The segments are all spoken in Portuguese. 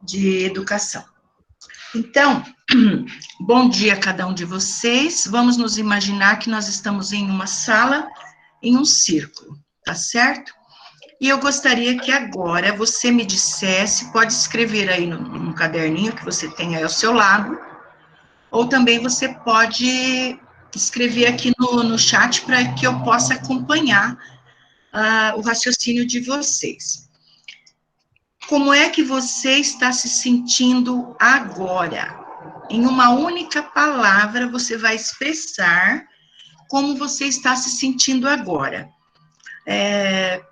de educação. Então, bom dia a cada um de vocês. Vamos nos imaginar que nós estamos em uma sala, em um círculo, tá certo? E eu gostaria que agora você me dissesse, pode escrever aí no caderninho que você tem aí ao seu lado, ou também você pode escrever aqui no chat para que eu possa acompanhar o raciocínio de vocês. Como é que você está se sentindo agora? Em uma única palavra, você vai expressar como você está se sentindo agora. É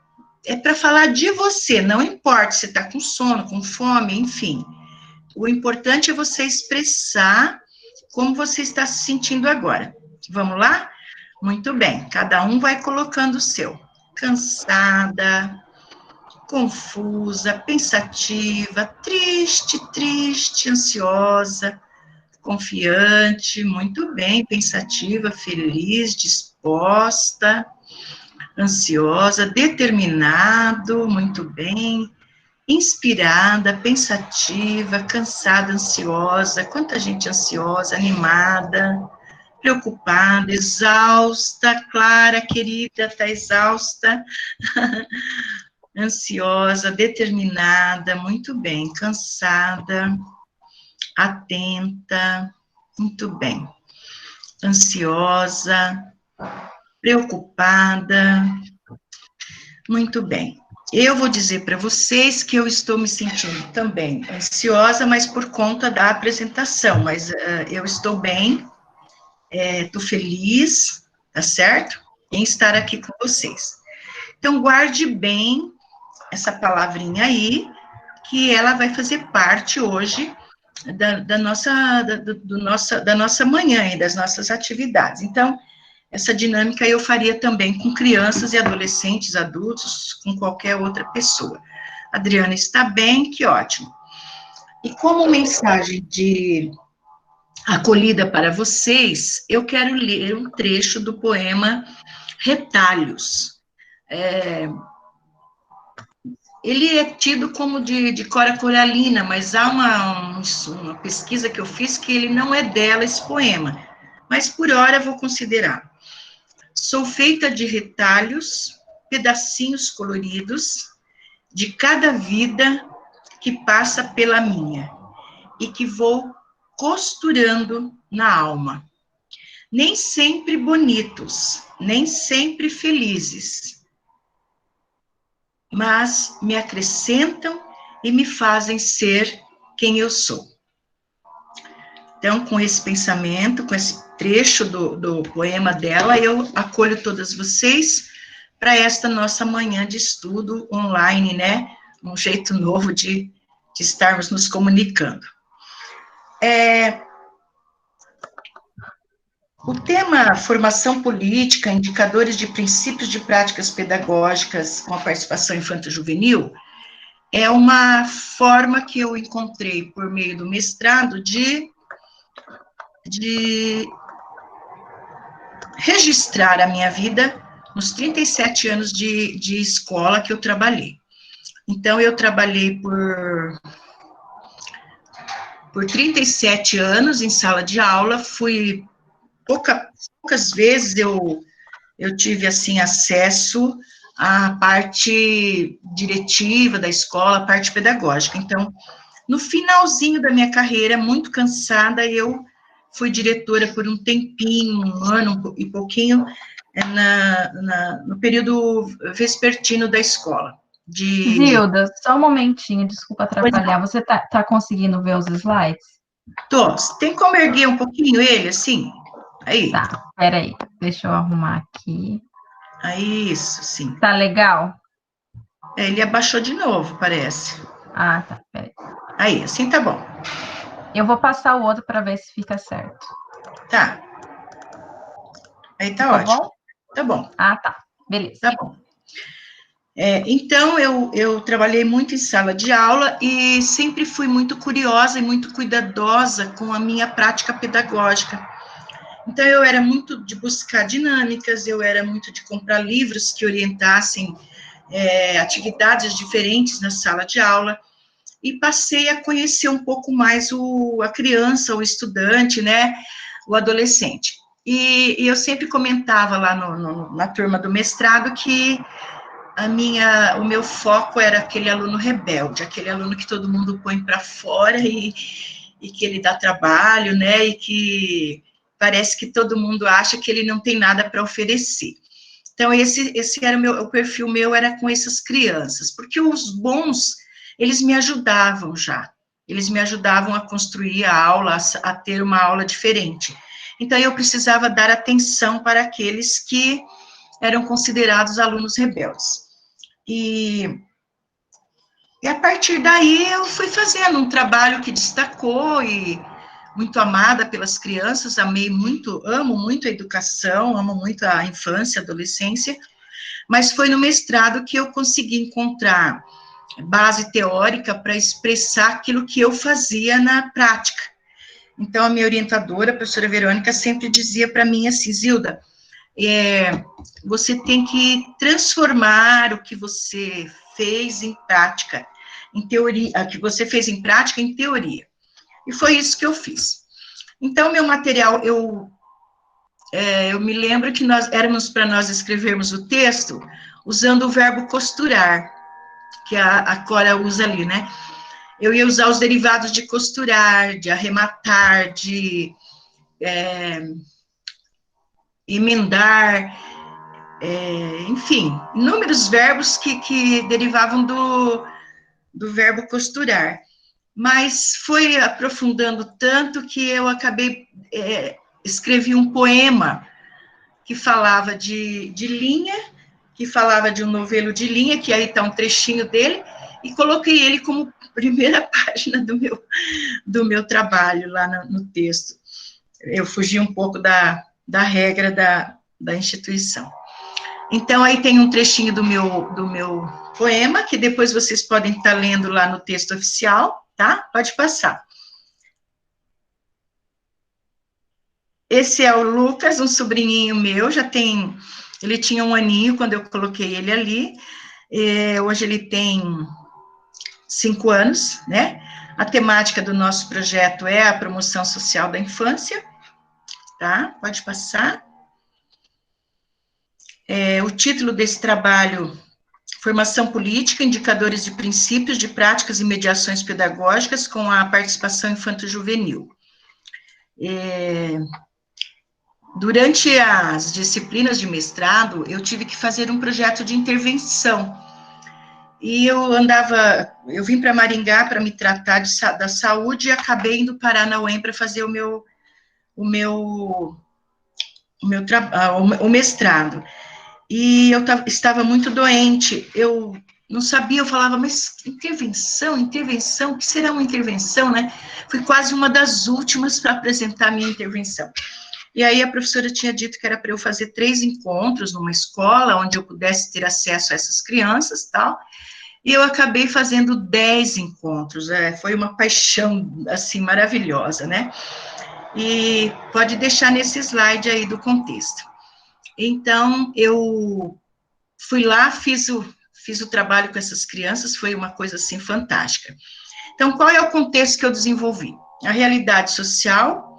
para falar de você, não importa se está com sono, com fome, enfim. O importante é você expressar como você está se sentindo agora. Vamos lá? Muito bem, cada um vai colocando o seu. Cansada, confusa, pensativa, triste, ansiosa, confiante, muito bem, pensativa, feliz, disposta, ansiosa, determinado, muito bem, inspirada, pensativa, cansada, ansiosa, quanta gente ansiosa, animada, preocupada, exausta, Clara, querida, está exausta, ansiosa, determinada, muito bem, cansada, atenta, muito bem, ansiosa, preocupada, muito bem. Eu vou dizer para vocês que eu estou me sentindo também ansiosa, mas por conta da apresentação, mas eu estou bem, estou feliz, tá certo? Em estar aqui com vocês. Então, guarde bem essa palavrinha aí, que ela vai fazer parte hoje da nossa manhã e das nossas atividades. Então, essa dinâmica eu faria também com crianças e adolescentes, adultos, com qualquer outra pessoa. Adriana está bem, que ótimo. E como mensagem de acolhida para vocês, eu quero ler um trecho do poema Retalhos. Ele é tido como de Cora Coralina, mas há uma pesquisa que eu fiz que ele não é dela, esse poema. Mas por hora eu vou considerar. Sou feita de retalhos, pedacinhos coloridos, de cada vida que passa pela minha, e que vou costurando na alma. Nem sempre bonitos, nem sempre felizes, mas me acrescentam e me fazem ser quem eu sou. Então, com esse pensamento, com esse trecho do poema dela, eu acolho todas vocês para esta nossa manhã de estudo online, né? Um jeito novo de estarmos nos comunicando. O tema formação política, indicadores de princípios de práticas pedagógicas com a participação infanto-juvenil, é uma forma que eu encontrei por meio do mestrado de registrar a minha vida nos 37 anos de escola que eu trabalhei. Então, eu trabalhei por 37 anos em sala de aula, fui poucas vezes eu tive, assim, acesso à parte diretiva da escola, à parte pedagógica. Então, no finalzinho da minha carreira, muito cansada, eu fui diretora por um tempinho, um ano e pouquinho, no período vespertino da escola. Zilda, só um momentinho, desculpa atrapalhar. Você tá conseguindo ver os slides? Tô. Tem como erguer um pouquinho ele, assim? Aí. Tá, peraí, deixa eu arrumar aqui. Aí, isso, sim. Tá legal? Ele abaixou de novo, parece. Ah, tá, peraí. Aí, assim tá bom. Eu vou passar o outro para ver se fica certo. Tá. Aí tá Ficou ótimo. bom? Tá bom. Ah, tá. Beleza. Tá bom. Então, eu trabalhei muito em sala de aula e sempre fui muito curiosa e muito cuidadosa com a minha prática pedagógica. Então, eu era muito de buscar dinâmicas, eu era muito de comprar livros que orientassem atividades diferentes na sala de aula. e passei a conhecer um pouco mais a criança, o estudante, né, o adolescente. E eu sempre comentava lá na turma do mestrado que o meu foco era aquele aluno rebelde, aquele aluno que todo mundo põe para fora e que ele dá trabalho, né, e que parece que todo mundo acha que ele não tem nada para oferecer. Então, esse era o perfil meu, era com essas crianças, porque os bons, eles me ajudavam já, eles me ajudavam a construir a aula, a ter uma aula diferente. Então, eu precisava dar atenção para aqueles que eram considerados alunos rebeldes. E a partir daí, eu fui fazendo um trabalho que destacou e muito amada pelas crianças, amo muito a educação, amo muito a infância, a adolescência, mas foi no mestrado que eu consegui encontrar base teórica para expressar aquilo que eu fazia na prática. Então, a minha orientadora, a professora Verônica, sempre dizia para mim assim, Zilda, você tem que transformar o que você fez em prática, em teoria, o que você fez em prática em teoria. E foi isso que eu fiz. Então, meu material, eu me lembro que éramos para nós escrevermos o texto usando o verbo costurar, que a Cora usa ali, né? Eu ia usar os derivados de costurar, de arrematar, de emendar, enfim, inúmeros verbos que derivavam do verbo costurar. Mas foi aprofundando tanto que eu acabei, escrevi um poema que falava de linha, que falava de um novelo de linha, que aí está um trechinho dele, e coloquei ele como primeira página do meu trabalho lá no texto. Eu fugi um pouco da regra da instituição. Então, aí tem um trechinho do meu poema, que depois vocês podem estar lendo lá no texto oficial, tá? Pode passar. Esse é o Lucas, um sobrinhinho meu, ele tinha 1 aninho quando eu coloquei ele ali, hoje ele tem 5 anos, né? A temática do nosso projeto é a promoção social da infância, tá? Pode passar. O título desse trabalho, Formação Política, Indicadores de Princípios, de Práticas e Mediações Pedagógicas com a Participação Infanto-Juvenil. Durante as disciplinas de mestrado, eu tive que fazer um projeto de intervenção. E eu vim para Maringá para me tratar da saúde e acabei indo parar na UEM para fazer o mestrado. E eu estava muito doente, eu não sabia, eu falava, mas intervenção, o que será uma intervenção, né? Fui quase uma das últimas para apresentar a minha intervenção. E aí a professora tinha dito que era para eu fazer 3 encontros numa escola, onde eu pudesse ter acesso a essas crianças, tal, e eu acabei fazendo 10 encontros, foi uma paixão, assim, maravilhosa, né? E pode deixar nesse slide aí do contexto. Então, eu fui lá, fiz o trabalho com essas crianças, foi uma coisa, assim, fantástica. Então, qual é o contexto que eu desenvolvi? A realidade social,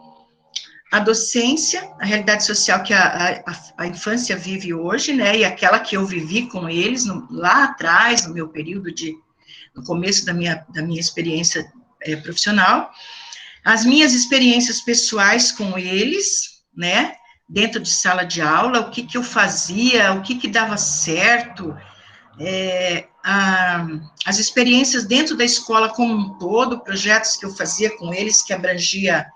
a docência, a realidade social que a infância vive hoje, né, e aquela que eu vivi com eles lá atrás, no meu período no começo da minha experiência profissional, as minhas experiências pessoais com eles, né, dentro de sala de aula, o que eu fazia, o que dava certo, as experiências dentro da escola como um todo, projetos que eu fazia com eles, que abrangia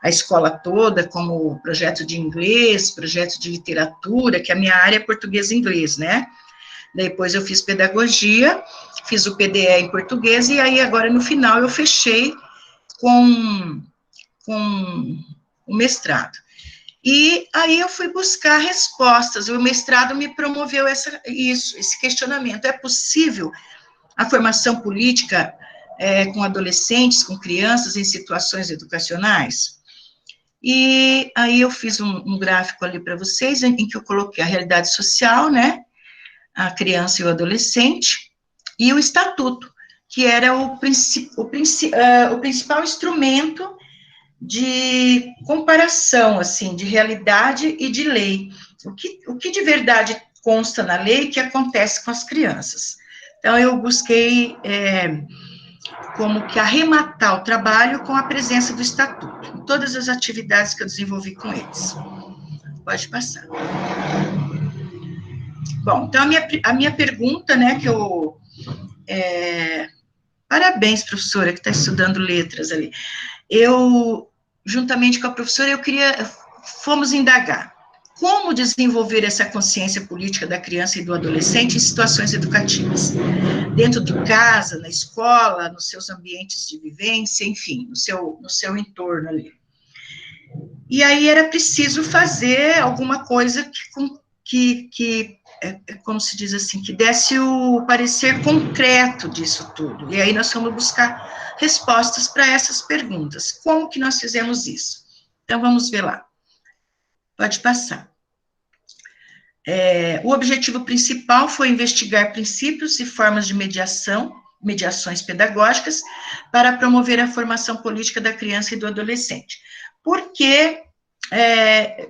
a escola toda, como projeto de inglês, projeto de literatura, que a minha área é português e inglês, né? Depois eu fiz pedagogia, fiz o PDE em português, e aí agora no final eu fechei com o mestrado. E aí eu fui buscar respostas, o mestrado me promoveu esse questionamento, é possível a formação política com adolescentes, com crianças em situações educacionais? E aí eu fiz um gráfico ali para vocês, em que eu coloquei a realidade social, né, a criança e o adolescente, e o estatuto, que era o principal instrumento de comparação, assim, de realidade e de lei. O que de verdade consta na lei que acontece com as crianças. Então, eu busquei como que arrematar o trabalho com a presença do Estatuto, em todas as atividades que eu desenvolvi com eles. Pode passar. Bom, então, a minha pergunta, né, que eu... parabéns, professora, que está estudando letras ali. Eu, juntamente com a professora, fomos indagar como desenvolver essa consciência política da criança e do adolescente em situações educativas, dentro de casa, na escola, nos seus ambientes de vivência, enfim, no seu entorno ali. E aí era preciso fazer alguma coisa como se diz assim, que desse o parecer concreto disso tudo. E aí nós fomos buscar respostas para essas perguntas. Como que nós fizemos isso? Então, vamos ver lá. Pode passar. O objetivo principal foi investigar princípios e formas de mediações pedagógicas, para promover a formação política da criança e do adolescente. Por que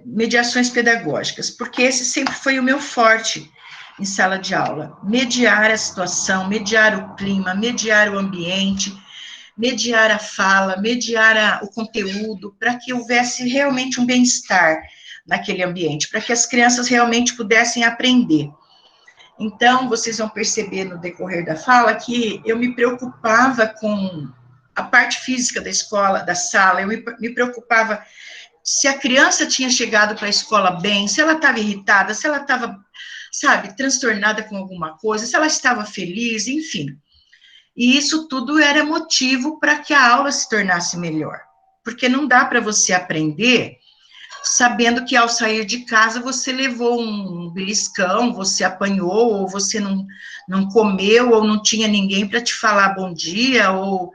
mediações pedagógicas? Porque esse sempre foi o meu forte em sala de aula. Mediar a situação, mediar o clima, mediar o ambiente, mediar a fala, mediar o conteúdo, para que houvesse realmente um bem-estar naquele ambiente, para que as crianças realmente pudessem aprender. Então, vocês vão perceber no decorrer da fala que eu me preocupava com a parte física da escola, da sala, eu me preocupava se a criança tinha chegado para a escola bem, se ela estava irritada, se ela estava, sabe, transtornada com alguma coisa, se ela estava feliz, enfim. E isso tudo era motivo para que a aula se tornasse melhor. Porque não dá para você aprender sabendo que ao sair de casa você levou um beliscão, você apanhou, ou você não comeu, ou não tinha ninguém para te falar bom dia, ou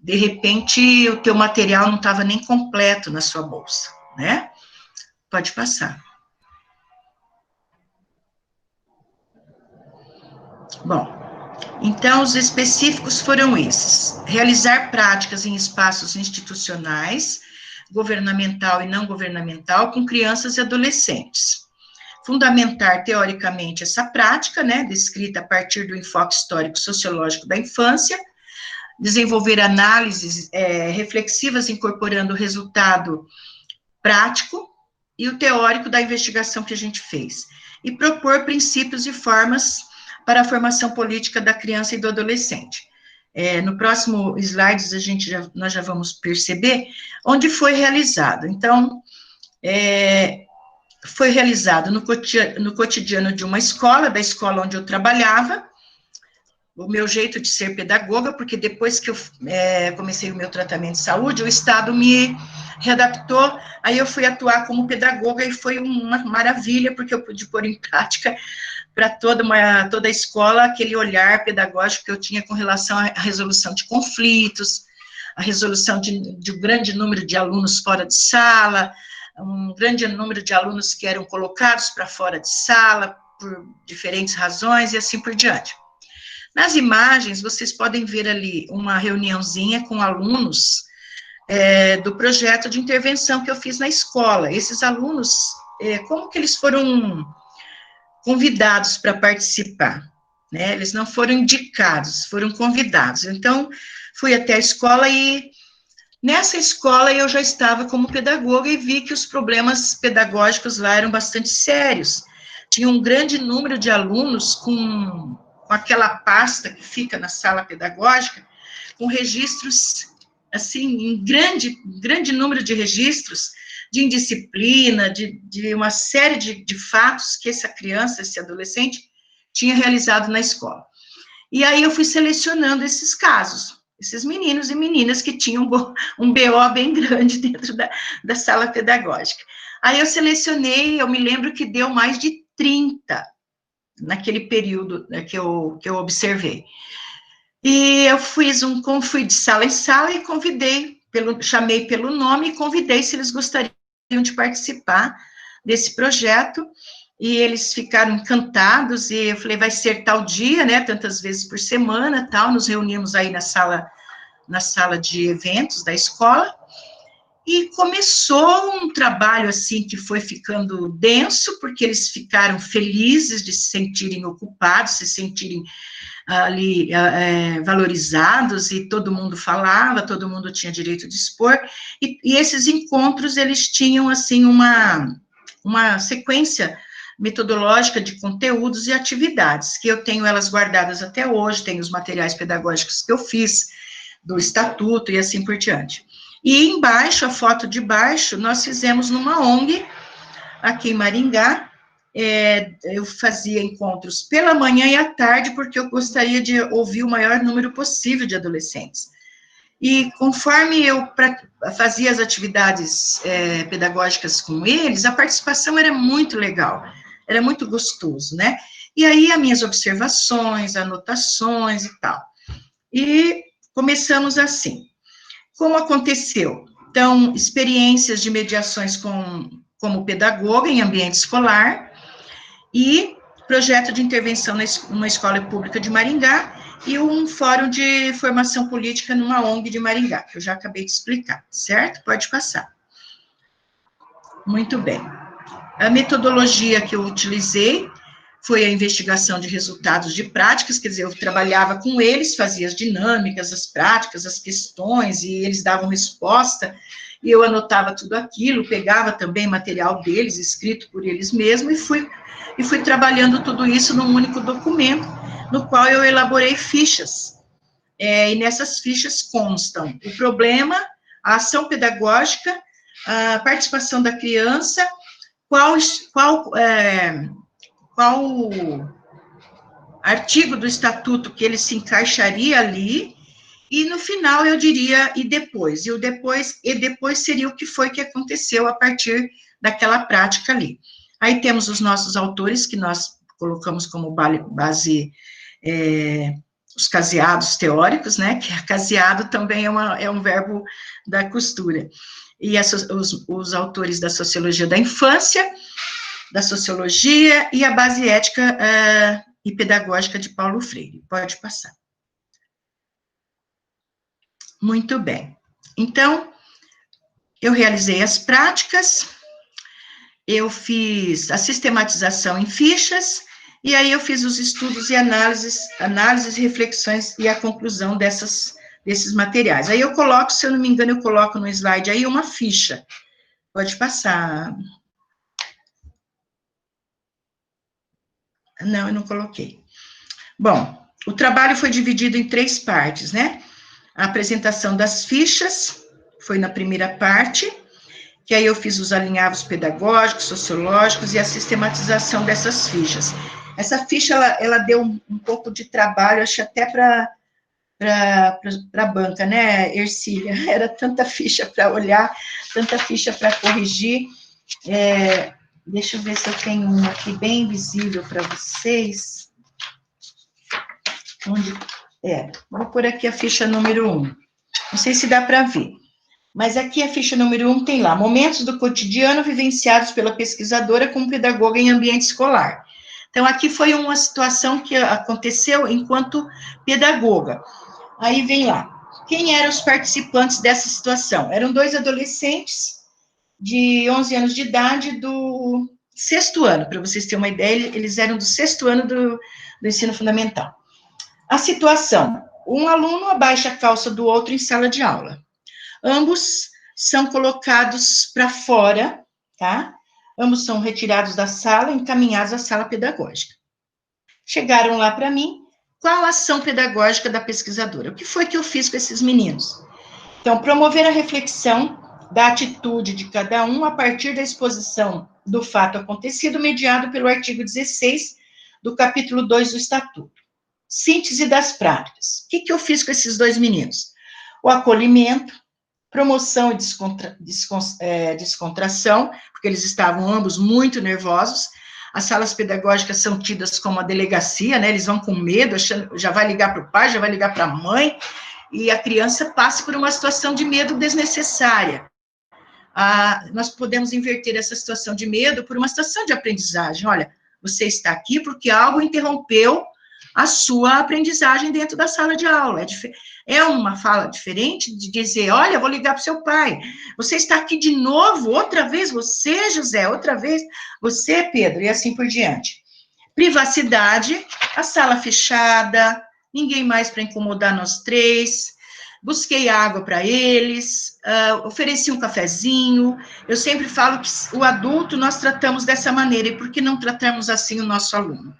de repente o teu material não estava nem completo na sua bolsa, né? Pode passar. Bom, então os específicos foram esses: realizar práticas em espaços institucionais, governamental e não governamental, com crianças e adolescentes. Fundamentar teoricamente essa prática, né, descrita a partir do enfoque histórico-sociológico da infância, desenvolver análises reflexivas incorporando o resultado prático e o teórico da investigação que a gente fez, e propor princípios e formas para a formação política da criança e do adolescente. No próximo slide, nós já vamos perceber onde foi realizado. Então, foi realizado no cotidiano de uma escola, da escola onde eu trabalhava, o meu jeito de ser pedagoga, porque depois que eu comecei o meu tratamento de saúde, o Estado me readaptou, aí eu fui atuar como pedagoga, e foi uma maravilha, porque eu pude pôr em prática para toda a escola aquele olhar pedagógico que eu tinha com relação à resolução de conflitos, a resolução de um grande número de alunos fora de sala, um grande número de alunos que eram colocados para fora de sala, por diferentes razões, e assim por diante. Nas imagens, vocês podem ver ali uma reuniãozinha com alunos do projeto de intervenção que eu fiz na escola. Esses alunos, como que eles foram convidados para participar? Né? Eles não foram indicados, foram convidados. Então, fui até a escola e nessa escola eu já estava como pedagoga e vi que os problemas pedagógicos lá eram bastante sérios. Tinha um grande número de alunos com aquela pasta que fica na sala pedagógica, com registros, assim, em grande número de registros de indisciplina, de uma série de fatos que essa criança, esse adolescente, tinha realizado na escola. E aí eu fui selecionando esses casos, esses meninos e meninas que tinham um BO bem grande dentro da sala pedagógica. Aí eu selecionei, eu me lembro que deu mais de 30 naquele período, né, que eu observei. E eu fui de sala em sala e chamei pelo nome e convidei se eles gostariam de participar desse projeto, e eles ficaram encantados, e eu falei, vai ser tal dia, né, tantas vezes por semana, tal, nos reunimos aí na sala de eventos da escola, e começou um trabalho, assim, que foi ficando denso, porque eles ficaram felizes de se sentirem ocupados, se sentirem ali valorizados, e todo mundo falava, todo mundo tinha direito de expor, e esses encontros, eles tinham, assim, uma sequência metodológica de conteúdos e atividades, que eu tenho elas guardadas até hoje, tenho os materiais pedagógicos que eu fiz, do estatuto e assim por diante. E embaixo, a foto de baixo, nós fizemos numa ONG, aqui em Maringá, eu fazia encontros pela manhã e à tarde, porque eu gostaria de ouvir o maior número possível de adolescentes. E conforme eu fazia as atividades pedagógicas com eles, a participação era muito legal, era muito gostoso, né? E aí, as minhas observações, anotações e tal. E começamos assim. Como aconteceu? Então, experiências de mediações como pedagoga em ambiente escolar, e projeto de intervenção numa escola pública de Maringá, e um fórum de formação política numa ONG de Maringá, que eu já acabei de explicar, certo? Pode passar. Muito bem. A metodologia que eu utilizei foi a investigação de resultados de práticas, quer dizer, eu trabalhava com eles, fazia as dinâmicas, as práticas, as questões, e eles davam resposta, e eu anotava tudo aquilo, pegava também material deles, escrito por eles mesmos, e fui trabalhando tudo isso num único documento, no qual eu elaborei fichas. E nessas fichas constam o problema, a ação pedagógica, a participação da criança, qual artigo do estatuto que ele se encaixaria ali, e no final eu diria, e depois seria o que foi que aconteceu a partir daquela prática ali. Aí temos os nossos autores, que nós colocamos como base os caseados teóricos, né, que caseado também é um verbo da costura, e os autores da sociologia da infância, da sociologia, e a base ética e pedagógica de Paulo Freire. Pode passar. Muito bem. Então, eu realizei as práticas, eu fiz a sistematização em fichas, e aí eu fiz os estudos e análises e reflexões e a conclusão desses materiais. Aí eu coloco, se eu não me engano, eu coloco no slide aí uma ficha. Pode passar. Não, eu não coloquei. Bom, o trabalho foi dividido em 3 partes, né? A apresentação das fichas foi na primeira parte, que aí eu fiz os alinhavos pedagógicos, sociológicos e a sistematização dessas fichas. Essa ficha, ela deu um pouco de trabalho, acho até para a banca, né, Ercília? Era tanta ficha para olhar, tanta ficha para corrigir. Deixa eu ver se eu tenho uma aqui bem visível para vocês. Vou pôr aqui a ficha número 1. Não sei se dá para ver. Mas aqui a ficha número 1 tem lá, momentos do cotidiano vivenciados pela pesquisadora como pedagoga em ambiente escolar. Então, aqui foi uma situação que aconteceu enquanto pedagoga. Aí vem lá, quem eram os participantes dessa situação? Eram 2 adolescentes de 11 anos de idade do 6º ano, para vocês terem uma ideia, eles eram do 6º ano do ensino fundamental. A situação, um aluno abaixa a calça do outro em sala de aula. Ambos são colocados para fora, tá? Ambos são retirados da sala, encaminhados à sala pedagógica. Chegaram lá para mim, qual a ação pedagógica da pesquisadora? O que foi que eu fiz com esses meninos? Então, promover a reflexão da atitude de cada um a partir da exposição do fato acontecido, mediado pelo artigo 16 do capítulo 2 do Estatuto. Síntese das práticas. O que eu fiz com esses 2 meninos? O acolhimento, promoção e descontração, porque eles estavam ambos muito nervosos. As salas pedagógicas são tidas como a delegacia, né? Eles vão com medo, achando, já vai ligar para o pai, já vai ligar para a mãe, e a criança passa por uma situação de medo desnecessária. nós podemos inverter essa situação de medo por uma situação de aprendizagem. Olha, você está aqui porque algo interrompeu a sua aprendizagem dentro da sala de aula. É uma fala diferente de dizer, olha, vou ligar para o seu pai. Você está aqui de novo, outra vez você, José, outra vez você, Pedro, e assim por diante. Privacidade, a sala fechada, ninguém mais para incomodar nós três. Busquei água para eles, ofereci um cafezinho. Eu sempre falo que o adulto nós tratamos dessa maneira, e por que não tratamos assim o nosso aluno?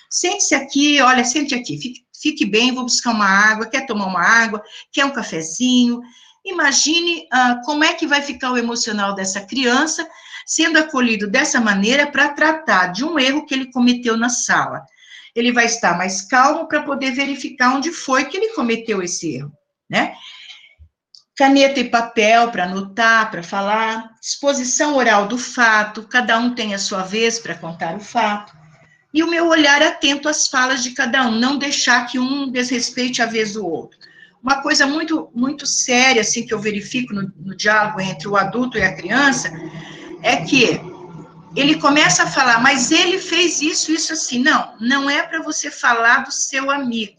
Sente-se aqui, olha, sente aqui, fique bem, vou buscar uma água, quer tomar uma água, quer um cafezinho. Imagine como é que vai ficar o emocional dessa criança sendo acolhido dessa maneira para tratar de um erro que ele cometeu na sala. Ele vai estar mais calmo para poder verificar onde foi que ele cometeu esse erro, né? Caneta e papel para anotar, para falar, exposição oral do fato, cada um tem a sua vez para contar o fato. E o meu olhar atento às falas de cada um, não deixar que um desrespeite a vez do outro. Uma coisa muito, muito séria, assim, que eu verifico no diálogo entre o adulto e a criança, é que ele começa a falar, mas ele fez isso assim. Não é para você falar do seu amigo.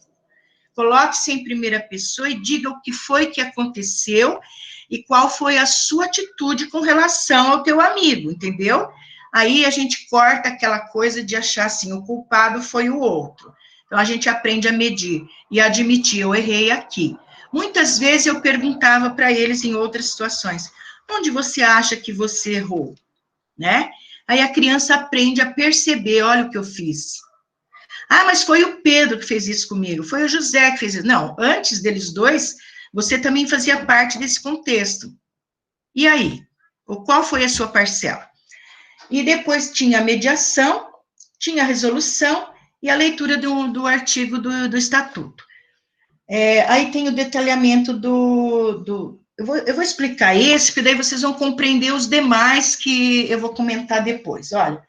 Coloque-se em primeira pessoa e diga o que foi que aconteceu e qual foi a sua atitude com relação ao teu amigo, entendeu? Aí a gente corta aquela coisa de achar assim, o culpado foi o outro. Então, a gente aprende a medir e a admitir, eu errei aqui. Muitas vezes eu perguntava para eles em outras situações, onde você acha que você errou, né? Aí a criança aprende a perceber, olha o que eu fiz. Mas foi o Pedro que fez isso comigo, foi o José que fez isso. Não, antes deles dois, você também fazia parte desse contexto. E aí? Qual foi a sua parcela? E depois tinha a mediação, tinha a resolução e a leitura do artigo do estatuto. Aí tem o detalhamento eu vou explicar esse, porque daí vocês vão compreender os demais que eu vou comentar depois. Olha,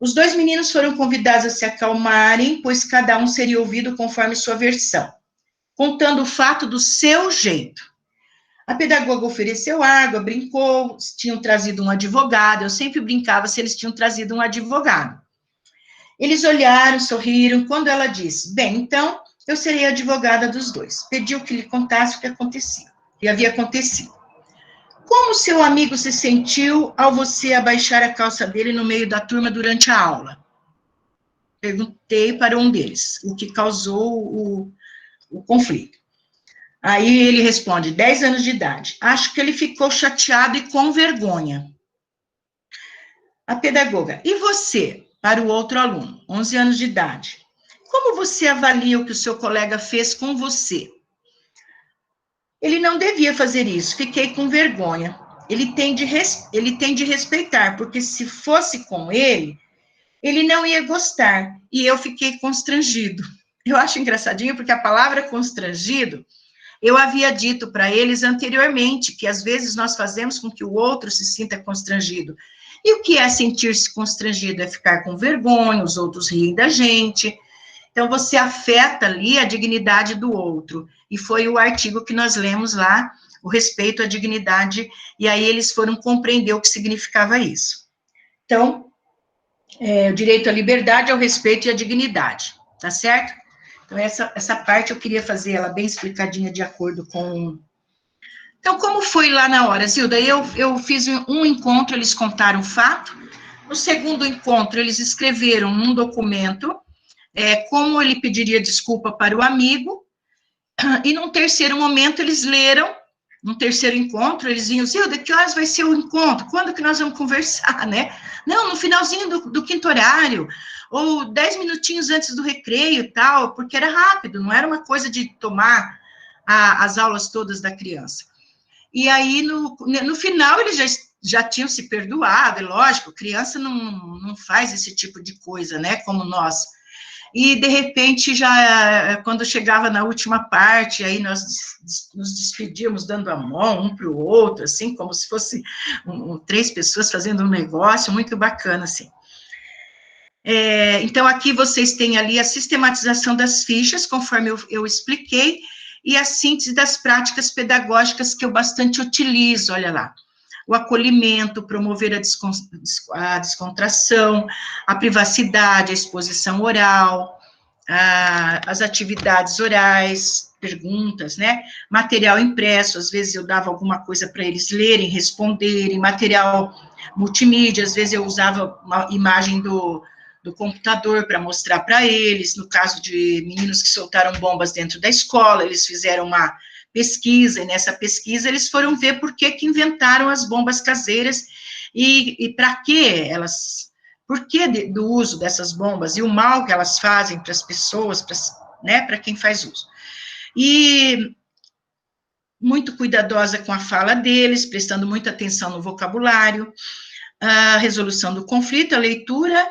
os dois meninos foram convidados a se acalmarem, pois cada um seria ouvido conforme sua versão, contando o fato do seu jeito. A pedagoga ofereceu água, brincou, tinham trazido um advogado, eu sempre brincava se eles tinham trazido um advogado. Eles olharam, sorriram, quando ela disse, bem, então, eu serei a advogada dos dois. Pediu que lhe contasse o que havia acontecido. Como seu amigo se sentiu ao você abaixar a calça dele no meio da turma durante a aula? Perguntei para um deles, o que causou o conflito. Aí ele responde, 10 anos de idade. Acho que ele ficou chateado e com vergonha. A pedagoga, e você? Para o outro aluno, 11 anos de idade. Como você avalia o que o seu colega fez com você? Ele não devia fazer isso, fiquei com vergonha. Ele tem de respeitar, porque se fosse com ele não ia gostar, e eu fiquei constrangido. Eu acho engraçadinho, porque a palavra constrangido, eu havia dito para eles anteriormente, que às vezes nós fazemos com que o outro se sinta constrangido. E o que é sentir-se constrangido? É ficar com vergonha, os outros riem da gente. Então, você afeta ali a dignidade do outro. E foi o artigo que nós lemos lá, o respeito à dignidade, e aí eles foram compreender o que significava isso. Então, o direito à liberdade, ao respeito e à dignidade, tá certo? Então, essa parte eu queria fazer ela bem explicadinha de acordo com... Então, como foi lá na hora, Zilda? Eu fiz um encontro, eles contaram o fato. No segundo encontro, eles escreveram num documento como ele pediria desculpa para o amigo. E num terceiro momento, eles leram, num terceiro encontro, eles iam, Zilda, que horas vai ser o encontro? Quando que nós vamos conversar, né? Não, no finalzinho do quinto horário, ou 10 minutinhos antes do recreio e tal, porque era rápido, não era uma coisa de tomar as aulas todas da criança. E aí, no final, eles já tinham se perdoado, é lógico, criança não faz esse tipo de coisa, né, como nós. E, de repente, quando chegava na última parte, aí nós nos despedíamos dando a mão um para o outro, assim, como se fosse 3 pessoas fazendo um negócio, muito bacana, assim. Então, aqui vocês têm ali a sistematização das fichas, conforme eu expliquei, e a síntese das práticas pedagógicas que eu bastante utilizo, olha lá. o acolhimento, promover a descontração, a privacidade, a exposição oral, as atividades orais, perguntas, né? Material impresso, às vezes eu dava alguma coisa para eles lerem, responderem, material multimídia, às vezes eu usava uma imagem do computador para mostrar para eles. No caso de meninos que soltaram bombas dentro da escola, eles fizeram uma pesquisa, e nessa pesquisa eles foram ver por que inventaram as bombas caseiras e para que elas, por que do uso dessas bombas e o mal que elas fazem para as pessoas, né, para quem faz uso. E muito cuidadosa com a fala deles, prestando muita atenção no vocabulário, a resolução do conflito, a leitura,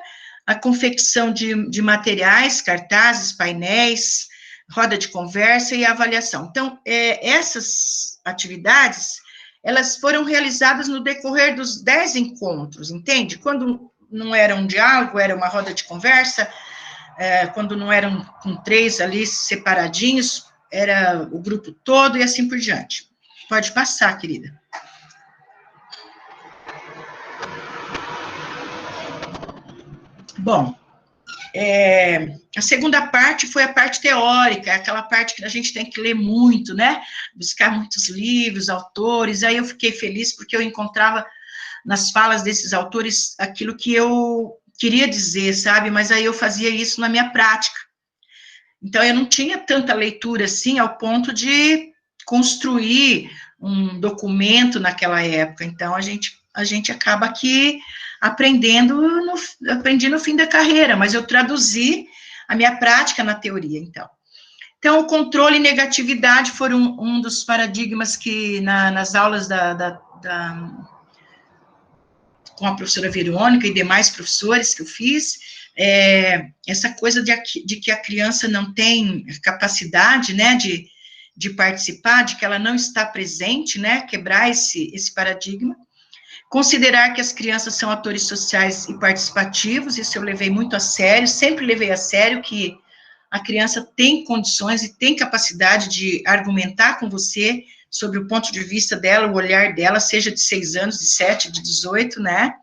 a confecção de materiais, cartazes, painéis, roda de conversa e a avaliação. Então, essas atividades, elas foram realizadas no decorrer dos 10 encontros, entende? Quando não era um diálogo, era uma roda de conversa, quando não eram com 3 ali separadinhos, era o grupo todo e assim por diante. Pode passar, querida. Bom, a segunda parte foi a parte teórica, aquela parte que a gente tem que ler muito, né? Buscar muitos livros, autores. Aí eu fiquei feliz porque eu encontrava nas falas desses autores aquilo que eu queria dizer, sabe? Mas aí eu fazia isso na minha prática. Então, eu não tinha tanta leitura assim, ao ponto de construir um documento naquela época. Então, a gente acaba aqui aprendi no fim da carreira, mas eu traduzi a minha prática na teoria, então. Então, o controle e negatividade foram um dos paradigmas que nas aulas com a professora Verônica e demais professores que eu fiz, essa coisa de que a criança não tem capacidade, né, de participar, de que ela não está presente, né, quebrar esse paradigma. Considerar que as crianças são atores sociais e participativos, isso eu levei muito a sério, sempre levei a sério que a criança tem condições e tem capacidade de argumentar com você sobre o ponto de vista dela, o olhar dela, seja de 6 anos, de 7, de 18, né?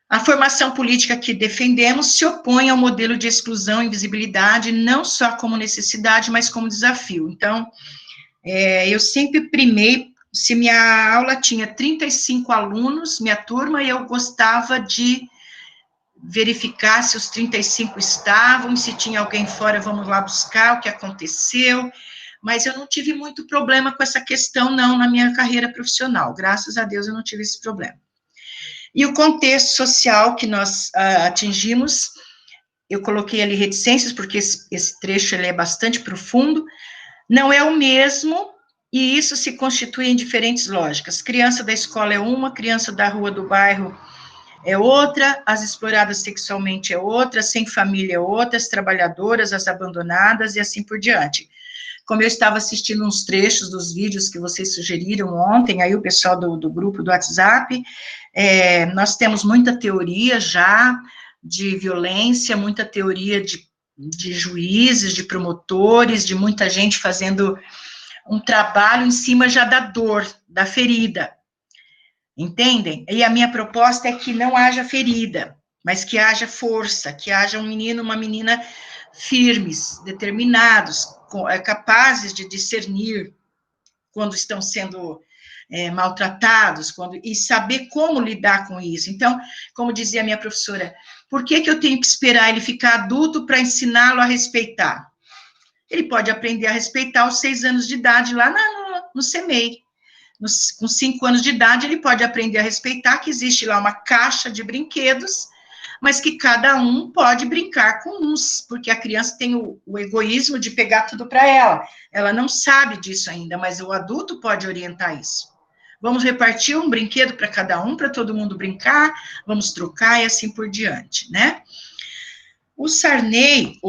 A formação política que defendemos se opõe ao modelo de exclusão e invisibilidade, não só como necessidade, mas como desafio. Então, eu sempre primei, se minha aula tinha 35 alunos, minha turma, eu gostava de verificar se os 35 estavam, se tinha alguém fora, vamos lá buscar o que aconteceu, mas eu não tive muito problema com essa questão, não, na minha carreira profissional, graças a Deus eu não tive esse problema. E o contexto social que nós atingimos, eu coloquei ali reticências, porque esse trecho ele é bastante profundo, não é o mesmo, e isso se constitui em diferentes lógicas. Criança da escola é uma, criança da rua do bairro é outra, as exploradas sexualmente é outra, sem família é outra, as trabalhadoras, as abandonadas, e assim por diante. Como eu estava assistindo uns trechos dos vídeos que vocês sugeriram ontem, aí o pessoal do grupo do WhatsApp, nós temos muita teoria já de violência, muita teoria de juízes, de promotores, de muita gente fazendo um trabalho em cima já da dor, da ferida, entendem? E a minha proposta é que não haja ferida, mas que haja força, que haja um menino, uma menina firmes, determinados, capazes de discernir quando estão sendo maltratados, e saber como lidar com isso. Então, como dizia a minha professora, por que eu tenho que esperar ele ficar adulto para ensiná-lo a respeitar? Ele pode aprender a respeitar aos 6 anos de idade lá no CEMEI. Com 5 anos de idade, ele pode aprender a respeitar que existe lá uma caixa de brinquedos, mas que cada um pode brincar com uns, porque a criança tem o egoísmo de pegar tudo para ela. Ela não sabe disso ainda, mas o adulto pode orientar isso. Vamos repartir um brinquedo para cada um, para todo mundo brincar, vamos trocar e assim por diante, né? O Sarney,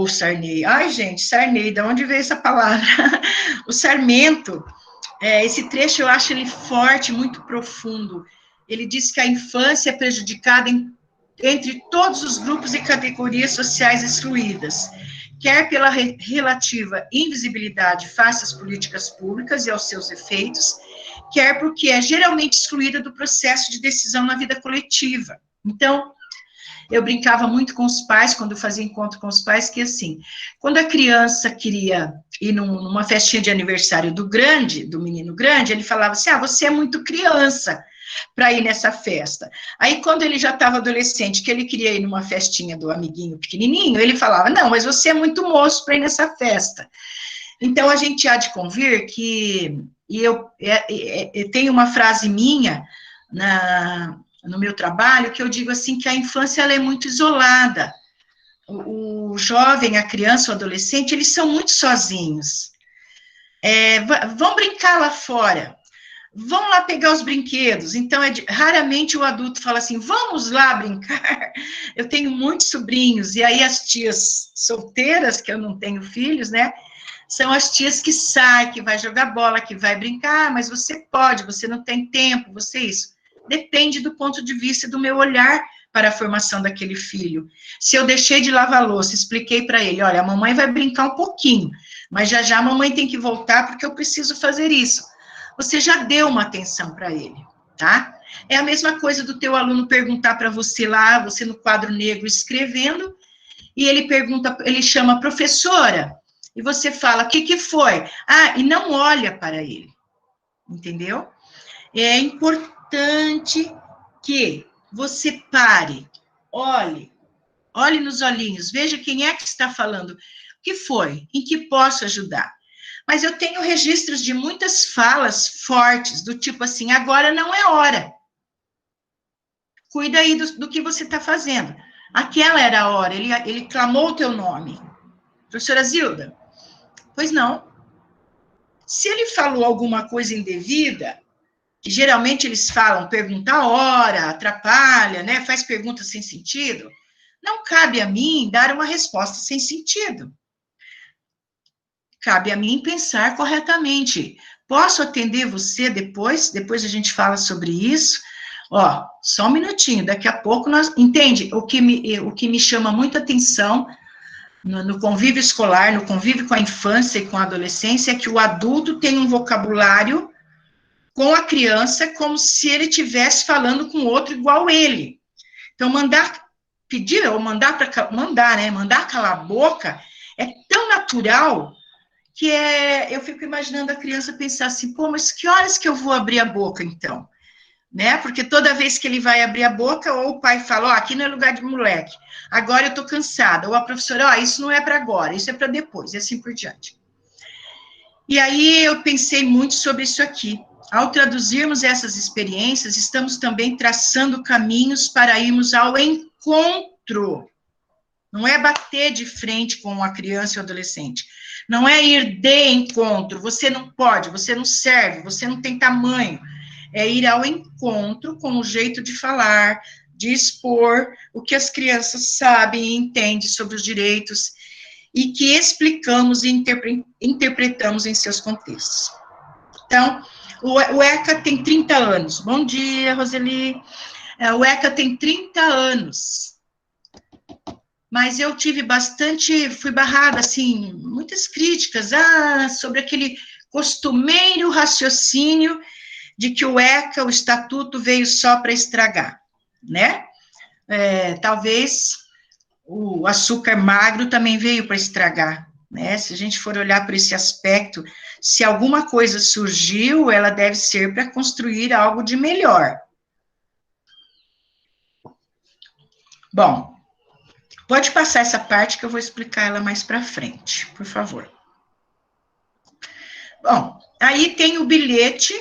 ai gente, Sarney, de onde veio essa palavra? O Sarmento, esse trecho eu acho ele forte, muito profundo. Ele diz que a infância é prejudicada entre todos os grupos e categorias sociais excluídas, quer pela relativa invisibilidade face às políticas públicas e aos seus efeitos, quer porque é geralmente excluída do processo de decisão na vida coletiva. Então, eu brincava muito com os pais, quando eu fazia encontro com os pais, que assim, quando a criança queria ir numa festinha de aniversário do menino grande, ele falava assim, você é muito criança para ir nessa festa. Aí, quando ele já estava adolescente, que ele queria ir numa festinha do amiguinho pequenininho, ele falava, não, mas você é muito moço para ir nessa festa. Então, a gente há de convir que, eu tenho uma frase minha no meu trabalho, que eu digo assim, que a infância ela é muito isolada. O jovem, a criança, o adolescente, eles são muito sozinhos. Vão brincar lá fora, vão lá pegar os brinquedos. Então, raramente o adulto fala assim, vamos lá brincar. Eu tenho muitos sobrinhos, e aí as tias solteiras, que eu não tenho filhos, né, são as tias que saem, que vai jogar bola, que vai brincar, mas você pode, você não tem tempo, você isso. Depende do ponto de vista do meu olhar para a formação daquele filho. Se eu deixei de lavar louça, expliquei para ele, olha, a mamãe vai brincar um pouquinho, mas já já a mamãe tem que voltar porque eu preciso fazer isso. Você já deu uma atenção para ele, tá? É a mesma coisa do teu aluno perguntar para você lá, você no quadro negro escrevendo, e ele pergunta, ele chama professora, e você fala, o que foi? E não olha para ele, entendeu? É importante que você pare, olhe nos olhinhos, veja quem é que está falando, o que foi, em que posso ajudar. Mas eu tenho registros de muitas falas fortes, do tipo assim, agora não é hora. Cuida aí do que você está fazendo. Aquela era a hora, ele clamou o teu nome. Professora Zilda? Pois não. Se ele falou alguma coisa indevida, que geralmente eles falam, pergunta a hora, atrapalha, né, faz perguntas sem sentido, não cabe a mim dar uma resposta sem sentido. Cabe a mim pensar corretamente. Posso atender você depois? Depois a gente fala sobre isso. Só um minutinho, daqui a pouco nós... Entende? O que me chama muita atenção no convívio escolar, no convívio com a infância e com a adolescência, é que o adulto tem um vocabulário com a criança como se ele estivesse falando com outro igual ele. Então, mandar calar a boca é tão natural que eu fico imaginando a criança pensar assim, mas que horas que eu vou abrir a boca, então? Né? Porque toda vez que ele vai abrir a boca, ou o pai fala, aqui não é lugar de moleque, agora eu tô cansada, ou a professora, isso não é para agora, isso é para depois, e assim por diante. E aí eu pensei muito sobre isso aqui. Ao traduzirmos essas experiências, estamos também traçando caminhos para irmos ao encontro. Não é bater de frente com a criança e o adolescente. Não é ir de encontro. Você não pode, você não serve, você não tem tamanho. É ir ao encontro com o jeito de falar, de expor o que as crianças sabem e entendem sobre os direitos e que explicamos e interpretamos em seus contextos. Então, o ECA tem 30 anos. Bom dia, Roseli. O ECA tem 30 anos. Mas eu fui barrada, assim, muitas críticas, sobre aquele costumeiro raciocínio de que o ECA, o estatuto, veio só para estragar, né? Talvez o açúcar magro também veio para estragar, né? Se a gente for olhar por esse aspecto, se alguma coisa surgiu, ela deve ser para construir algo de melhor. Bom, pode passar essa parte que eu vou explicar ela mais para frente, por favor. Bom, aí tem o bilhete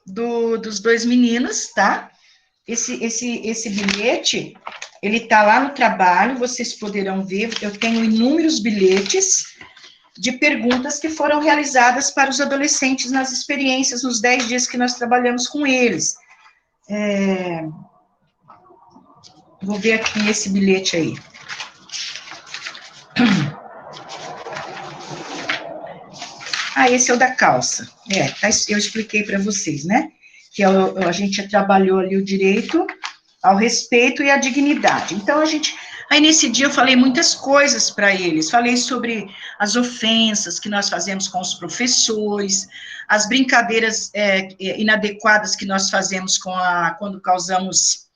dos dois meninos, tá? Esse bilhete, ele tá lá no trabalho, vocês poderão ver, eu tenho inúmeros bilhetes de perguntas que foram realizadas para os adolescentes nas experiências, nos 10 dias que nós trabalhamos com eles. Vou ver aqui esse bilhete aí. Esse é o da calça. Eu expliquei para vocês, né? Que a gente trabalhou ali o direito ao respeito e à dignidade. Então, Aí, nesse dia, eu falei muitas coisas para eles. Falei sobre as ofensas que nós fazemos com os professores, as brincadeiras inadequadas que nós fazemos quando causamos...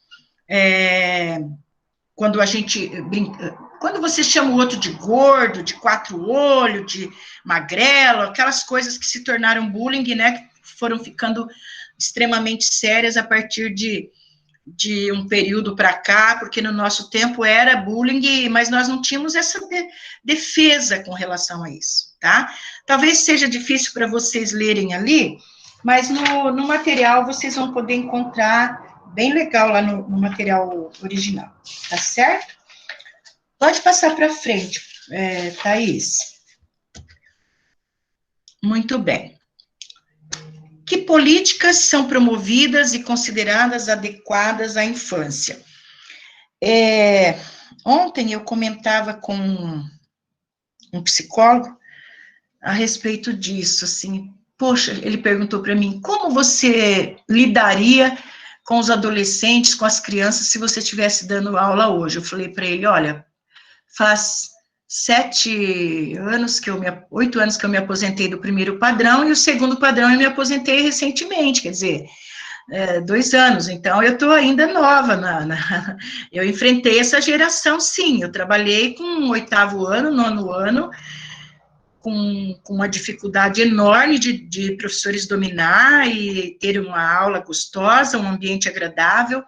quando a gente brinca... Quando você chama o outro de gordo, de 4 olhos, de magrelo, aquelas coisas que se tornaram bullying, né, que foram ficando extremamente sérias a partir de um período para cá, porque no nosso tempo era bullying, mas nós não tínhamos essa defesa com relação a isso, tá? Talvez seja difícil para vocês lerem ali, mas no material vocês vão poder encontrar bem legal lá no material original, tá certo? Pode passar para frente, Thaís. Muito bem. Que políticas são promovidas e consideradas adequadas à infância? Ontem eu comentava com um psicólogo a respeito disso, assim, poxa, ele perguntou para mim, como você lidaria com os adolescentes, com as crianças, se você estivesse dando aula hoje? Eu falei para ele, olha, faz 8 anos que eu me aposentei do primeiro padrão, e o segundo padrão eu me aposentei recentemente, quer dizer, 2 anos, então eu estou ainda nova, eu enfrentei essa geração, sim, eu trabalhei com o 8º ano, 9º ano, com uma dificuldade enorme de professores dominar e ter uma aula gostosa, um ambiente agradável.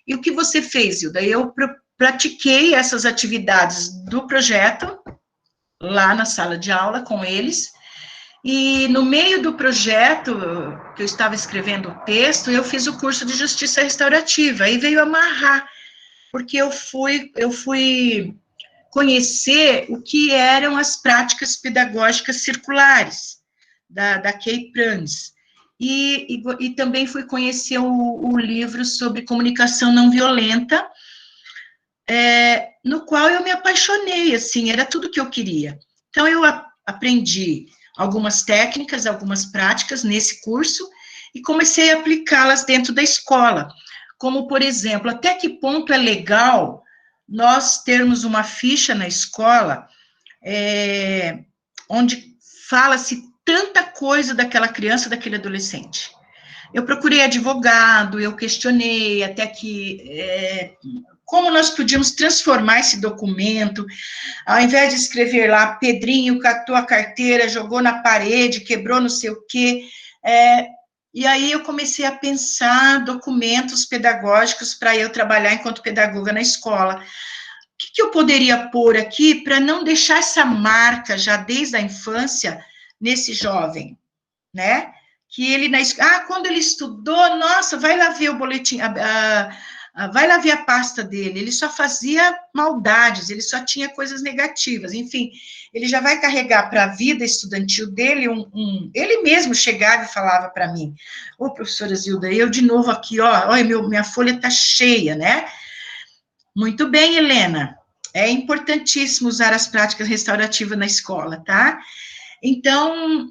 E o que você fez, Hilda? Eu pratiquei essas atividades do projeto lá na sala de aula com eles, e no meio do projeto, que eu estava escrevendo o texto, eu fiz o curso de Justiça Restaurativa, aí veio amarrar, porque eu fui conhecer o que eram as práticas pedagógicas circulares da Kay Prans, e também fui conhecer o livro sobre comunicação não violenta, no qual eu me apaixonei, assim, era tudo que eu queria. Então, eu aprendi algumas técnicas, algumas práticas nesse curso, e comecei a aplicá-las dentro da escola, como, por exemplo, até que ponto é legal nós termos uma ficha na escola, onde fala-se tanta coisa daquela criança, daquele adolescente. Eu procurei advogado, eu questionei até que... como nós podíamos transformar esse documento, ao invés de escrever lá, Pedrinho catou a carteira, jogou na parede, quebrou não sei o quê, e aí eu comecei a pensar documentos pedagógicos para eu trabalhar enquanto pedagoga na escola. O que eu poderia pôr aqui para não deixar essa marca, já desde a infância, nesse jovem, né? Que ele, quando ele estudou, nossa, vai lá ver o boletim, vai lá ver a pasta dele, ele só fazia maldades, ele só tinha coisas negativas, enfim, ele já vai carregar para a vida estudantil dele, ele mesmo chegava e falava para mim, professora Zilda, eu de novo aqui, olha, minha folha está cheia, né? Muito bem, Helena, é importantíssimo usar as práticas restaurativas na escola, tá? Então,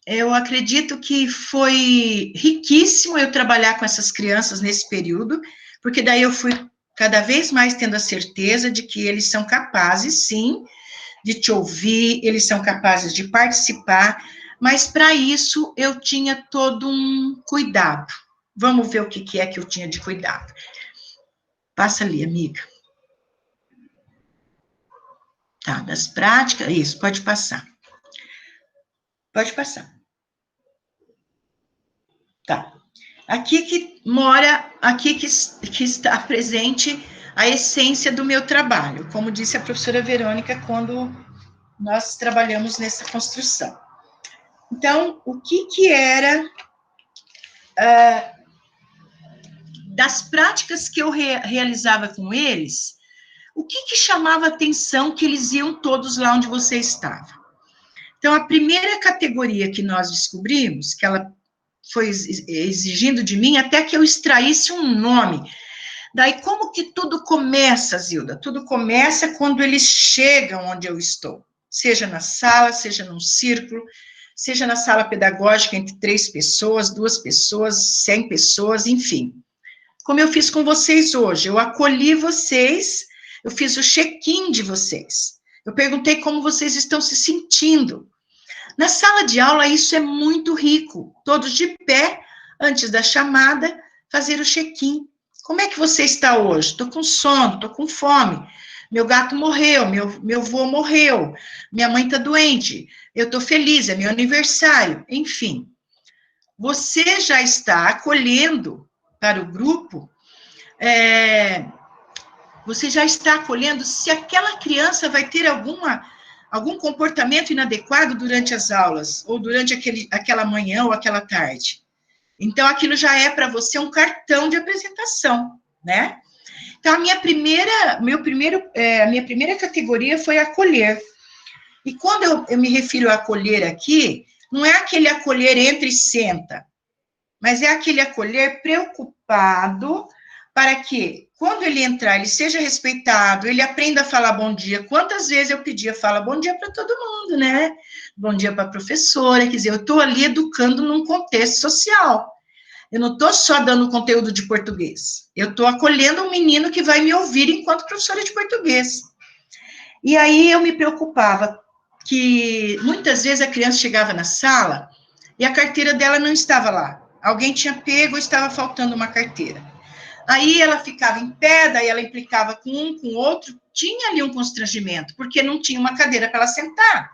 eu acredito que foi riquíssimo eu trabalhar com essas crianças nesse período, porque daí eu fui cada vez mais tendo a certeza de que eles são capazes, sim, de te ouvir, eles são capazes de participar, mas para isso eu tinha todo um cuidado. Vamos ver o que é que eu tinha de cuidado. Passa ali, amiga. Tá, das práticas, isso, pode passar. Pode passar. Tá. Aqui que mora, aqui que está presente a essência do meu trabalho, como disse a professora Verônica, quando nós trabalhamos nessa construção. Então, o que era das práticas que eu realizava com eles, o que chamava a atenção que eles iam todos lá onde você estava? Então, a primeira categoria que nós descobrimos, que ela foi exigindo de mim, até que eu extraísse um nome. Daí, como que tudo começa, Zilda? Tudo começa quando eles chegam onde eu estou. Seja na sala, seja num círculo, seja na sala pedagógica entre 3 pessoas, 2 pessoas, 100 pessoas, enfim. Como eu fiz com vocês hoje, eu acolhi vocês Eu fiz o check-in de vocês. Eu perguntei como vocês estão se sentindo. Na sala de aula, isso é muito rico. Todos de pé, antes da chamada, fazer o check-in. Como é que você está hoje? Estou com sono, estou com fome. Meu gato morreu, meu avô morreu, minha mãe está doente, eu estou feliz, é meu aniversário. Enfim, você já está acolhendo para o grupo, você já está acolhendo se aquela criança vai ter algum comportamento inadequado durante as aulas, ou durante aquela manhã ou aquela tarde. Então, aquilo já é para você um cartão de apresentação, né? Então, a minha primeira categoria foi acolher. E quando eu me refiro a acolher aqui, não é aquele acolher entra e senta, mas é aquele acolher preocupado para que, quando ele entrar, ele seja respeitado, ele aprenda a falar bom dia. Quantas vezes eu pedia, fala bom dia para todo mundo, né? Bom dia para a professora, quer dizer, eu estou ali educando num contexto social. Eu não estou só dando conteúdo de português, eu estou acolhendo um menino que vai me ouvir enquanto professora de português. E aí eu me preocupava que muitas vezes a criança chegava na sala e a carteira dela não estava lá. Alguém tinha pego ou estava faltando uma carteira. Aí ela ficava em pé, daí ela implicava com um, com o outro, tinha ali um constrangimento, porque não tinha uma cadeira para ela sentar.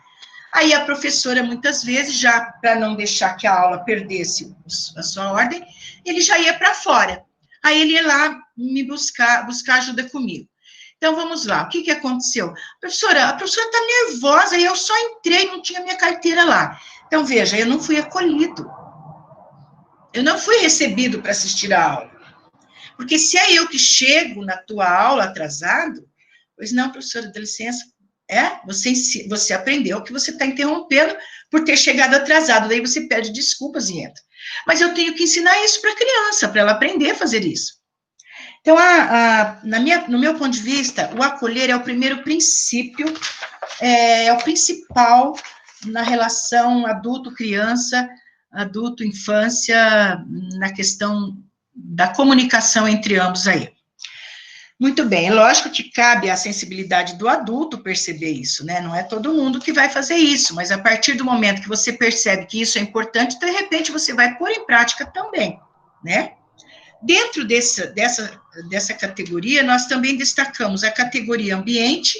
Aí a professora, muitas vezes, já para não deixar que a aula perdesse a sua ordem, ele já ia para fora. Aí ele ia lá me buscar ajuda comigo. Então, vamos lá, o que aconteceu? A professora está nervosa, e eu só entrei, não tinha minha carteira lá. Então, veja, eu não fui acolhido. Eu não fui recebido para assistir a aula. Porque se é eu que chego na tua aula atrasado, pois não, professora, dá licença, você aprendeu que você está interrompendo por ter chegado atrasado, daí você pede desculpas e entra. Mas eu tenho que ensinar isso para a criança, para ela aprender a fazer isso. Então, no meu ponto de vista, o acolher é o primeiro princípio, é o principal na relação adulto-criança, adulto-infância, na questão da comunicação entre ambos aí. Muito bem, é lógico que cabe à sensibilidade do adulto perceber isso, né? Não é todo mundo que vai fazer isso, mas a partir do momento que você percebe que isso é importante, de repente você vai pôr em prática também, né? Dentro dessa categoria, nós também destacamos a categoria ambiente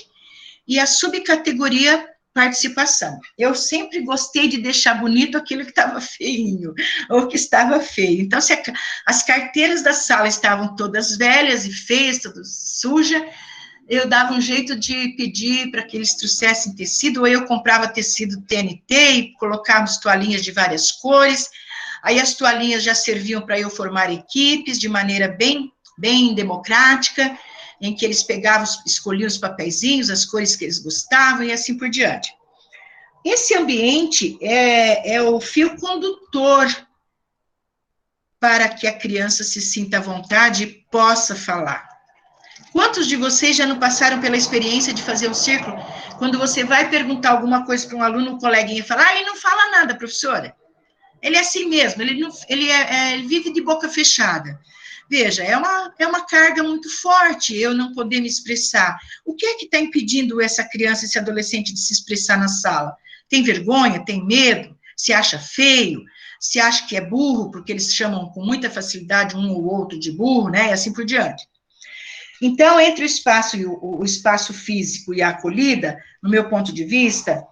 e a subcategoria participação. Eu sempre gostei de deixar bonito aquilo que estava feinho, ou que estava feio. Então, se as carteiras da sala estavam todas velhas e feias, todas sujas, eu dava um jeito de pedir para que eles trouxessem tecido, ou eu comprava tecido TNT e colocávamos toalhinhas de várias cores. Aí as toalhinhas já serviam para eu formar equipes de maneira bem democrática, em que eles pegavam, escolhiam os papeizinhos, as cores que eles gostavam e assim por diante. Esse ambiente é o fio condutor para que a criança se sinta à vontade e possa falar. Quantos de vocês já não passaram pela experiência de fazer um círculo, quando você vai perguntar alguma coisa para um aluno, um coleguinha fala, ele não fala nada, professora. Ele é assim mesmo, ele vive de boca fechada. Veja, é uma carga muito forte eu não poder me expressar. O que é que está impedindo essa criança, esse adolescente de se expressar na sala? Tem vergonha? Tem medo? Se acha feio? Se acha que é burro, porque eles chamam com muita facilidade um ou outro de burro, né? E assim por diante. Então, entre o espaço físico e a acolhida, no meu ponto de vista,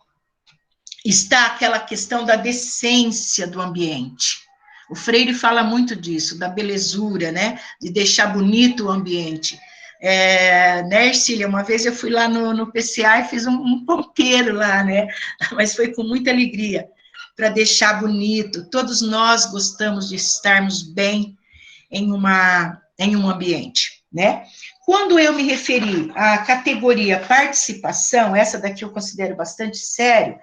está aquela questão da decência do ambiente. O Freire fala muito disso, da belezura, né? De deixar bonito o ambiente. Né, Ercília, uma vez eu fui lá no PCA e fiz um ponteiro lá, né? Mas foi com muita alegria, para deixar bonito. Todos nós gostamos de estarmos bem em um ambiente, né? Quando eu me referi à categoria participação, essa daqui eu considero bastante sério,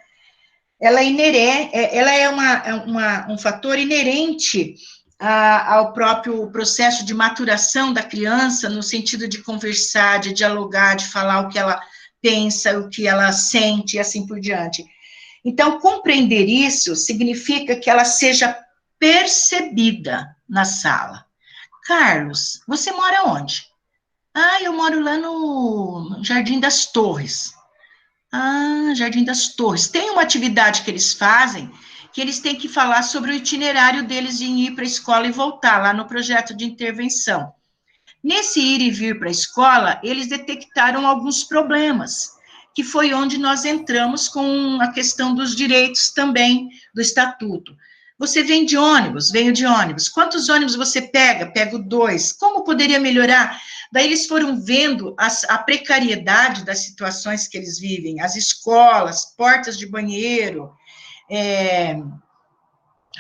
ela é um fator inerente ao próprio processo de maturação da criança, no sentido de conversar, de dialogar, de falar o que ela pensa, o que ela sente, e assim por diante. Então, compreender isso significa que ela seja percebida na sala. Carlos, você mora onde? Ah, eu moro lá no Jardim das Torres. Ah, Jardim das Torres. Tem uma atividade que eles fazem, que eles têm que falar sobre o itinerário deles de ir para a escola e voltar, lá no projeto de intervenção. Nesse ir e vir para a escola, eles detectaram alguns problemas, que foi onde nós entramos com a questão dos direitos também do estatuto. Você vem de ônibus, venho de ônibus. Quantos ônibus você pega? Pego 2. Como poderia melhorar? Daí eles foram vendo a precariedade das situações que eles vivem, as escolas, portas de banheiro,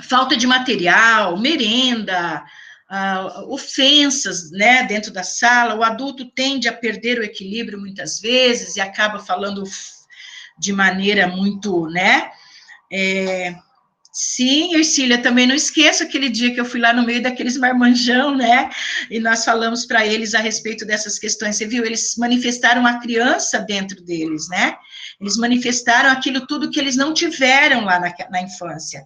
falta de material, merenda, ofensas, né, dentro da sala. O adulto tende a perder o equilíbrio muitas vezes e acaba falando de maneira muito, né? Sim, Ercília, também não esqueço aquele dia que eu fui lá no meio daqueles marmanjão, né? E nós falamos para eles a respeito dessas questões. Você viu? Eles manifestaram a criança dentro deles, né? Eles manifestaram aquilo tudo que eles não tiveram lá na infância.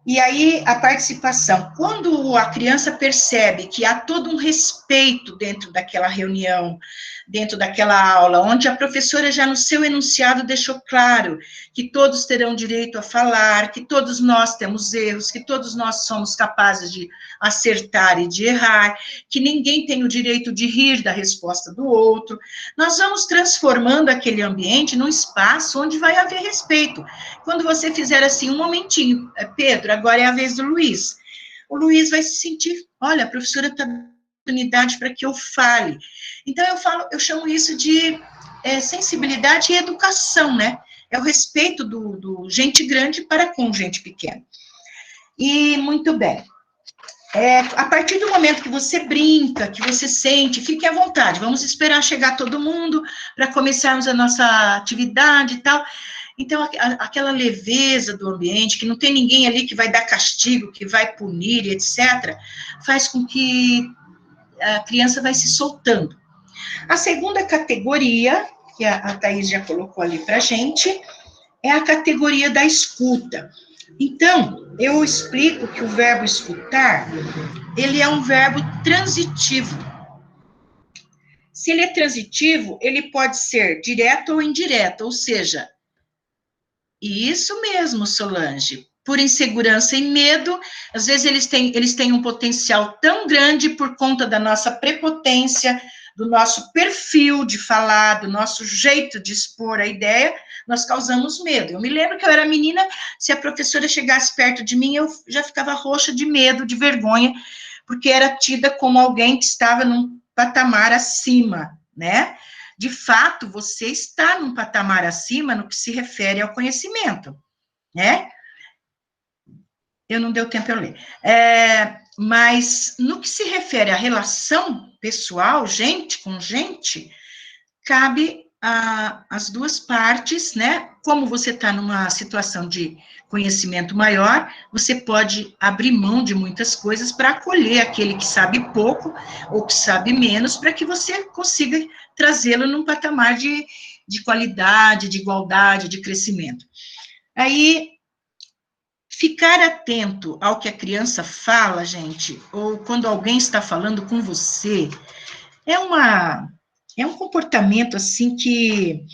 E aí, a participação. Quando a criança percebe que há todo um respeito dentro daquela reunião, dentro daquela aula, onde a professora já no seu enunciado deixou claro que todos terão direito a falar, que todos nós temos erros, que todos nós somos capazes de acertar e de errar, que ninguém tem o direito de rir da resposta do outro, nós vamos transformando aquele ambiente num espaço onde vai haver respeito. Quando você fizer assim, um momentinho, Pedro, agora é a vez do Luiz. O Luiz vai se sentir, olha, a professora está dando oportunidade para que eu fale. Então, eu chamo isso de sensibilidade e educação, né? É o respeito do gente grande para com gente pequena. E, muito bem. A partir do momento que você brinca, que você sente, fique à vontade. Vamos esperar chegar todo mundo para começarmos a nossa atividade e tal. Então, aquela leveza do ambiente, que não tem ninguém ali que vai dar castigo, que vai punir, etc., faz com que a criança vai se soltando. A segunda categoria, que a Thaís já colocou ali para a gente, é a categoria da escuta. Então, eu explico que o verbo escutar, ele é um verbo transitivo. Se ele é transitivo, ele pode ser direto ou indireto, ou seja, isso mesmo, Solange. Por insegurança e medo, às vezes eles têm um potencial tão grande por conta da nossa prepotência, do nosso perfil de falar, do nosso jeito de expor a ideia, nós causamos medo. Eu me lembro que eu era menina, se a professora chegasse perto de mim, eu já ficava roxa de medo, de vergonha, porque era tida como alguém que estava num patamar acima, né? De fato, você está num patamar acima no que se refere ao conhecimento, né? Eu não deu tempo eu ler. Mas no que se refere à relação pessoal, gente com gente, cabe as duas partes, né? Como você está numa situação de conhecimento maior, você pode abrir mão de muitas coisas para acolher aquele que sabe pouco ou que sabe menos, para que você consiga trazê-lo num patamar de qualidade, de igualdade, de crescimento. Aí, ficar atento ao que a criança fala, gente, ou quando alguém está falando com você, é um comportamento, assim, que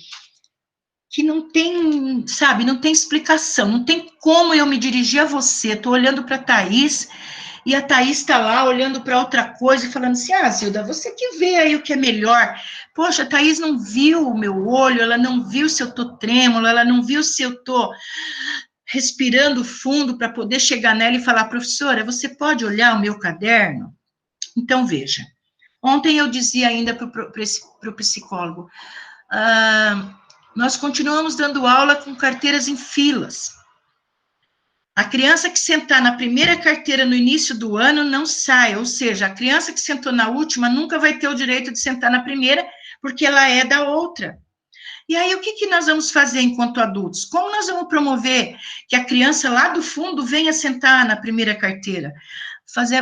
não tem, sabe, não tem explicação, não tem como eu me dirigir a você. Estou olhando para a Thaís, e a Thaís está lá olhando para outra coisa e falando assim, Zilda, você que vê aí o que é melhor. Poxa, a Thaís não viu o meu olho, ela não viu se eu estou trêmulo, ela não viu se eu estou respirando fundo para poder chegar nela e falar, professora, você pode olhar o meu caderno? Então, veja, ontem eu dizia ainda para o psicólogo, nós continuamos dando aula com carteiras em filas. A criança que sentar na primeira carteira no início do ano não sai, ou seja, a criança que sentou na última nunca vai ter o direito de sentar na primeira, porque ela é da outra. E aí, o que nós vamos fazer enquanto adultos? Como nós vamos promover que a criança lá do fundo venha sentar na primeira carteira?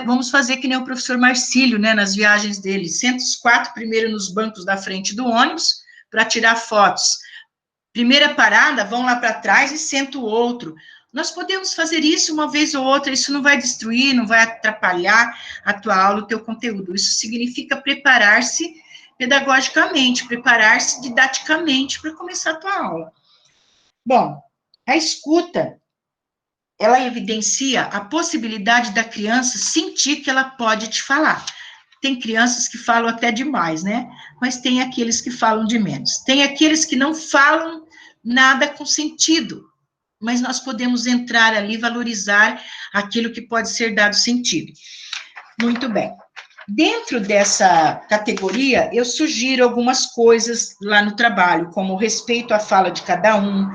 Vamos fazer que nem o professor Marcílio, né, nas viagens dele, senta os 4 primeiro nos bancos da frente do ônibus para tirar fotos. Primeira parada, vão lá para trás e senta o outro. Nós podemos fazer isso uma vez ou outra, isso não vai destruir, não vai atrapalhar a tua aula, o teu conteúdo. Isso significa preparar-se pedagogicamente, preparar-se didaticamente para começar a tua aula. Bom, a escuta, ela evidencia a possibilidade da criança sentir que ela pode te falar. Tem crianças que falam até demais, né? Mas tem aqueles que falam de menos. Tem aqueles que não falam nada com sentido, mas nós podemos entrar ali, valorizar aquilo que pode ser dado sentido. Muito bem. Dentro dessa categoria, eu sugiro algumas coisas lá no trabalho, como respeito à fala de cada um,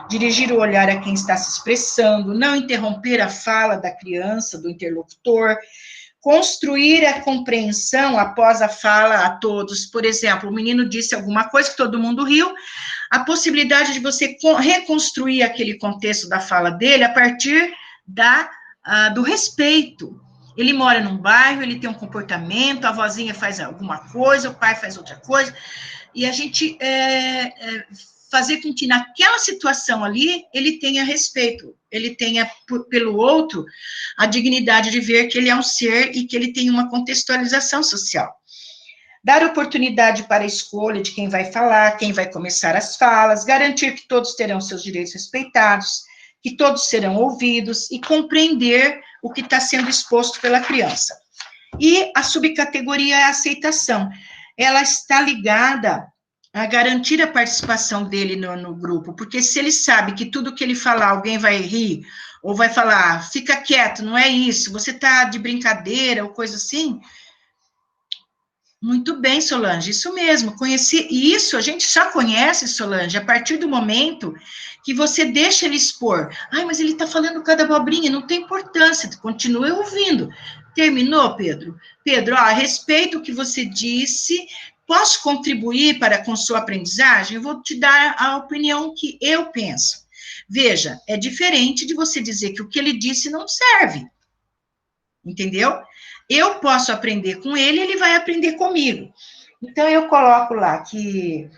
dirigir o olhar a quem está se expressando, não interromper a fala da criança, do interlocutor, construir a compreensão após a fala a todos. Por exemplo, o menino disse alguma coisa que todo mundo riu, a possibilidade de você reconstruir aquele contexto da fala dele a partir do respeito. Ele mora num bairro, ele tem um comportamento, a vozinha faz alguma coisa, o pai faz outra coisa, e a gente fazer com que naquela situação ali, ele tenha respeito, ele tenha pelo outro a dignidade de ver que ele é um ser e que ele tem uma contextualização social. Dar oportunidade para a escolha de quem vai falar, quem vai começar as falas, garantir que todos terão seus direitos respeitados, que todos serão ouvidos e compreender o que está sendo exposto pela criança. E a subcategoria é a aceitação. Ela está ligada a garantir a participação dele no grupo, porque se ele sabe que tudo que ele falar, alguém vai rir, ou vai falar, fica quieto, não é isso, você está de brincadeira, ou coisa assim. Muito bem, Solange, isso mesmo, conheci, e isso a gente só conhece, Solange, a partir do momento que você deixa ele expor. Ai, mas ele está falando cada abobrinha, não tem importância, continue ouvindo. Terminou, Pedro? Pedro, a respeito do que você disse, posso contribuir com sua aprendizagem? Eu vou te dar a opinião que eu penso. Veja, é diferente de você dizer que o que ele disse não serve. Entendeu? Eu posso aprender com ele, ele vai aprender comigo. Então, eu coloco lá que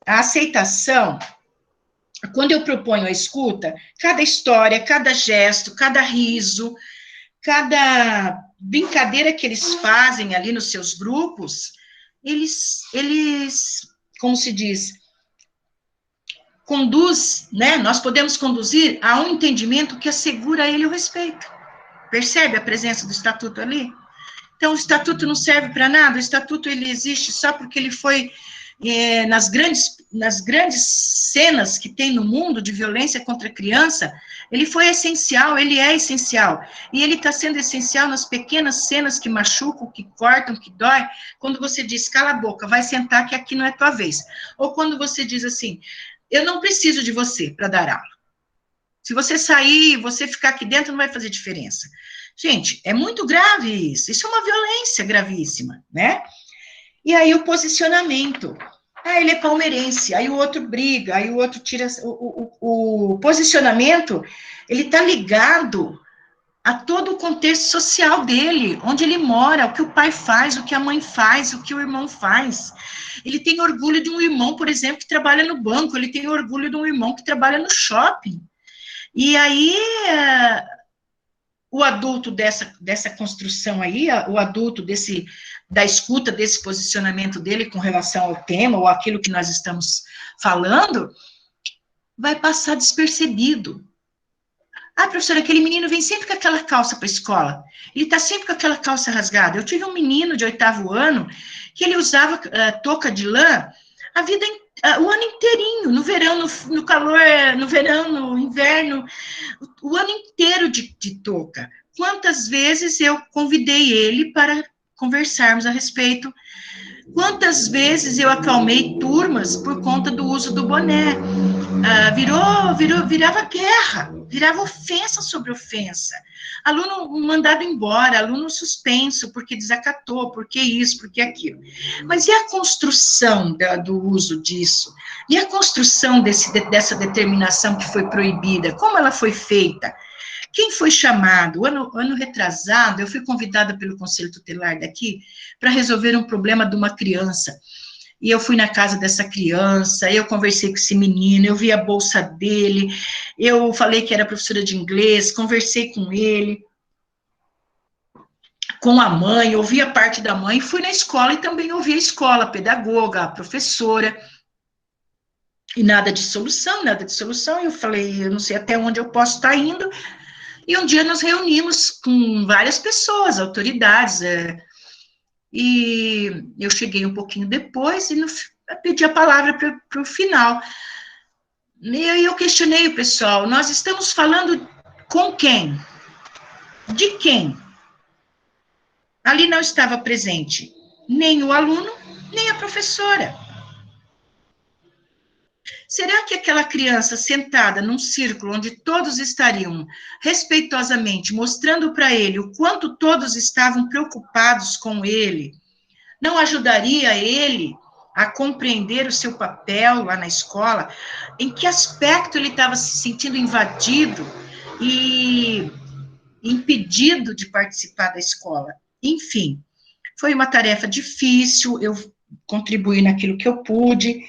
a aceitação, quando eu proponho a escuta, cada história, cada gesto, cada riso, cada brincadeira que eles fazem ali nos seus grupos, eles como se diz, conduz, né? Nós podemos conduzir a um entendimento que assegura a ele o respeito. Percebe a presença do estatuto ali? Então, o estatuto não serve para nada, o estatuto ele existe só porque ele foi, nas grandes cenas que tem no mundo de violência contra a criança, ele foi essencial, ele é essencial, e ele está sendo essencial nas pequenas cenas que machucam, que cortam, que dói, quando você diz, cala a boca, vai sentar que aqui não é tua vez, ou quando você diz assim, eu não preciso de você para dar aula, se você sair, você ficar aqui dentro, não vai fazer diferença. Gente, é muito grave isso é uma violência gravíssima, né? E aí o posicionamento, ele é palmeirense, aí o outro briga, aí o outro tira, o posicionamento, ele está ligado a todo o contexto social dele, onde ele mora, o que o pai faz, o que a mãe faz, o que o irmão faz. Ele tem orgulho de um irmão, por exemplo, que trabalha no banco, ele tem orgulho de um irmão que trabalha no shopping. E aí, o adulto dessa construção aí, o adulto da escuta desse posicionamento dele com relação ao tema, ou aquilo que nós estamos falando, vai passar despercebido. Ah, professora, aquele menino vem sempre com aquela calça para a escola, ele está sempre com aquela calça rasgada. Eu tive um menino de 8º ano, que ele usava touca de lã o ano inteirinho, no verão, no calor, no verão, no inverno, o ano inteiro de touca. Quantas vezes eu convidei ele para conversarmos a respeito? Quantas vezes eu acalmei turmas por conta do uso do boné? Virava guerra, virava ofensa sobre ofensa. Aluno mandado embora, aluno suspenso porque desacatou, porque isso, porque aquilo. Mas e a construção do uso disso? E a construção dessa determinação que foi proibida? Como ela foi feita? Quem foi chamado? Ano retrasado, eu fui convidada pelo Conselho Tutelar daqui para resolver um problema de uma criança e eu fui na casa dessa criança, eu conversei com esse menino, eu vi a bolsa dele, eu falei que era professora de inglês, conversei com ele, com a mãe, ouvi a parte da mãe, fui na escola e também ouvi a escola, a pedagoga, a professora, e nada de solução, eu falei, eu não sei até onde eu posso estar indo, e um dia nos reunimos com várias pessoas, autoridades, e eu cheguei um pouquinho depois e pedi a palavra para o final. E aí eu questionei o pessoal, nós estamos falando com quem? De quem? Ali não estava presente nem o aluno, nem a professora. Será que aquela criança sentada num círculo onde todos estariam respeitosamente mostrando para ele o quanto todos estavam preocupados com ele, não ajudaria ele a compreender o seu papel lá na escola? Em que aspecto ele estava se sentindo invadido e impedido de participar da escola? Enfim, foi uma tarefa difícil, eu contribuí naquilo que eu pude.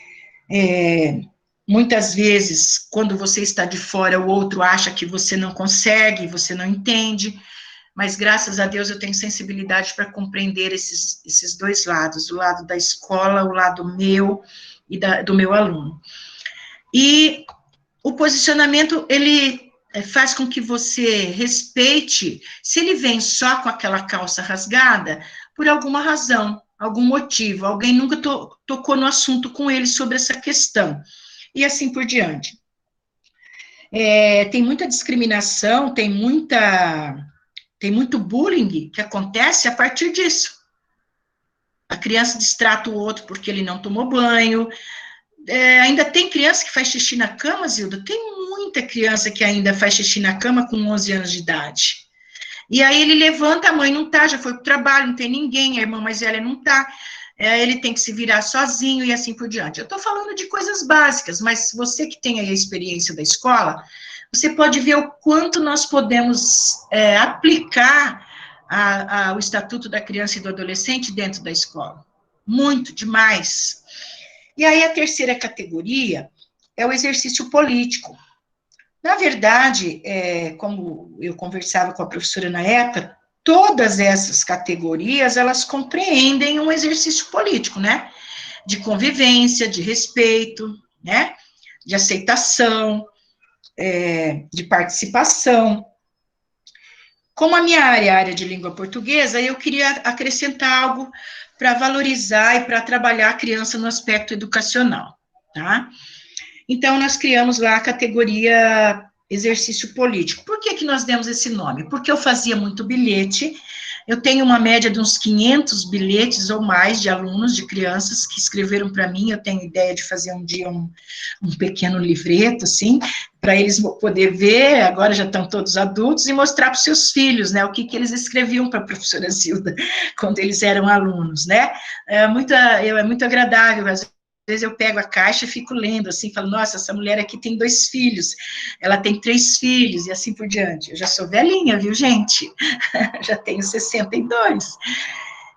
Muitas vezes, quando você está de fora, o outro acha que você não consegue, você não entende, mas graças a Deus eu tenho sensibilidade para compreender esses dois lados, o lado da escola, o lado meu e do meu aluno. E o posicionamento, ele faz com que você respeite, se ele vem só com aquela calça rasgada, por alguma razão, algum motivo, alguém nunca tocou no assunto com ele sobre essa questão, e assim por diante. Tem muita discriminação, tem muito bullying que acontece a partir disso. A criança distrata o outro porque ele não tomou banho. Ainda tem criança que faz xixi na cama, Zilda? Tem muita criança que ainda faz xixi na cama com 11 anos de idade. E aí ele levanta, a mãe não tá, já foi pro trabalho, não tem ninguém, a irmã mais velha não tá, ele tem que se virar sozinho e assim por diante. Eu tô falando de coisas básicas, mas você que tem aí a experiência da escola, você pode ver o quanto nós podemos aplicar o Estatuto da Criança e do Adolescente dentro da escola. Muito, demais. E aí a terceira categoria é o exercício político. Na verdade, como eu conversava com a professora na época, todas essas categorias, elas compreendem um exercício político, né? De convivência, de respeito, né? De aceitação, de participação. Como a minha área é a área de língua portuguesa, eu queria acrescentar algo para valorizar e para trabalhar a criança no aspecto educacional, tá? Então, nós criamos lá a categoria exercício político. Por que nós demos esse nome? Porque eu fazia muito bilhete, eu tenho uma média de uns 500 bilhetes ou mais de alunos, de crianças que escreveram para mim, eu tenho ideia de fazer um dia um pequeno livreto, assim, para eles poder ver, agora já estão todos adultos, e mostrar para os seus filhos, né, o que eles escreviam para a professora Zilda, quando eles eram alunos, né, é muito agradável, às vezes eu pego a caixa e fico lendo, assim, falo, nossa, essa mulher aqui tem 2 filhos, ela tem 3 filhos, e assim por diante. Eu já sou velhinha, viu, gente? Já tenho 62.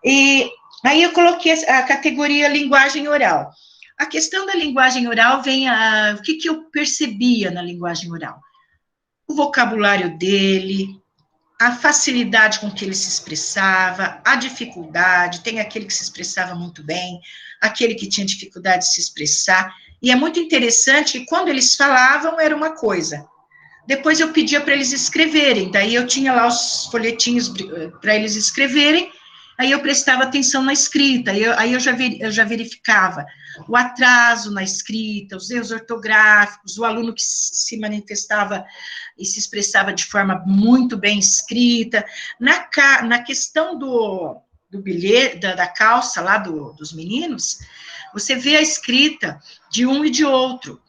E aí eu coloquei a categoria linguagem oral. A questão da linguagem oral vem o que eu percebia na linguagem oral? O vocabulário dele, a facilidade com que ele se expressava, a dificuldade, tem aquele que se expressava muito bem, aquele que tinha dificuldade de se expressar, e é muito interessante que quando eles falavam era uma coisa, depois eu pedia para eles escreverem, daí eu tinha lá os folhetinhos para eles escreverem, aí eu prestava atenção na escrita, aí eu já verificava o atraso na escrita, os erros ortográficos, o aluno que se manifestava e se expressava de forma muito bem escrita. Na questão do bilhete, da calça lá dos meninos, você vê a escrita de um e de outro.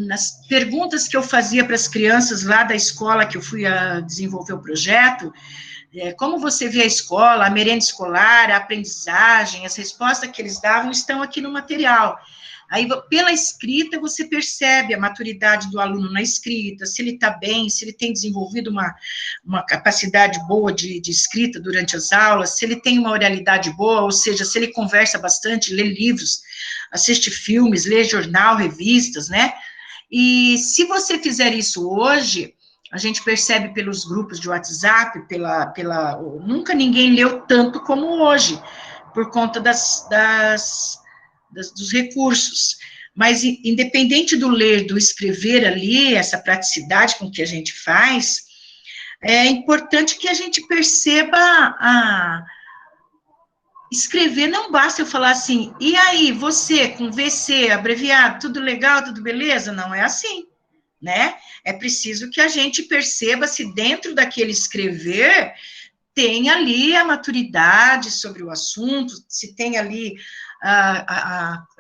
Nas perguntas que eu fazia para as crianças lá da escola que eu fui desenvolver o projeto, como você vê a escola, a merenda escolar, a aprendizagem, as respostas que eles davam estão aqui no material. Aí, pela escrita, você percebe a maturidade do aluno na escrita, se ele está bem, se ele tem desenvolvido uma capacidade boa de escrita durante as aulas, se ele tem uma oralidade boa, ou seja, se ele conversa bastante, lê livros, assiste filmes, lê jornal, revistas, né? E se você fizer isso hoje, a gente percebe pelos grupos de WhatsApp, nunca ninguém leu tanto como hoje, por conta dos recursos. Mas, independente do ler, do escrever ali, essa praticidade com que a gente faz, é importante que a gente perceba escrever não basta eu falar assim, e aí, você, com VC, abreviado, tudo legal, tudo beleza? Não é assim, né? É preciso que a gente perceba se dentro daquele escrever tem ali a maturidade sobre o assunto, se tem ali,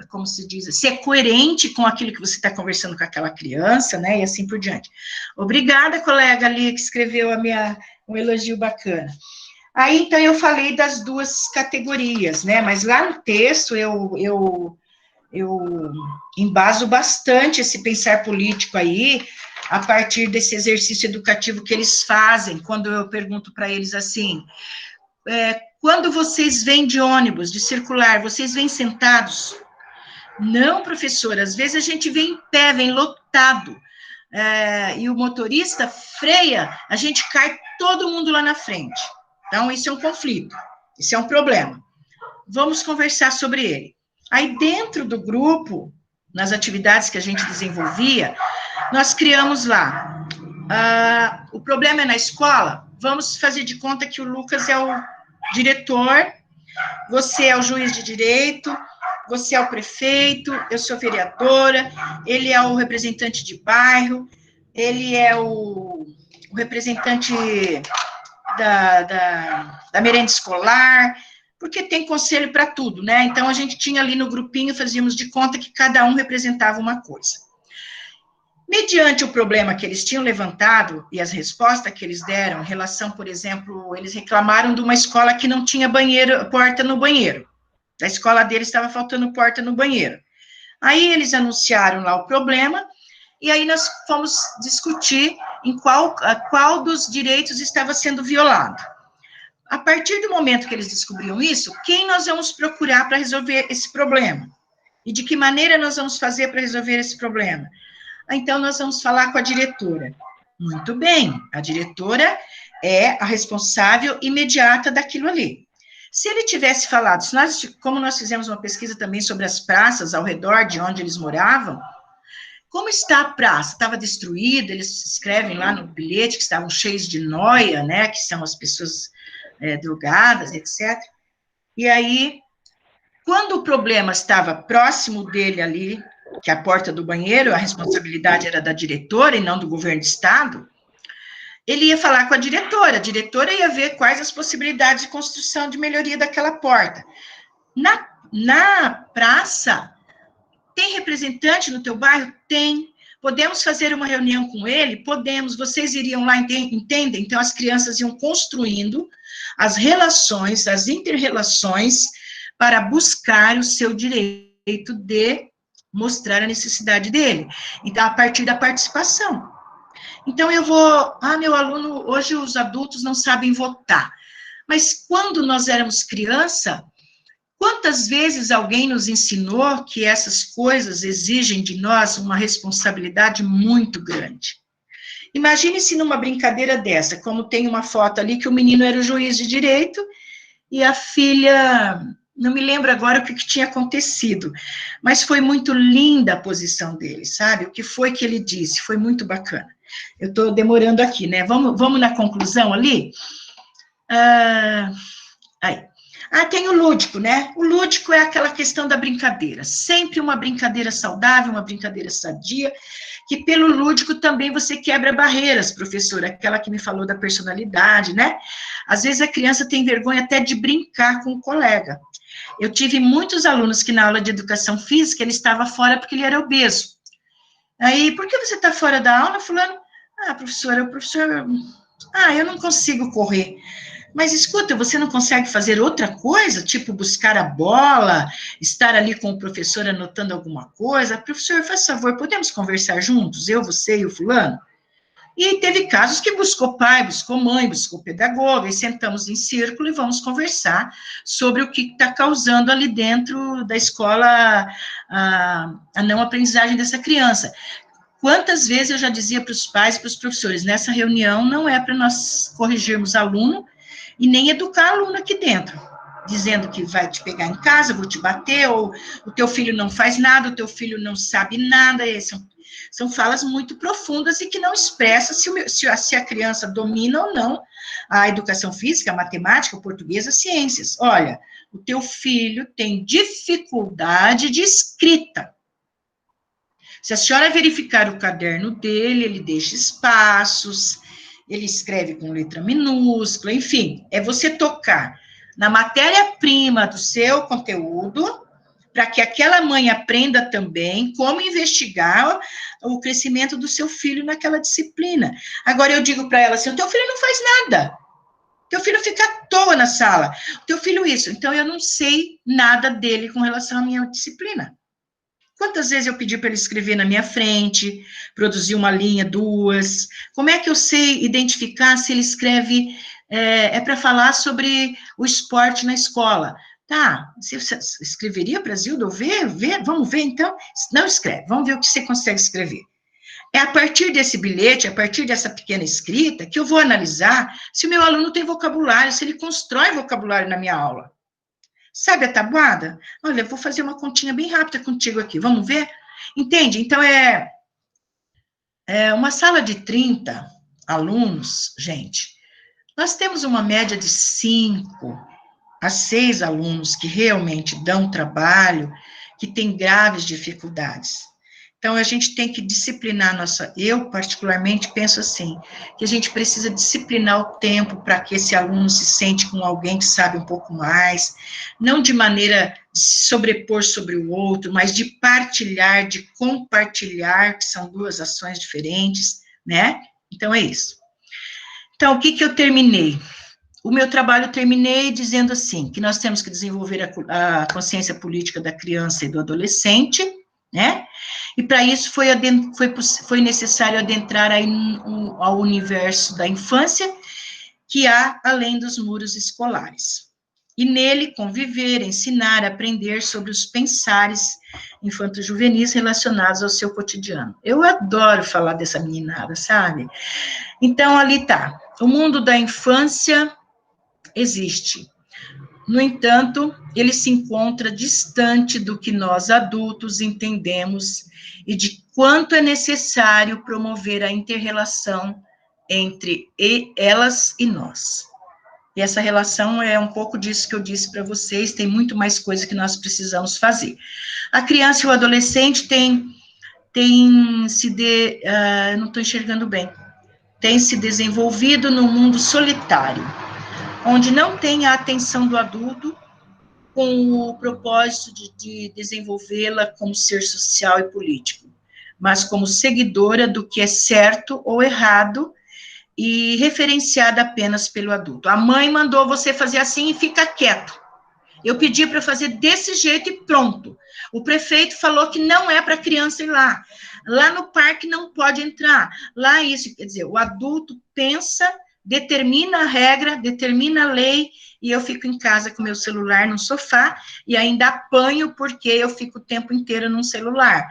como se diz, se é coerente com aquilo que você está conversando com aquela criança, né, e assim por diante. Obrigada, colega ali, que escreveu um elogio bacana. Aí, então, eu falei das duas categorias, né, mas lá no texto eu embaso bastante esse pensar político aí, a partir desse exercício educativo que eles fazem, quando eu pergunto para eles assim, quando vocês vêm de ônibus, de circular, vocês vêm sentados? Não, professor, às vezes a gente vem em pé, vem lotado, e o motorista freia, a gente cai todo mundo lá na frente. Então, isso é um conflito, isso é um problema. Vamos conversar sobre ele. Aí, dentro do grupo, nas atividades que a gente desenvolvia, nós criamos lá, o problema é na escola, vamos fazer de conta que o Lucas é o diretor, você é o juiz de direito, você é o prefeito, eu sou vereadora, ele é o representante de bairro, ele é o representante da merenda escolar, porque tem conselho para tudo, né? Então, a gente tinha ali no grupinho, fazíamos de conta que cada um representava uma coisa. Mediante o problema que eles tinham levantado e as respostas que eles deram, em relação, por exemplo, eles reclamaram de uma escola que não tinha porta no banheiro. Da escola deles estava faltando porta no banheiro. Aí eles anunciaram lá o problema, e aí nós fomos discutir em qual dos direitos estava sendo violado. A partir do momento que eles descobriram isso, quem nós vamos procurar para resolver esse problema? E de que maneira nós vamos fazer para resolver esse problema? Então, nós vamos falar com a diretora. Muito bem, a diretora é a responsável imediata daquilo ali. Se ele tivesse falado, como nós fizemos uma pesquisa também sobre as praças ao redor de onde eles moravam, como está a praça? Estava destruída, eles escrevem lá no bilhete que estavam cheios de nóia, né, que são as pessoas drogadas, etc. E aí, quando o problema estava próximo dele ali, que é a porta do banheiro, a responsabilidade era da diretora e não do governo do estado, ele ia falar com a diretora ia ver quais as possibilidades de construção de melhoria daquela porta. Na praça, tem representante no teu bairro? Tem. Podemos fazer uma reunião com ele? Podemos. Vocês iriam lá, entendem? Então, as crianças iam construindo as relações, as inter-relações, para buscar o seu direito de mostrar a necessidade dele. Então, a partir da participação. Então, meu aluno, hoje os adultos não sabem votar. Mas quando nós éramos criança, quantas vezes alguém nos ensinou que essas coisas exigem de nós uma responsabilidade muito grande? Imagine se numa brincadeira dessa, como tem uma foto ali que o menino era o juiz de direito e a filha, não me lembro agora o que tinha acontecido, mas foi muito linda a posição dele, sabe? O que foi que ele disse, foi muito bacana. Eu estou demorando aqui, né? Vamos na conclusão ali? Aí. Tem o lúdico, né? O lúdico é aquela questão da brincadeira. Sempre uma brincadeira saudável, uma brincadeira sadia, que pelo lúdico também você quebra barreiras, professora, aquela que me falou da personalidade, né? Às vezes a criança tem vergonha até de brincar com o colega. Eu tive muitos alunos que na aula de educação física ele estava fora porque ele era obeso. Aí, por que você está fora da aula, fulano? Professora, eu não consigo correr. Mas escuta, você não consegue fazer outra coisa? Tipo, buscar a bola, estar ali com o professor anotando alguma coisa? Professor, faz favor, podemos conversar juntos? Eu, você e o fulano? E teve casos que buscou pai, buscou mãe, buscou pedagoga, e sentamos em círculo e vamos conversar sobre o que está causando ali dentro da escola a não aprendizagem dessa criança. Quantas vezes eu já dizia para os pais e para os professores, nessa reunião não é para nós corrigirmos aluno e nem educar aluno aqui dentro, dizendo que vai te pegar em casa, vou te bater, ou o teu filho não faz nada, o teu filho não sabe nada, são falas muito profundas e que não expressam se a criança domina ou não a educação física, a matemática, o português, as ciências. Olha, o teu filho tem dificuldade de escrita. Se a senhora verificar o caderno dele, ele deixa espaços, ele escreve com letra minúscula, enfim, é você tocar na matéria-prima do seu conteúdo, para que aquela mãe aprenda também como investigar o crescimento do seu filho naquela disciplina. Agora, eu digo para ela assim, o teu filho não faz nada, o teu filho fica à toa na sala, o teu filho isso, então eu não sei nada dele com relação à minha disciplina. Quantas vezes eu pedi para ele escrever na minha frente, produzir uma linha, duas? Como é que eu sei identificar se ele escreve, para falar sobre o esporte na escola? Tá, você escreveria para Zilda ver? Vamos ver então? Não escreve, vamos ver o que você consegue escrever. É a partir desse bilhete, a partir dessa pequena escrita, que eu vou analisar se o meu aluno tem vocabulário, se ele constrói vocabulário na minha aula. Sabe a tabuada? Olha, eu vou fazer uma continha bem rápida contigo aqui, vamos ver? Entende? Então, é uma sala de 30 alunos, gente, nós temos uma média de 5 a 6 alunos que realmente dão trabalho, que têm graves dificuldades. Então, a gente tem que disciplinar eu particularmente penso assim, que a gente precisa disciplinar o tempo para que esse aluno se sente com alguém que sabe um pouco mais, não de maneira de se sobrepor sobre o outro, mas de partilhar, de compartilhar, que são duas ações diferentes, né? Então, é isso. Então, o que eu terminei? O meu trabalho terminei dizendo assim, que nós temos que desenvolver a consciência política da criança e do adolescente, né? E para isso foi necessário adentrar aí ao universo da infância, que há além dos muros escolares. E nele conviver, ensinar, aprender sobre os pensares infanto-juvenis relacionados ao seu cotidiano. Eu adoro falar dessa meninada, sabe? Então, ali tá. O mundo da infância existe. No entanto, ele se encontra distante do que nós adultos entendemos e de quanto é necessário promover a inter-relação entre elas e nós. E essa relação é um pouco disso que eu disse para vocês, tem muito mais coisa que nós precisamos fazer. A criança e o adolescente não estou enxergando bem, tem se desenvolvido no mundo solitário, onde não tem a atenção do adulto, com o propósito de desenvolvê-la como ser social e político, mas como seguidora do que é certo ou errado e referenciada apenas pelo adulto. A mãe mandou você fazer assim e fica quieto. Eu pedi para fazer desse jeito e pronto. O prefeito falou que não é para a criança ir lá. Lá no parque não pode entrar. Lá isso, quer dizer, o adulto pensa, determina a regra, determina a lei, e eu fico em casa com meu celular no sofá, e ainda apanho porque eu fico o tempo inteiro num celular.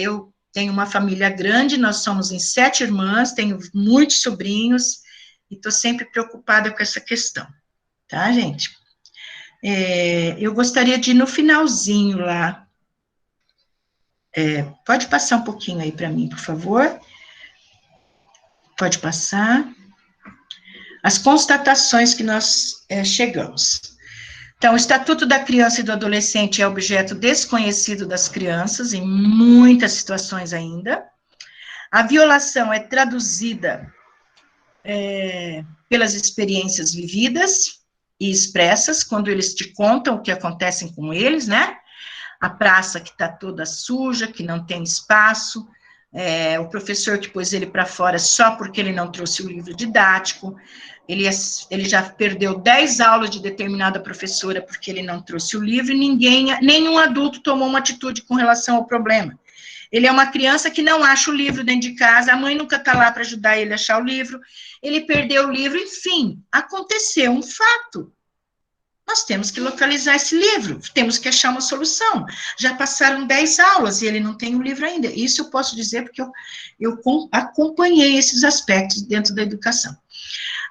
Eu tenho uma família grande, nós somos em 7 irmãs, tenho muitos sobrinhos, e estou sempre preocupada com essa questão. Tá, gente? Eu gostaria de, no finalzinho lá, pode passar um pouquinho aí para mim, por favor? Pode passar. As constatações que nós chegamos. Então, o Estatuto da Criança e do Adolescente é objeto desconhecido das crianças, em muitas situações ainda. A violação é traduzida pelas experiências vividas e expressas, quando eles te contam o que acontece com eles, né? A praça que está toda suja, que não tem espaço, o professor que pôs ele para fora só porque ele não trouxe o livro didático, ele já perdeu 10 aulas de determinada professora porque ele não trouxe o livro, e nenhum adulto tomou uma atitude com relação ao problema. Ele é uma criança que não acha o livro dentro de casa, a mãe nunca está lá para ajudar ele a achar o livro, ele perdeu o livro, enfim, aconteceu um fato. Nós temos que localizar esse livro, temos que achar uma solução. Já passaram 10 aulas e ele não tem o livro ainda. Isso eu posso dizer porque eu acompanhei esses aspectos dentro da educação.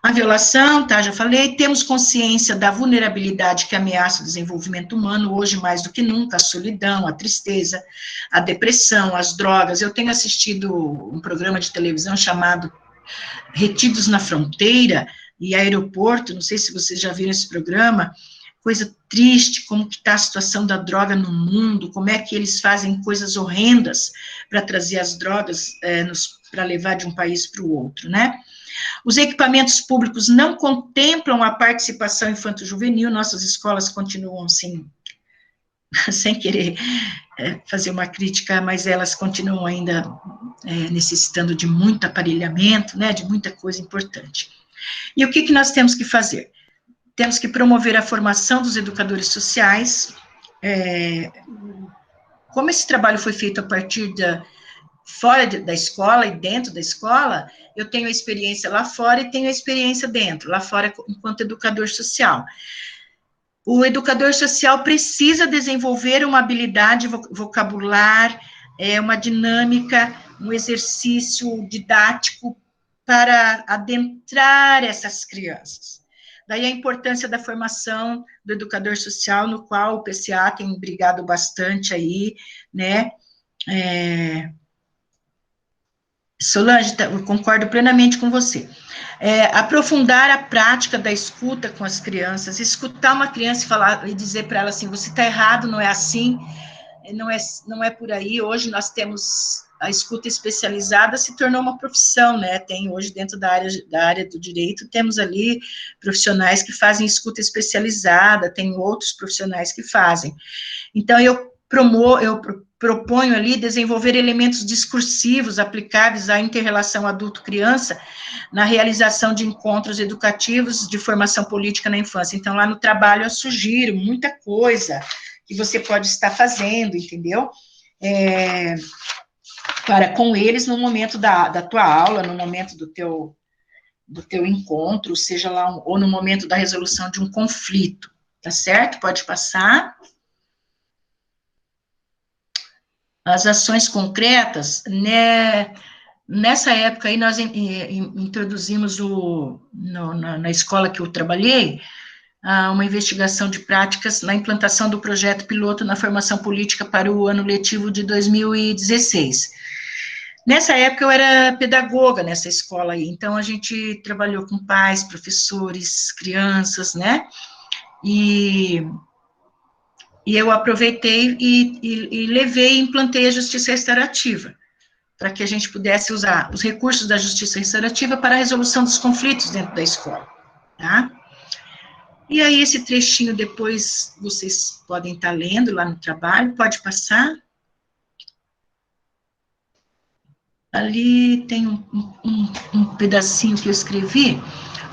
A violação, tá, já falei, temos consciência da vulnerabilidade que ameaça o desenvolvimento humano, hoje mais do que nunca, a solidão, a tristeza, a depressão, as drogas. Eu tenho assistido um programa de televisão chamado Retidos na Fronteira e Aeroporto, não sei se vocês já viram esse programa, coisa triste, como que está a situação da droga no mundo, como é que eles fazem coisas horrendas para trazer as drogas para levar de um país para o outro, né? Os equipamentos públicos não contemplam a participação infanto-juvenil, nossas escolas continuam assim, sem querer fazer uma crítica, mas elas continuam ainda necessitando de muito aparelhamento, né, de muita coisa importante. E o que nós temos que fazer? Temos que promover a formação dos educadores sociais. Como esse trabalho foi feito a partir fora da escola e dentro da escola, eu tenho a experiência lá fora e tenho a experiência dentro, lá fora enquanto educador social. O educador social precisa desenvolver uma habilidade vocabular, uma dinâmica, um exercício didático para adentrar essas crianças. Daí a importância da formação do educador social, no qual o PCA tem brigado bastante aí, né? Solange, eu concordo plenamente com você. Aprofundar a prática da escuta com as crianças, escutar uma criança e dizer para ela assim, você está errado, não é assim, não é por aí. Hoje nós temos a escuta especializada, se tornou uma profissão, né? Tem hoje dentro da área do direito, temos ali profissionais que fazem escuta especializada, tem outros profissionais que fazem. Então, eu proponho ali desenvolver elementos discursivos aplicáveis à inter-relação adulto-criança na realização de encontros educativos de formação política na infância. Então, lá no trabalho eu sugiro muita coisa que você pode estar fazendo, entendeu? Com eles no momento da tua aula, no momento do teu encontro, seja lá, ou no momento da resolução de um conflito, tá certo? Pode passar. As ações concretas, né, nessa época aí nós introduzimos na escola que eu trabalhei, uma investigação de práticas na implantação do projeto piloto na formação política para o ano letivo de 2016. Nessa época eu era pedagoga nessa escola aí, então a gente trabalhou com pais, professores, crianças, né, e eu aproveitei e levei e implantei a justiça restaurativa, para que a gente pudesse usar os recursos da justiça restaurativa para a resolução dos conflitos dentro da escola, tá? E aí, esse trechinho depois vocês podem estar lendo lá no trabalho, pode passar. Ali tem um pedacinho que eu escrevi.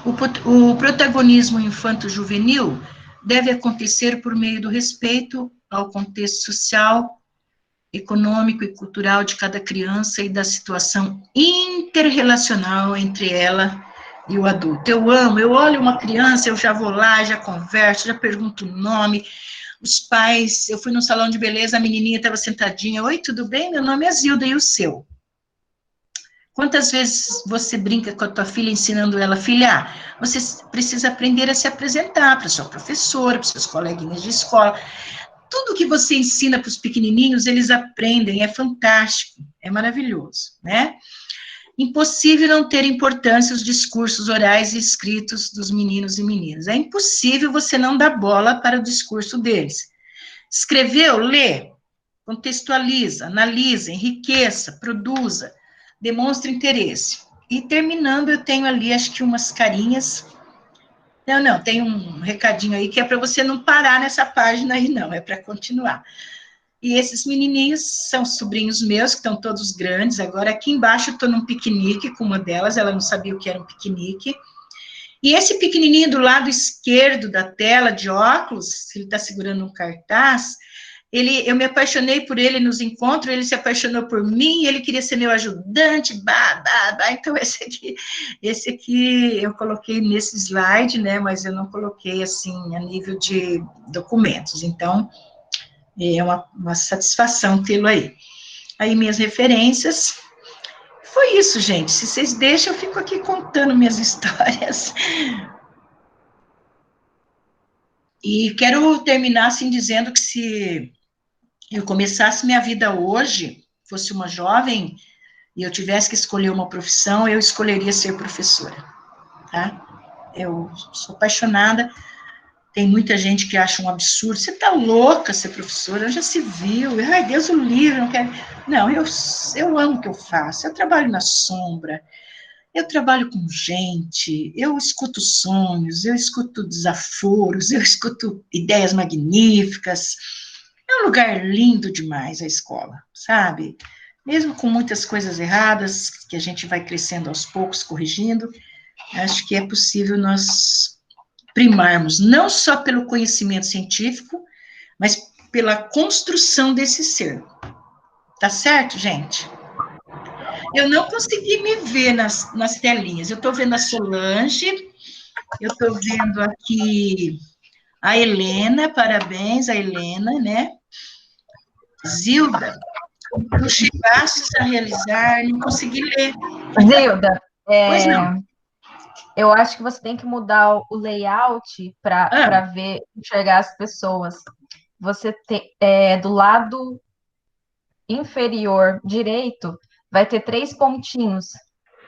O protagonismo infanto-juvenil deve acontecer por meio do respeito ao contexto social, econômico e cultural de cada criança e da situação interrelacional entre ela e o adulto. Eu olho uma criança, eu já vou lá, já converso, já pergunto o nome. Os pais, eu fui no salão de beleza, a menininha estava sentadinha, oi, tudo bem? Meu nome é Zilda, e o seu? Quantas vezes você brinca com a tua filha, ensinando ela, filha, você precisa aprender a se apresentar para sua professora, para seus coleguinhas de escola. Tudo que você ensina para os pequenininhos, eles aprendem, é fantástico, é maravilhoso, né? Impossível não ter importância os discursos orais e escritos dos meninos e meninas. É impossível você não dar bola para o discurso deles. Escreveu, lê, contextualiza, analisa, enriqueça, produza, demonstre interesse. E terminando, eu tenho ali, acho que umas carinhas. Não, tem um recadinho aí que é para você não parar nessa página aí, não, é para continuar. E esses menininhos são sobrinhos meus, que estão todos grandes. Agora, aqui embaixo, eu estou num piquenique com uma delas, ela não sabia o que era um piquenique. E esse pequenininho do lado esquerdo da tela, de óculos, ele está segurando um cartaz, eu me apaixonei por ele nos encontros, ele se apaixonou por mim, ele queria ser meu ajudante, então esse aqui eu coloquei nesse slide, né, mas eu não coloquei, assim, a nível de documentos, então, é uma satisfação tê-lo aí. Aí, minhas referências, foi isso, gente, se vocês deixam, eu fico aqui contando minhas histórias. E quero terminar, assim, dizendo que se eu começasse minha vida hoje, fosse uma jovem, e eu tivesse que escolher uma profissão, eu escolheria ser professora, tá? Eu sou apaixonada, tem muita gente que acha um absurdo, você tá louca ser professora, já se viu, ai, Deus o livre, não quero... Não, eu amo o que eu faço, eu trabalho na sombra, eu trabalho com gente, eu escuto sonhos, eu escuto desaforos, eu escuto ideias magníficas. É um lugar lindo demais a escola, sabe? Mesmo com muitas coisas erradas, que a gente vai crescendo aos poucos, corrigindo, acho que é possível nós primarmos, não só pelo conhecimento científico, mas pela construção desse ser. Tá certo, gente? Eu não consegui me ver nas telinhas. Eu estou vendo a Solange, eu estou vendo aqui a Helena, parabéns a Helena, né? Zilda, tu chegastes a realizar, não consegui ler. Zilda, Pois não. eu acho que você tem que mudar o layout para ver, enxergar as pessoas. Você tem, do lado inferior direito, vai ter 3 pontinhos.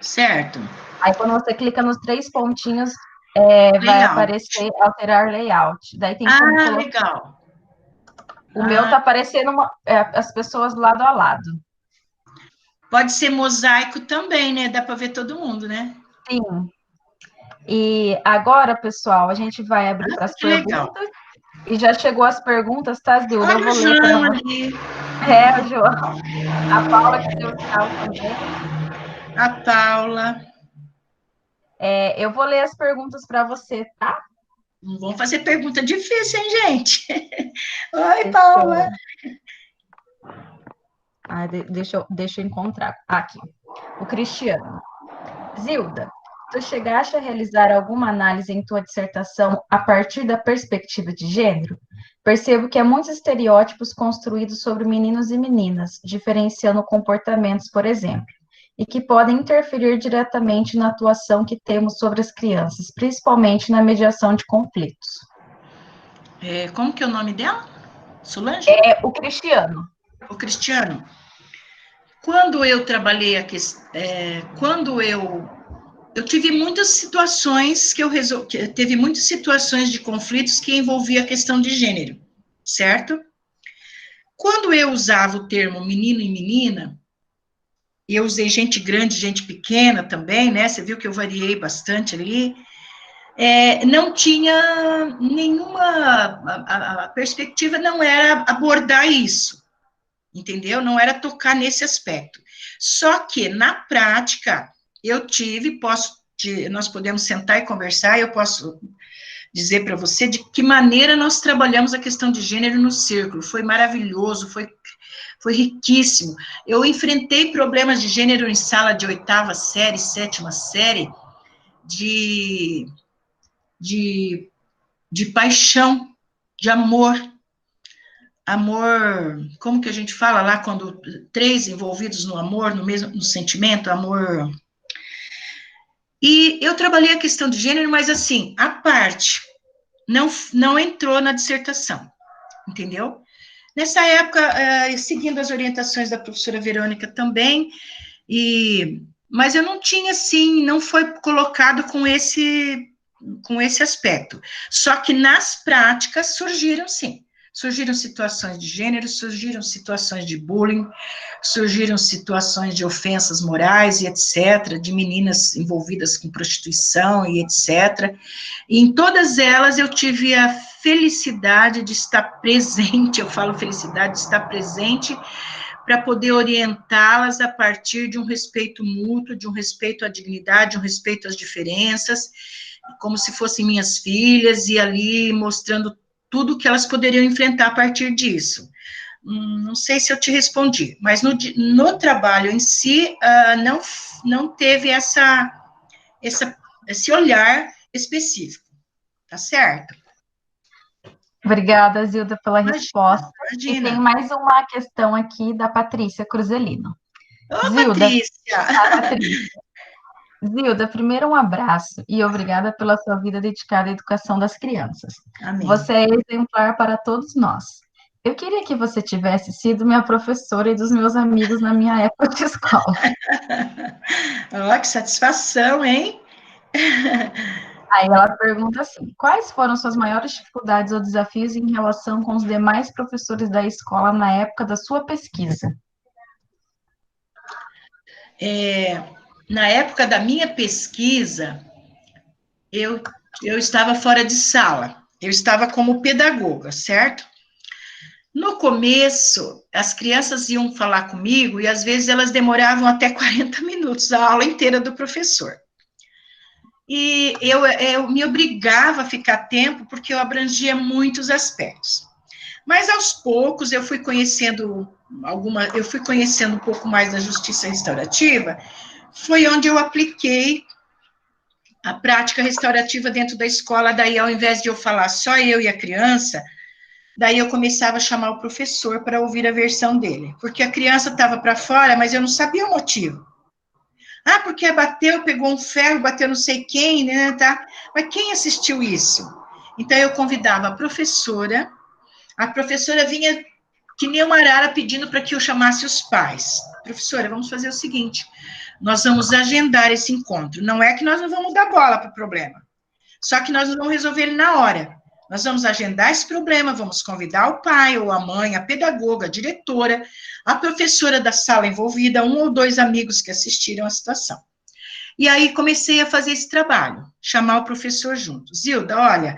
Certo. Aí, quando você clica nos 3 pontinhos, vai Layout. aparecer alterar layout. Daí tem como colocar. Legal. O meu tá aparecendo as pessoas lado a lado. Pode ser mosaico também, né? Dá para ver todo mundo, né? Sim. E agora, pessoal, a gente vai abrir para as perguntas. Legal. E já chegou as perguntas, tá, Zilda? Olha, eu vou ler para você. Ali. O João. A Paula que deu tchau também. A Paula. Eu vou ler as perguntas para você, tá? Não vão fazer pergunta difícil, hein, gente? Oi, Paula. Deixa eu encontrar. Aqui. O Cristiano. Zilda, tu chegaste a realizar alguma análise em tua dissertação a partir da perspectiva de gênero? Percebo que há muitos estereótipos construídos sobre meninos e meninas, diferenciando comportamentos, por exemplo, e que podem interferir diretamente na atuação que temos sobre as crianças, principalmente na mediação de conflitos. Como que é o nome dela? Solange? O Cristiano. O Cristiano. Quando eu trabalhei aqui, quando eu tive muitas situações teve muitas situações de conflitos que envolvia a questão de gênero, certo? Quando eu usava o termo menino e menina, eu usei gente grande, gente pequena também, né? Você viu que eu variei bastante ali. Não tinha nenhuma... A perspectiva não era abordar isso, entendeu? Não era tocar nesse aspecto. Só que, na prática, nós podemos sentar e conversar, eu posso dizer para você de que maneira nós trabalhamos a questão de gênero no círculo. Foi maravilhoso, foi riquíssimo. Eu enfrentei problemas de gênero em sala de 8ª série, 7ª série, de paixão, de amor, como que a gente fala lá, quando 3 envolvidos no amor, no sentimento, amor. E eu trabalhei a questão de gênero, mas assim, a parte não entrou na dissertação, entendeu? Nessa época, seguindo as orientações da professora Verônica também, mas eu não tinha, assim, não foi colocado com esse aspecto. Só que nas práticas surgiram, sim. Surgiram situações de gênero, surgiram situações de bullying, surgiram situações de ofensas morais e etc., de meninas envolvidas com prostituição e etc. E em todas elas eu tive a felicidade de estar presente, eu falo felicidade de estar presente, para poder orientá-las a partir de um respeito mútuo, de um respeito à dignidade, de um respeito às diferenças, como se fossem minhas filhas, e ali mostrando tudo que elas poderiam enfrentar a partir disso. Não sei se eu te respondi, mas no trabalho em si, não teve esse olhar específico, tá certo? Obrigada, Zilda, pela resposta. Imagina. E tem mais uma questão aqui da Patrícia Cruzelino. Zilda, Patrícia! Zilda, primeiro um abraço e obrigada pela sua vida dedicada à educação das crianças. Amém. Você é exemplar para todos nós. Eu queria que você tivesse sido minha professora e dos meus amigos na minha época de escola. Ó, que satisfação, hein? Aí ela pergunta assim: quais foram suas maiores dificuldades ou desafios em relação com os demais professores da escola na época da sua pesquisa? Na época da minha pesquisa, eu estava fora de sala, eu estava como pedagoga, certo? No começo, as crianças iam falar comigo e às vezes elas demoravam até 40 minutos, a aula inteira do professor. E eu me obrigava a ficar tempo porque eu abrangia muitos aspectos. Mas aos poucos eu fui conhecendo um pouco mais da justiça restaurativa, foi onde eu apliquei a prática restaurativa dentro da escola. Daí, ao invés de eu falar só eu e a criança, daí eu começava a chamar o professor para ouvir a versão dele, porque a criança estava para fora, mas eu não sabia o motivo. Ah, porque bateu, pegou um ferro, bateu não sei quem, né, tá? Mas quem assistiu isso? Então eu convidava a professora vinha que nem uma arara pedindo para que eu chamasse os pais. Professora, vamos fazer o seguinte, nós vamos agendar esse encontro. Não é que nós não vamos dar bola para o problema, só que nós não vamos resolver ele na hora. Nós vamos agendar esse problema, vamos convidar o pai ou a mãe, a pedagoga, a diretora, a professora da sala envolvida, um ou dois amigos que assistiram a situação. E aí comecei a fazer esse trabalho, chamar o professor junto. Zilda, olha,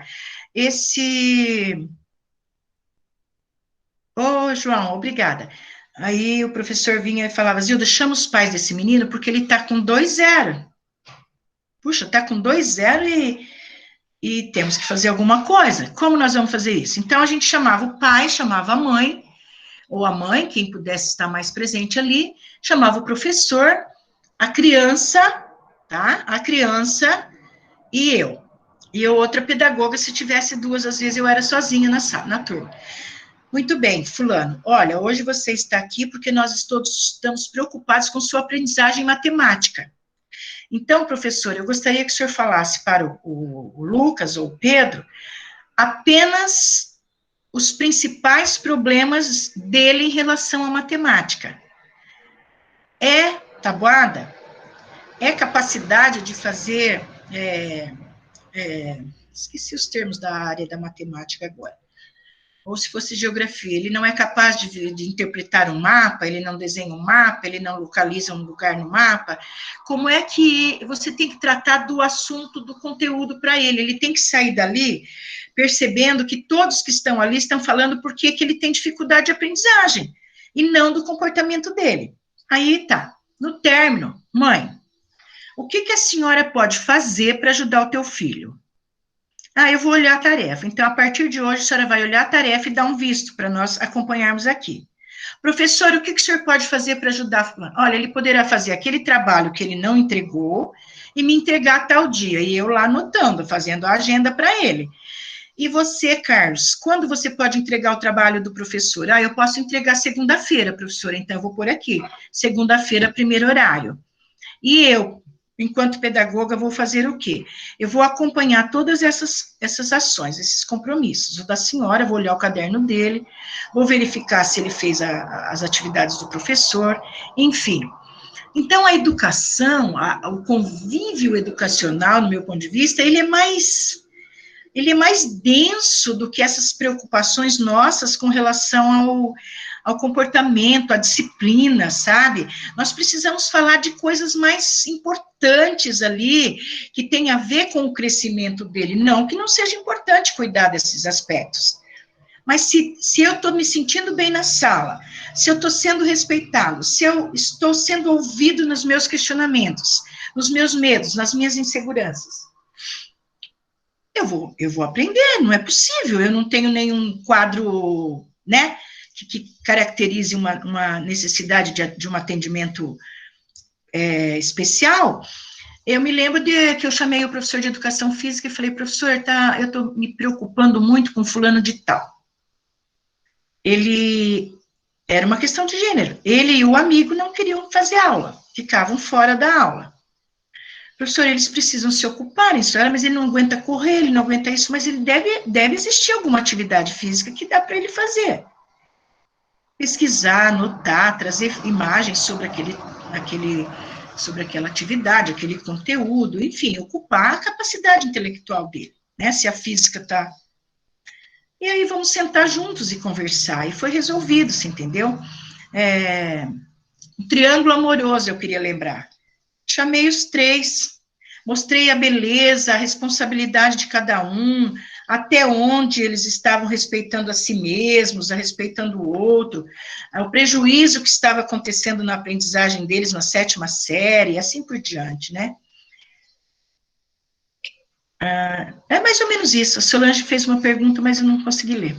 João, obrigada. Aí o professor vinha e falava, Zilda, chama os pais desse menino, porque ele tá com 2-0. Puxa, tá com 2-0 e temos que fazer alguma coisa. Como nós vamos fazer isso? Então, a gente chamava o pai, chamava a mãe, ou a mãe, quem pudesse estar mais presente ali, chamava o professor, a criança, tá? A criança e eu. E eu, outra pedagoga, se tivesse duas, às vezes eu era sozinha na turma. Muito bem, fulano, olha, hoje você está aqui porque nós todos estamos preocupados com sua aprendizagem matemática. Então, professor, eu gostaria que o senhor falasse para o Lucas ou o Pedro apenas os principais problemas dele em relação à matemática. É tabuada? É capacidade de fazer... esqueci os termos da área da matemática agora. Ou se fosse geografia, ele não é capaz de interpretar um mapa, ele não desenha um mapa, ele não localiza um lugar no mapa. Como é que você tem que tratar do assunto, do conteúdo para ele? Ele tem que sair dali percebendo que todos que estão ali estão falando por que ele tem dificuldade de aprendizagem, e não do comportamento dele. Aí tá, no término, mãe, o que a senhora pode fazer para ajudar o teu filho? Ah, eu vou olhar a tarefa. Então, a partir de hoje, a senhora vai olhar a tarefa e dar um visto para nós acompanharmos aqui. Professor, o que o senhor pode fazer para ajudar? Olha, ele poderá fazer aquele trabalho que ele não entregou e me entregar tal dia. E eu lá anotando, fazendo a agenda para ele. E você, Carlos, quando você pode entregar o trabalho do professor? Ah, eu posso entregar segunda-feira, professora, então eu vou por aqui. Segunda-feira, primeiro horário. E eu, enquanto pedagoga, vou fazer o quê? Eu vou acompanhar todas essas ações, esses compromissos. O da senhora, vou olhar o caderno dele, vou verificar se ele fez as atividades do professor, enfim. Então, a educação, o convívio educacional, no meu ponto de vista, ele é mais ele é mais denso do que essas preocupações nossas com relação ao comportamento, à disciplina, sabe? Nós precisamos falar de coisas mais importantes ali, que tem a ver com o crescimento dele. Não que não seja importante cuidar desses aspectos. Mas se eu estou me sentindo bem na sala, se eu estou sendo respeitado, se eu estou sendo ouvido nos meus questionamentos, nos meus medos, nas minhas inseguranças, eu vou aprender, não é possível, eu não tenho nenhum quadro, né, que caracterize uma necessidade de um atendimento especial. Eu me lembro que eu chamei o professor de educação física e falei, professor, eu estou me preocupando muito com fulano de tal. Ele, era uma questão de gênero, ele e o amigo não queriam fazer aula, ficavam fora da aula. Professor, eles precisam se ocuparem, senhora, mas ele não aguenta correr, ele não aguenta isso, mas ele deve existir alguma atividade física que dá para ele fazer. Pesquisar, anotar, trazer imagens sobre sobre aquela atividade, aquele conteúdo, enfim, ocupar a capacidade intelectual dele, né? Se a física está. E aí vamos sentar juntos e conversar. E foi resolvido, você entendeu? Um triângulo amoroso, eu queria lembrar. Chamei os três, mostrei a beleza, a responsabilidade de cada um, até onde eles estavam respeitando a si mesmos, respeitando o outro, o prejuízo que estava acontecendo na aprendizagem deles na 7ª série, e assim por diante, né? É mais ou menos isso. A Solange fez uma pergunta, mas eu não consegui ler.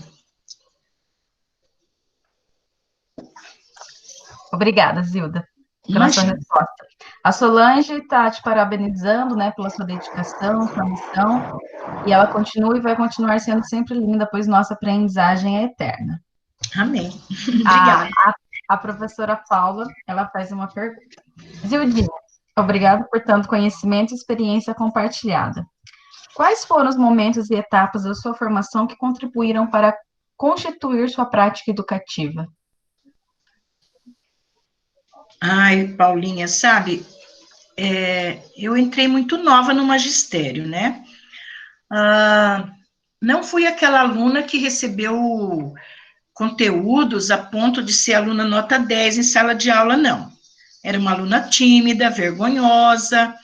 Obrigada, Zilda, pela sua resposta. A Solange está te parabenizando, né, pela sua dedicação, sua missão, e ela continua e vai continuar sendo sempre linda, pois nossa aprendizagem é eterna. Amém. Obrigada. A professora Paula, ela faz uma pergunta. Zildinha, obrigada por tanto conhecimento e experiência compartilhada. Quais foram os momentos e etapas da sua formação que contribuíram para constituir sua prática educativa? Ai, Paulinha, sabe, eu entrei muito nova no magistério, né? Não fui aquela aluna que recebeu conteúdos a ponto de ser aluna nota 10 em sala de aula, não. Era uma aluna tímida, vergonhosa,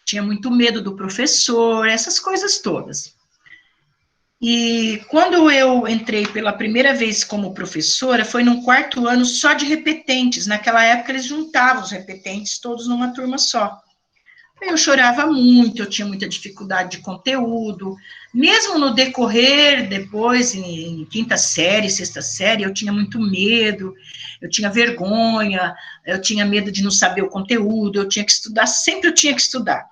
tinha muito medo do professor, essas coisas todas. E quando eu entrei pela primeira vez como professora, foi num 4º ano só de repetentes. Naquela época, eles juntavam os repetentes todos numa turma só. Eu chorava muito, eu tinha muita dificuldade de conteúdo. Mesmo no decorrer, depois, em 5ª série, 6ª série, eu tinha muito medo, eu tinha vergonha, eu tinha medo de não saber o conteúdo, eu tinha que estudar, sempre eu tinha que estudar.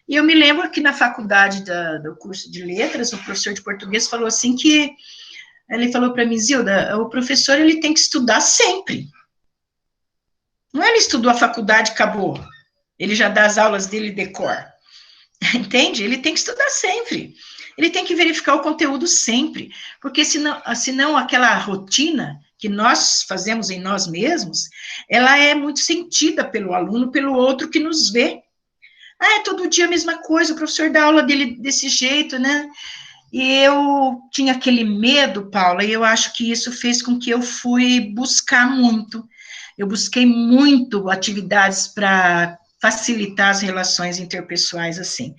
E eu me lembro que na faculdade do curso de letras, o professor de português falou assim que, ele falou para mim, Zilda, o professor ele tem que estudar sempre. Não é ele estudou a faculdade e acabou. Ele já dá as aulas dele de cor. Entende? Ele tem que estudar sempre. Ele tem que verificar o conteúdo sempre. Porque senão aquela rotina que nós fazemos em nós mesmos, ela é muito sentida pelo aluno, pelo outro que nos vê. É todo dia a mesma coisa, o professor dá aula dele desse jeito, né? E eu tinha aquele medo, Paula, e eu acho que isso fez com que eu fui buscar muito. Eu busquei muito atividades para facilitar as relações interpessoais, assim.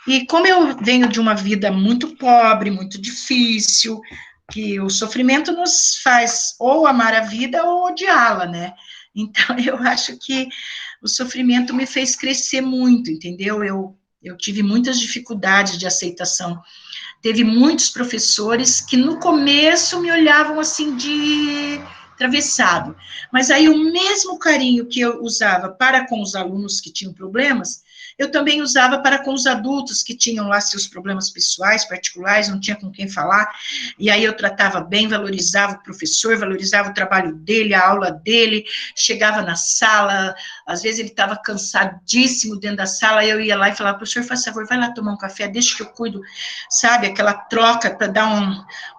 E como eu venho de uma vida muito pobre, muito difícil, que o sofrimento nos faz ou amar a vida ou odiá-la, né? Então, eu acho que o sofrimento me fez crescer muito, entendeu? Eu tive muitas dificuldades de aceitação. Teve muitos professores que no começo me olhavam assim de atravessado, mas aí o mesmo carinho que eu usava para com os alunos que tinham problemas, eu também usava para com os adultos que tinham lá seus problemas pessoais, particulares, não tinha com quem falar, e aí eu tratava bem, valorizava o professor, valorizava o trabalho dele, a aula dele, chegava na sala, às vezes ele estava cansadíssimo dentro da sala, eu ia lá e falava, professor, faz favor, vai lá tomar um café, deixa que eu cuido, sabe, aquela troca para dar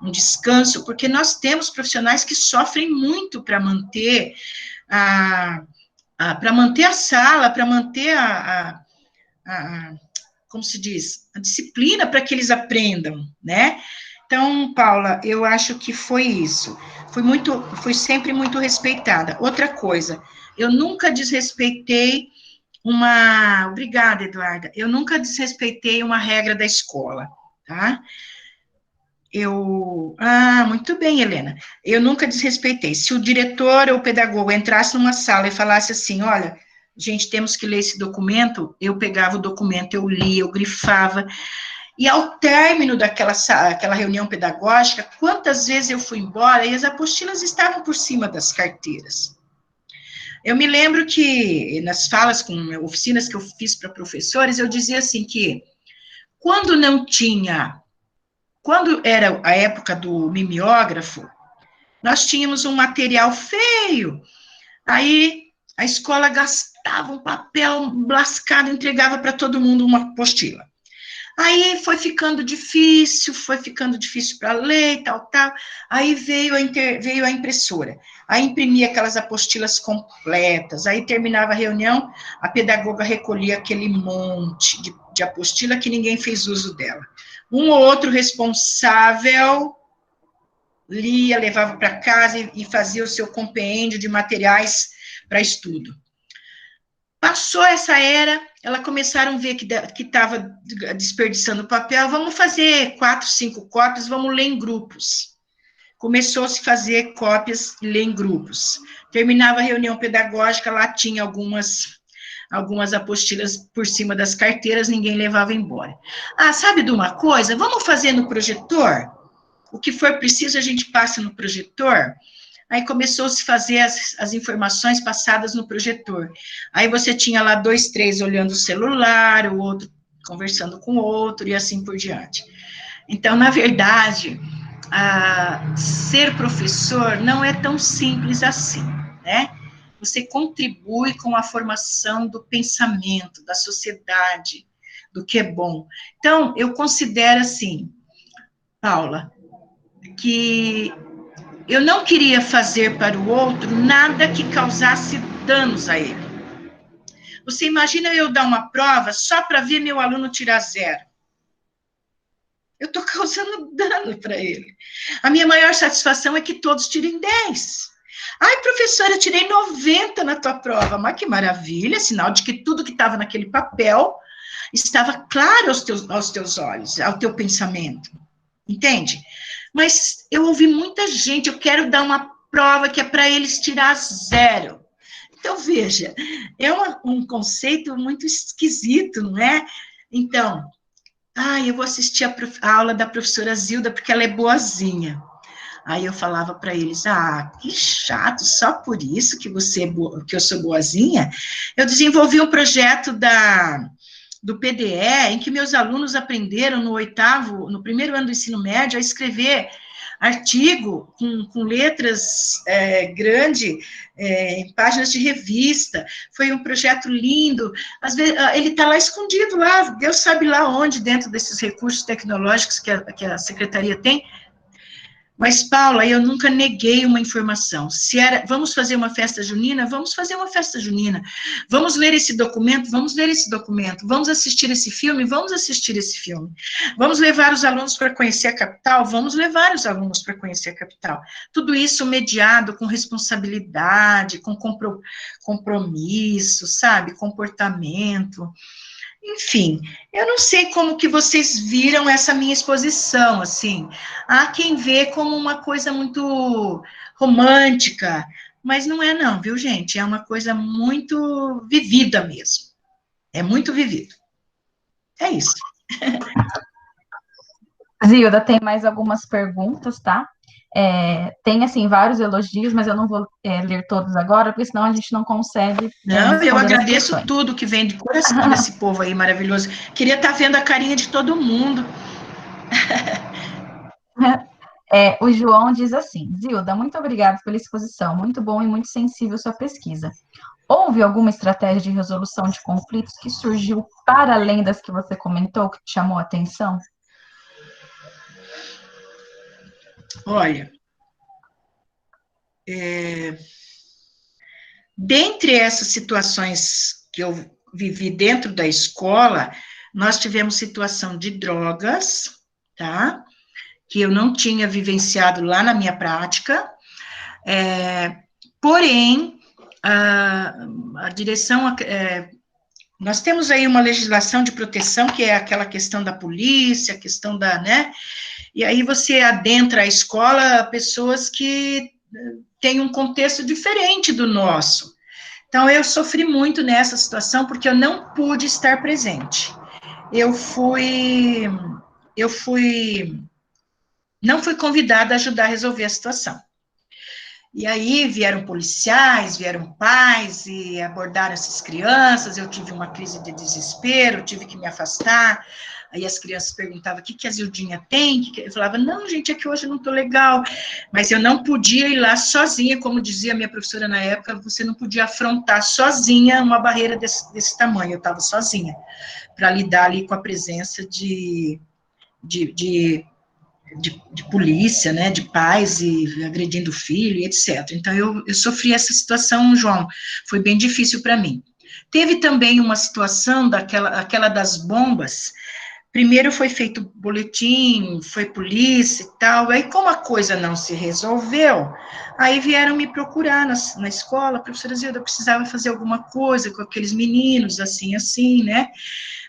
um descanso, porque nós temos profissionais que sofrem muito para manter para manter a sala, para manter como se diz, a disciplina para que eles aprendam, né? Então, Paula, eu acho que foi isso. Fui sempre muito respeitada. Outra coisa, eu nunca desrespeitei obrigada, Eduarda, eu nunca desrespeitei uma regra da escola, tá? Muito bem, Helena, eu nunca desrespeitei. Se o diretor ou o pedagogo entrasse numa sala e falasse assim, olha, gente, temos que ler esse documento, eu pegava o documento, eu lia, eu grifava, e ao término aquela reunião pedagógica, quantas vezes eu fui embora e as apostilas estavam por cima das carteiras. Eu me lembro que nas falas com oficinas que eu fiz para professores, eu dizia assim que quando era a época do mimeógrafo, nós tínhamos um material feio, aí a escola gastava um papel lascado, entregava para todo mundo uma apostila. Aí foi ficando difícil para ler, tal. Aí veio a impressora. Aí imprimia aquelas apostilas completas. Aí terminava a reunião, a pedagoga recolhia aquele monte de apostila que ninguém fez uso dela. Um ou outro responsável lia, levava para casa e fazia o seu compêndio de materiais para estudo. Passou essa era, elas começaram a ver que estava desperdiçando papel, vamos fazer 4, 5 cópias, vamos ler em grupos. Começou-se a fazer cópias e ler em grupos. Terminava a reunião pedagógica, lá tinha algumas apostilas por cima das carteiras, ninguém levava embora. Sabe de uma coisa? Vamos fazer no projetor? O que for preciso, a gente passa no projetor. Aí começou a se fazer as informações passadas no projetor. Aí você tinha lá 2, 3 olhando o celular, o outro conversando com o outro, e assim por diante. Então, na verdade, ser professor não é tão simples assim, né? Você contribui com a formação do pensamento, da sociedade, do que é bom. Então, eu considero assim, Paula, que eu não queria fazer para o outro nada que causasse danos a ele. Você imagina eu dar uma prova só para ver meu aluno tirar 0? Eu estou causando dano para ele. A minha maior satisfação é que todos tirem 10. Ai, professora, eu tirei 90 na tua prova. Mas que maravilha, sinal de que tudo que estava naquele papel estava claro aos teus olhos, ao teu pensamento. Entende? Mas eu ouvi muita gente, eu quero dar uma prova que é para eles tirar 0. Então, veja, é um conceito muito esquisito, não é? Então, eu vou assistir a aula da professora Zilda, porque ela é boazinha. Aí eu falava para eles, que chato, só por isso que que eu sou boazinha? Eu desenvolvi um projeto do PDE, em que meus alunos aprenderam no primeiro ano do ensino médio, a escrever artigo com letras grandes, em páginas de revista. Foi um projeto lindo. Às vezes, ele está lá escondido, lá, Deus sabe lá onde, dentro desses recursos tecnológicos que a secretaria tem. Mas, Paula, eu nunca neguei uma informação. Se era, vamos fazer uma festa junina? Vamos fazer uma festa junina. Vamos ler esse documento? Vamos ler esse documento. Vamos assistir esse filme? Vamos assistir esse filme. Vamos levar os alunos para conhecer a capital? Vamos levar os alunos para conhecer a capital. Tudo isso mediado com responsabilidade, com compromisso, sabe? Comportamento. Enfim, eu não sei como que vocês viram essa minha exposição, assim. Há quem vê como uma coisa muito romântica, mas não é não, viu, gente? É uma coisa muito vivida mesmo. É muito vivido. É isso. Zilda, tem mais algumas perguntas, tá? Tem, assim, vários elogios, mas eu não vou ler todos agora, porque senão a gente não consegue Não, eu responder as agradeço questões. tudo que vem de coração desse povo aí maravilhoso. Queria estar vendo a carinha de todo mundo. O João diz assim, Zilda, muito obrigada pela exposição, muito bom e muito sensível sua pesquisa. Houve alguma estratégia de resolução de conflitos que surgiu para além das que você comentou, que te chamou a atenção? Olha, dentre essas situações que eu vivi dentro da escola, nós tivemos situação de drogas, tá? Que eu não tinha vivenciado lá na minha prática, porém, a direção, nós temos aí uma legislação de proteção, que é aquela questão da polícia, a questão da, né, e aí você adentra a escola pessoas que têm um contexto diferente do nosso. Então, eu sofri muito nessa situação, porque eu não pude estar presente. Não fui convidada a ajudar a resolver a situação. E aí vieram policiais, vieram pais e abordaram essas crianças, eu tive uma crise de desespero, tive que me afastar, aí as crianças perguntavam, o que a Zildinha tem? Eu falava, não, gente, é que hoje eu não estou legal, mas eu não podia ir lá sozinha, como dizia a minha professora na época, você não podia afrontar sozinha uma barreira desse tamanho, eu estava sozinha, para lidar ali com a presença de polícia, né, de pais e agredindo o filho, etc. Então, eu sofri essa situação, João, foi bem difícil para mim. Teve também uma situação aquela das bombas, primeiro foi feito boletim, foi polícia e tal, aí como a coisa não se resolveu, aí vieram me procurar na escola, professora Zilda, eu precisava fazer alguma coisa com aqueles meninos, assim, né,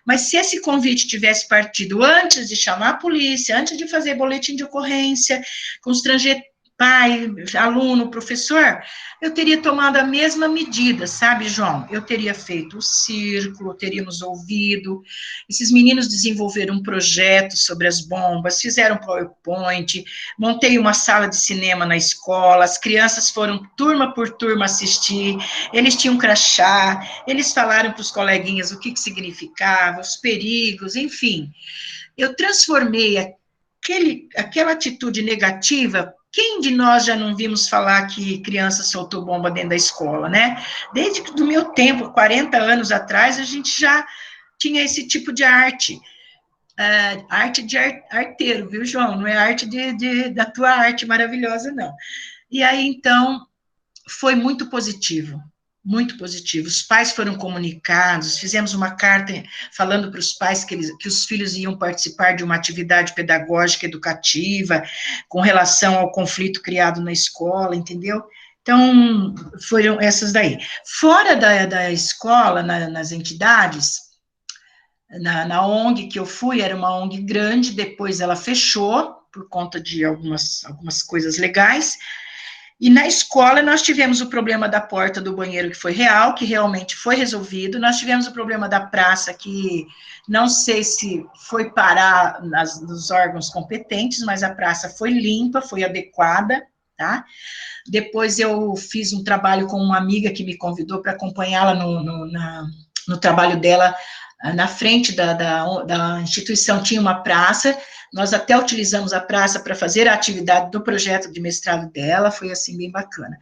mas se esse convite tivesse partido antes de chamar a polícia, antes de fazer boletim de ocorrência, constranger pai, aluno, professor, eu teria tomado a mesma medida, sabe, João? Eu teria feito o círculo, teríamos ouvido. Esses meninos desenvolveram um projeto sobre as bombas, fizeram PowerPoint, montei uma sala de cinema na escola, as crianças foram turma por turma assistir, eles tinham crachá, eles falaram para os coleguinhas o que significava, os perigos, enfim. Eu transformei aquela atitude negativa. Quem de nós já não vimos falar que criança soltou bomba dentro da escola, né? Desde do meu tempo, 40 anos atrás, a gente já tinha esse tipo de arte. Arte de arteiro, viu, João? Não é arte da tua arte maravilhosa, não. E aí, então, foi muito positivo, muito positivo. Os pais foram comunicados, fizemos uma carta falando para os pais que os filhos iam participar de uma atividade pedagógica educativa com relação ao conflito criado na escola, entendeu? Então, foram essas daí. Fora da escola, nas entidades, na ONG que eu fui, era uma ONG grande, depois ela fechou, por conta de algumas coisas legais. E na escola nós tivemos o problema da porta do banheiro, que foi real, que realmente foi resolvido. Nós tivemos o problema da praça, que não sei se foi parar nos órgãos competentes, mas a praça foi limpa, foi adequada, tá? Depois eu fiz um trabalho com uma amiga que me convidou para acompanhá-la no trabalho dela. Na frente da instituição tinha uma praça, nós até utilizamos a praça para fazer a atividade do projeto de mestrado dela, foi assim, bem bacana.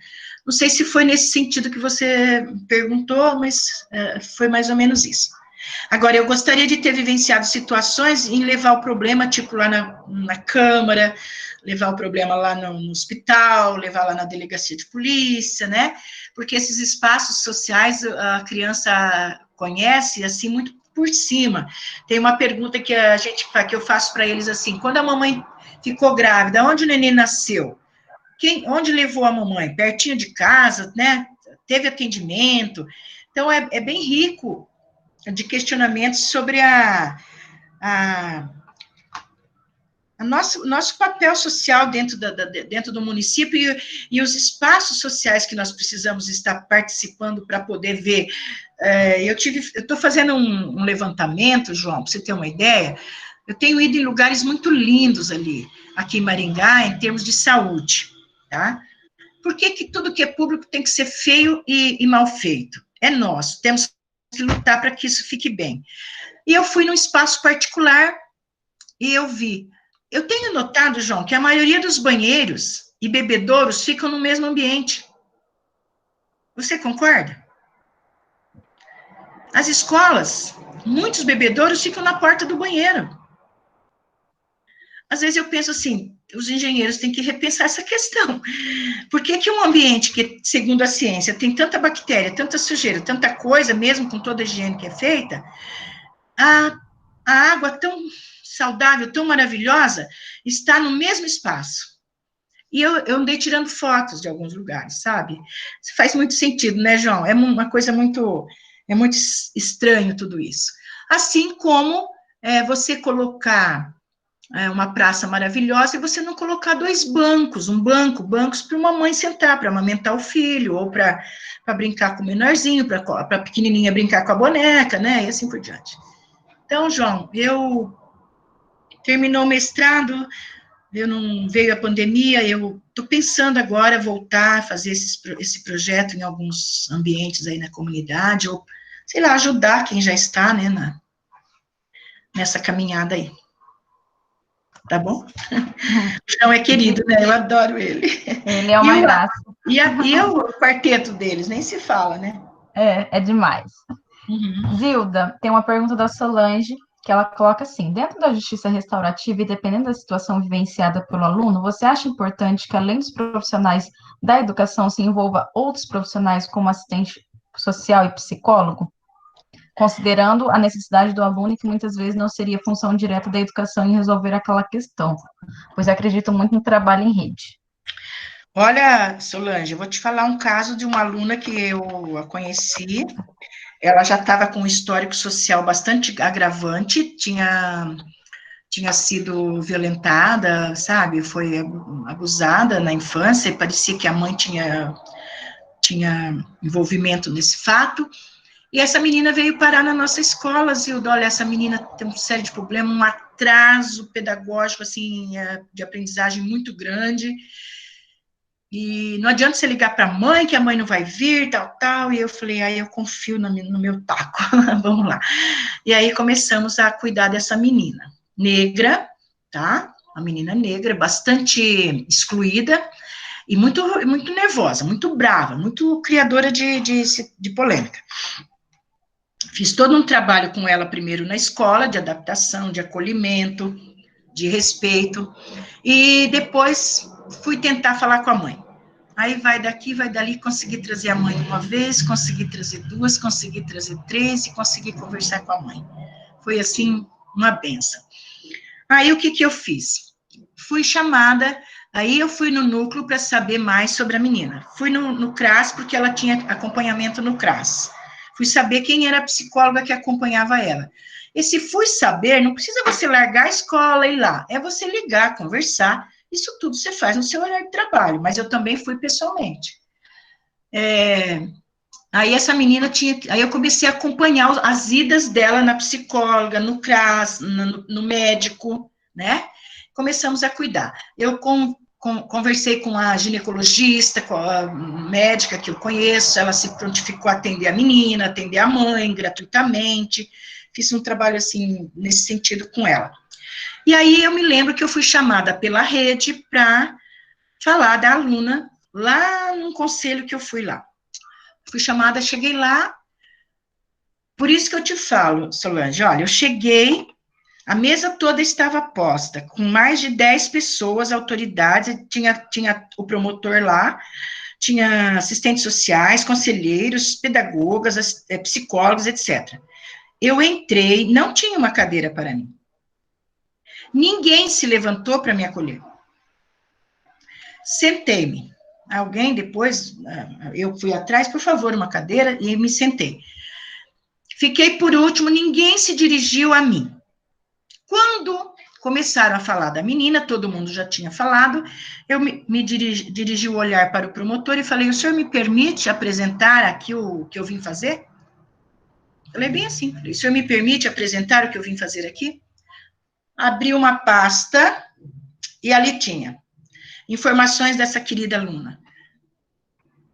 Não sei se foi nesse sentido que você perguntou, mas foi mais ou menos isso. Agora, eu gostaria de ter vivenciado situações em levar o problema, tipo, lá na Câmara, levar o problema lá no hospital, levar lá na delegacia de polícia, né? Porque esses espaços sociais a criança conhece, assim, muito por cima. Tem uma pergunta que eu faço para eles assim: quando a mamãe ficou grávida, onde o neném nasceu? Onde levou a mamãe? Pertinho de casa, né? Teve atendimento. Então, é bem rico de questionamentos sobre nosso papel social dentro do município e os espaços sociais que nós precisamos estar participando para poder ver. Eu estou fazendo um levantamento, João, para você ter uma ideia. Eu tenho ido em lugares muito lindos ali, aqui em Maringá, em termos de saúde, tá? Por que tudo que é público tem que ser feio e mal feito? É nosso, temos que lutar para que isso fique bem. E eu fui num espaço particular e eu vi. Eu tenho notado, João, que a maioria dos banheiros e bebedouros ficam no mesmo ambiente. Você concorda? As escolas, muitos bebedouros ficam na porta do banheiro. Às vezes eu penso assim, os engenheiros têm que repensar essa questão. Por que um ambiente que, segundo a ciência, tem tanta bactéria, tanta sujeira, tanta coisa, mesmo com toda a higiene que é feita, a água tão saudável, tão maravilhosa, está no mesmo espaço. E eu andei tirando fotos de alguns lugares, sabe? Isso faz muito sentido, né, João? É uma coisa muito, é muito estranho tudo isso. Assim como você colocar uma praça maravilhosa e você não colocar dois bancos, bancos para uma mãe sentar, para amamentar o filho, ou para brincar com o menorzinho, para a pequenininha brincar com a boneca, né? E assim por diante. Então, João, eu terminou o mestrado, eu não veio a pandemia, eu estou pensando agora voltar a fazer esse projeto em alguns ambientes aí na comunidade, ou, sei lá, ajudar quem já está, né, nessa caminhada aí. Tá bom? O João é querido, né? Eu adoro ele. Ele é uma graça. E o quarteto deles, nem se fala, né? É demais. Uhum. Zilda, tem uma pergunta da Solange, que ela coloca assim: dentro da justiça restaurativa e dependendo da situação vivenciada pelo aluno, você acha importante que, além dos profissionais da educação, se envolva outros profissionais como assistente social e psicólogo? Considerando a necessidade do aluno, que muitas vezes não seria função direta da educação em resolver aquela questão, pois acredito muito no trabalho em rede. Olha, Solange, eu vou te falar um caso de uma aluna que eu a conheci. Ela já estava com um histórico social bastante agravante, tinha sido violentada, sabe? Foi abusada na infância, e parecia que a mãe tinha envolvimento nesse fato. E essa menina veio parar na nossa escola, Zilda. Olha, essa menina tem uma série de problemas, um atraso pedagógico, assim, de aprendizagem muito grande. E não adianta você ligar para a mãe, que a mãe não vai vir, tal, tal. E eu falei, aí eu confio no meu taco, vamos lá. E aí começamos a cuidar dessa menina negra, tá? Uma menina negra, bastante excluída e muito nervosa, muito brava, muito criadora de polêmica. Fiz todo um trabalho com ela primeiro na escola, de adaptação, de acolhimento, de respeito, e depois fui tentar falar com a mãe. Aí vai daqui, vai dali, consegui trazer a mãe uma vez, consegui trazer duas, consegui trazer três e consegui conversar com a mãe. Foi assim, uma benção. Aí o que eu fiz? Fui chamada, aí eu fui no núcleo para saber mais sobre a menina. Fui no CRAS, porque ela tinha acompanhamento no CRAS. Fui saber quem era a psicóloga que acompanhava ela. Esse fui saber, não precisa você largar a escola e ir lá, é você ligar, conversar, isso tudo você faz no seu horário de trabalho, mas eu também fui pessoalmente. Aí essa menina aí eu comecei a acompanhar as idas dela na psicóloga, no CRAS, no médico, né? Começamos a cuidar. Eu conversei com a ginecologista, com a médica que eu conheço, ela se prontificou a atender a menina, atender a mãe, gratuitamente. Fiz um trabalho, assim, nesse sentido com ela. E aí eu me lembro que eu fui chamada pela rede para falar da aluna lá num conselho que eu fui lá. Fui chamada, cheguei lá, por isso que eu te falo, Solange, olha, eu cheguei, a mesa toda estava posta, com mais de 10 pessoas, autoridades, tinha o promotor lá, tinha assistentes sociais, conselheiros, pedagogas, psicólogos, etc. Eu entrei, não tinha uma cadeira para mim. Ninguém se levantou para me acolher. Sentei-me. Alguém depois, eu fui atrás, por favor, uma cadeira, e me sentei. Fiquei por último, ninguém se dirigiu a mim. Quando começaram a falar da menina, todo mundo já tinha falado, eu me dirigi o olhar para o promotor e falei, o senhor me permite apresentar aqui o que eu vim fazer? Falei bem assim, o senhor me permite apresentar o que eu vim fazer aqui? Abri uma pasta e ali tinha informações dessa querida aluna.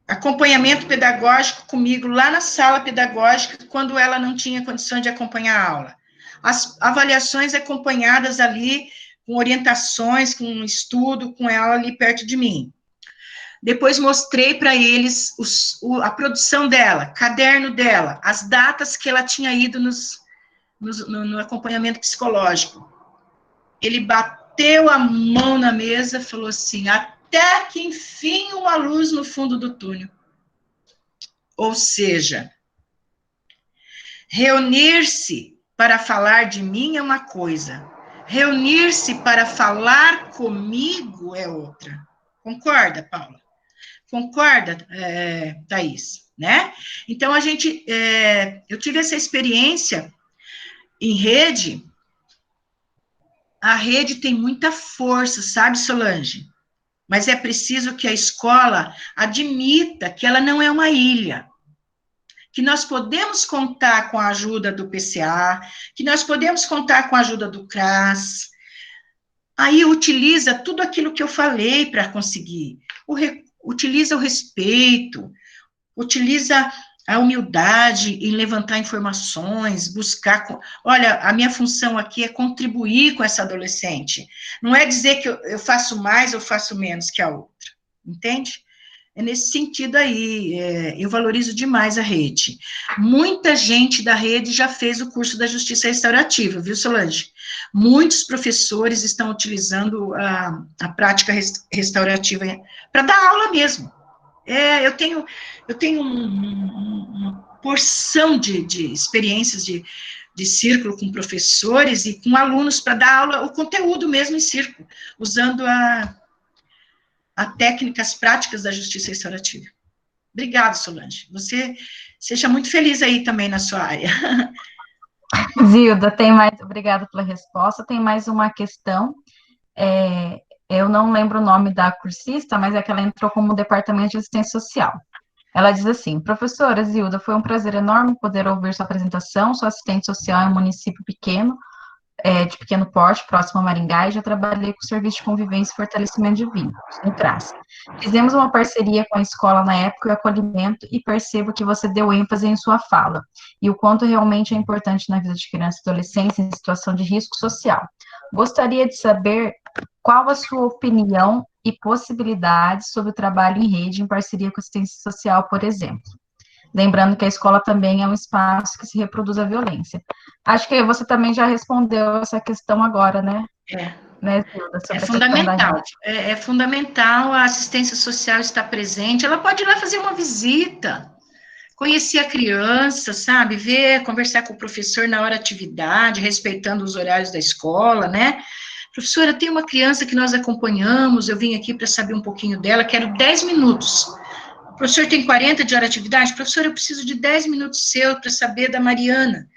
Acompanhamento pedagógico comigo lá na sala pedagógica, quando ela não tinha condição de acompanhar a aula. As avaliações acompanhadas ali, com orientações, com estudo, com ela ali perto de mim. Depois mostrei para eles a produção dela, caderno dela, as datas que ela tinha ido no acompanhamento psicológico. Ele bateu a mão na mesa e falou assim, até que enfim uma luz no fundo do túnel. Ou seja, reunir-se para falar de mim é uma coisa, reunir-se para falar comigo é outra. Concorda, Paula? Concorda, Thaís? Né? Então, eu tive essa experiência em rede. A rede tem muita força, sabe, Solange? Mas é preciso que a escola admita que ela não é uma ilha, que nós podemos contar com a ajuda do PCA, que nós podemos contar com a ajuda do CRAS. Aí utiliza tudo aquilo que eu falei para conseguir. Utiliza o respeito, utiliza a humildade em levantar informações, buscar... Olha, a minha função aqui é contribuir com essa adolescente. Não é dizer que eu faço mais ou faço menos que a outra, entende? É nesse sentido aí, eu valorizo demais a rede. Muita gente da rede já fez o curso da Justiça Restaurativa, viu, Solange? Muitos professores estão utilizando a prática restaurativa para dar aula mesmo. Eu tenho uma porção de experiências de círculo com professores e com alunos para dar aula, o conteúdo mesmo em círculo, usando a técnicas práticas da justiça restaurativa. Obrigada, Solange. Você seja muito feliz aí também na sua área. Zilda, obrigada pela resposta. Tem mais uma questão. Eu não lembro o nome da cursista, mas é que ela entrou como Departamento de Assistência Social. Ela diz assim: professora Zilda, foi um prazer enorme poder ouvir sua apresentação. Sou assistente social em um município pequeno, de pequeno porte, próximo a Maringá, e já trabalhei com o Serviço de Convivência e Fortalecimento de Vínculos, no CRAS. Fizemos uma parceria com a escola na época e o acolhimento, e percebo que você deu ênfase em sua fala, e o quanto realmente é importante na vida de crianças e adolescentes em situação de risco social. Gostaria de saber qual a sua opinião e possibilidades sobre o trabalho em rede em parceria com a assistência social, por exemplo. Lembrando que a escola também é um espaço que se reproduz a violência. Acho que você também já respondeu essa questão agora, né? Né, Zilda, sobre É a questão da fundamental. rede. É fundamental a assistência social estar presente. Ela pode ir lá fazer uma visita, conhecer a criança, sabe? Ver, conversar com o professor na hora de atividade, respeitando os horários da escola, né? Professora, tem uma criança que nós acompanhamos, eu vim aqui para saber um pouquinho dela, quero 10 minutos. O professor tem 40 de hora de atividade? Professor, eu preciso de 10 minutos seu para saber da Mariana.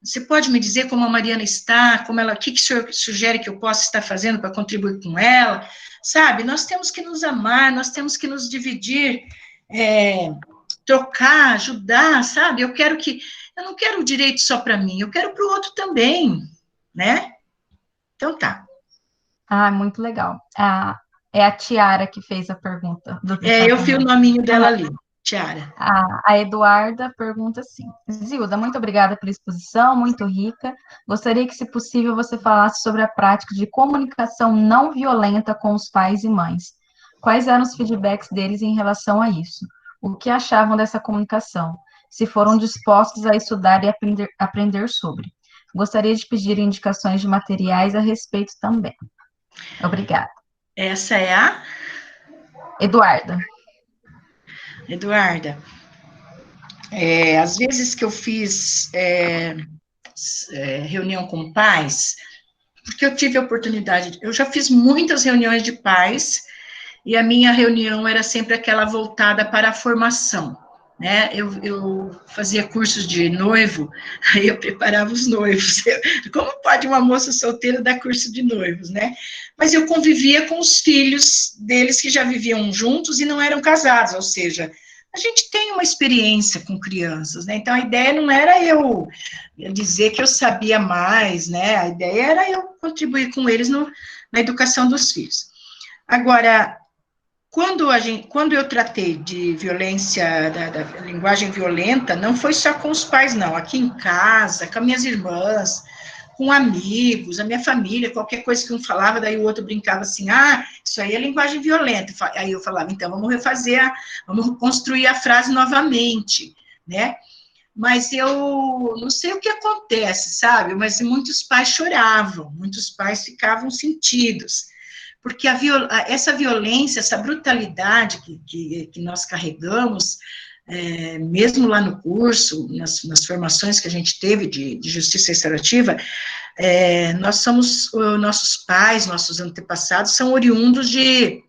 Você pode me dizer como a Mariana está, o que o senhor sugere que eu possa estar fazendo para contribuir com ela? Sabe, nós temos que nos amar, nós temos que nos dividir, trocar, ajudar, sabe? Eu não quero o direito só para mim, eu quero para o outro também, né? Então tá. Muito legal. É a Tiara que fez a pergunta. Eu vi o nominho dela ali, Tiara. A Eduarda pergunta assim: Zilda, muito obrigada pela exposição, muito rica. Gostaria que, se possível, você falasse sobre a prática de comunicação não violenta com os pais e mães. Quais eram os feedbacks deles em relação a isso? O que achavam dessa comunicação? Se foram dispostos a estudar e aprender sobre. Gostaria de pedir indicações de materiais a respeito também. Obrigada. Essa é a? Eduarda. Às vezes que eu fiz reunião com pais, porque eu tive a oportunidade, eu já fiz muitas reuniões de pais, e a minha reunião era sempre aquela voltada para a formação, né? Eu fazia cursos de noivo, aí eu preparava os noivos. Como pode uma moça solteira dar curso de noivos, né? Mas eu convivia com os filhos deles que já viviam juntos e não eram casados, ou seja, a gente tem uma experiência com crianças, né? Então a ideia não era eu dizer que eu sabia mais, né? A ideia era eu contribuir com eles na educação dos filhos. Agora, quando eu tratei de violência, da linguagem violenta, não foi só com os pais, não. Aqui em casa, com as minhas irmãs, com amigos, a minha família, qualquer coisa que um falava, daí o outro brincava assim, isso aí é linguagem violenta. Aí eu falava, então, vamos construir a frase novamente, né? Mas eu não sei o que acontece, sabe? Mas muitos pais choravam, muitos pais ficavam sentidos, porque essa violência, essa brutalidade que nós carregamos, mesmo lá no curso, nas formações que a gente teve de justiça restaurativa, nossos pais, nossos antepassados são oriundos de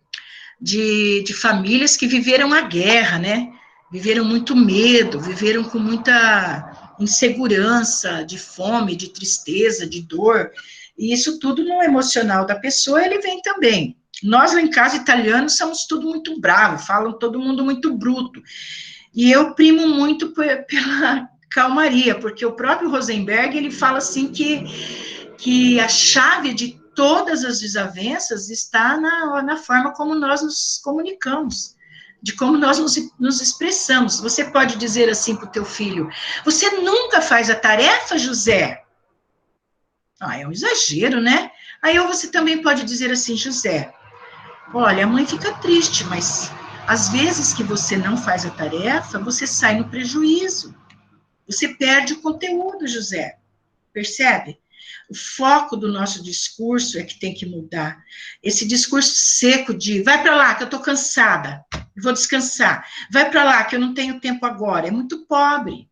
famílias que viveram a guerra, né? Viveram muito medo, viveram com muita insegurança, de fome, de tristeza, de dor, e isso tudo no emocional da pessoa, ele vem também. Nós lá em casa, italianos, somos tudo muito bravo, falam todo mundo muito bruto, e eu primo muito pela calmaria, porque o próprio Rosenberg, ele fala assim que a chave de todas as desavenças está na forma como nós nos comunicamos, de como nós nos expressamos. Você pode dizer assim para o teu filho, você nunca faz a tarefa, José? Ah, é um exagero, né? Aí você também pode dizer assim, José, olha, a mãe fica triste, mas às vezes que você não faz a tarefa, você sai no prejuízo. Você perde o conteúdo, José. Percebe? O foco do nosso discurso é que tem que mudar. Esse discurso seco de vai para lá que eu estou cansada, eu vou descansar. Vai para lá que eu não tenho tempo agora. É muito pobre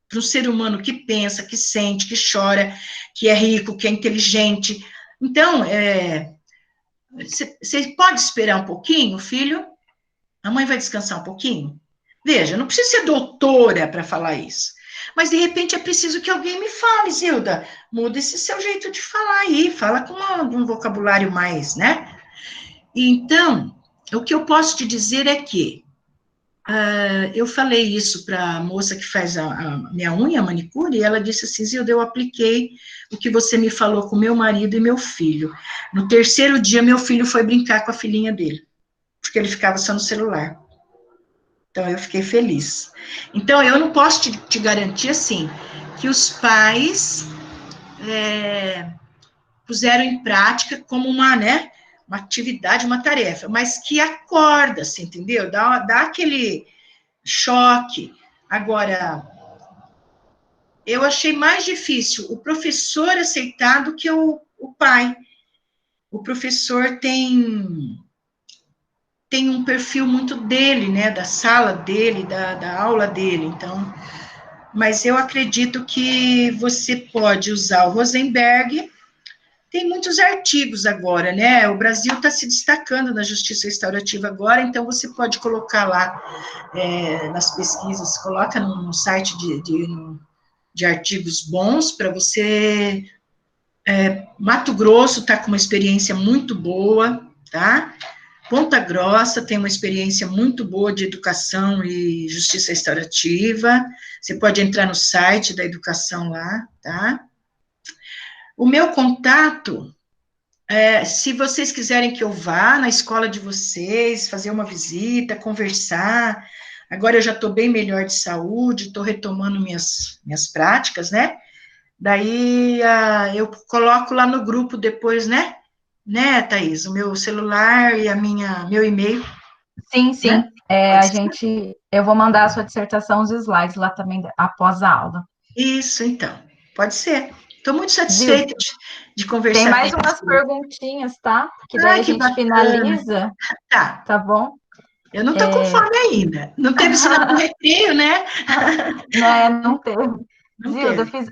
para um ser humano que pensa, que sente, que chora, que é rico, que é inteligente. Então, você pode esperar um pouquinho, filho? A mãe vai descansar um pouquinho? Veja, não precisa ser doutora para falar isso. Mas, de repente, é preciso que alguém me fale, Zilda, muda esse seu jeito de falar aí, fala com um vocabulário mais, né? Então, o que eu posso te dizer é que eu falei isso para a moça que faz a minha unha, a manicure, e ela disse assim, Zilda, eu apliquei o que você me falou com meu marido e meu filho. No terceiro dia, meu filho foi brincar com a filhinha dele, porque ele ficava só no celular. Então, eu fiquei feliz. Então, eu não posso te garantir, assim, que os pais puseram em prática como uma atividade, uma tarefa, mas que acorda, assim, entendeu? Dá aquele choque. Agora, eu achei mais difícil o professor aceitar do que o pai. O professor tem um perfil muito dele, né, da sala dele, da aula dele, então, mas eu acredito que você pode usar o Rosenberg, tem muitos artigos agora, né, o Brasil está se destacando na justiça restaurativa agora, então você pode colocar lá nas pesquisas, coloca no site de artigos bons para você, Mato Grosso está com uma experiência muito boa, tá? Ponta Grossa tem uma experiência muito boa de educação e justiça restaurativa. Você pode entrar no site da educação lá, tá? O meu contato, se vocês quiserem que eu vá na escola de vocês, fazer uma visita, conversar. Agora eu já estou bem melhor de saúde, estou retomando minhas práticas, né? Daí eu coloco lá no grupo depois, né? Né, Thaís? O meu celular e meu e-mail. Sim, sim. Né? Eu vou mandar a sua dissertação, os slides lá também após a aula. Isso, então. Pode ser. Estou muito Zil, satisfeita de tem conversar com mais umas você. perguntinhas, tá? Que daí a Que gente bacana. finaliza, Tá. tá bom? Eu não estou com fome ainda. Não teve sinal do recreio, né? Não teve. Não Zilda, teve.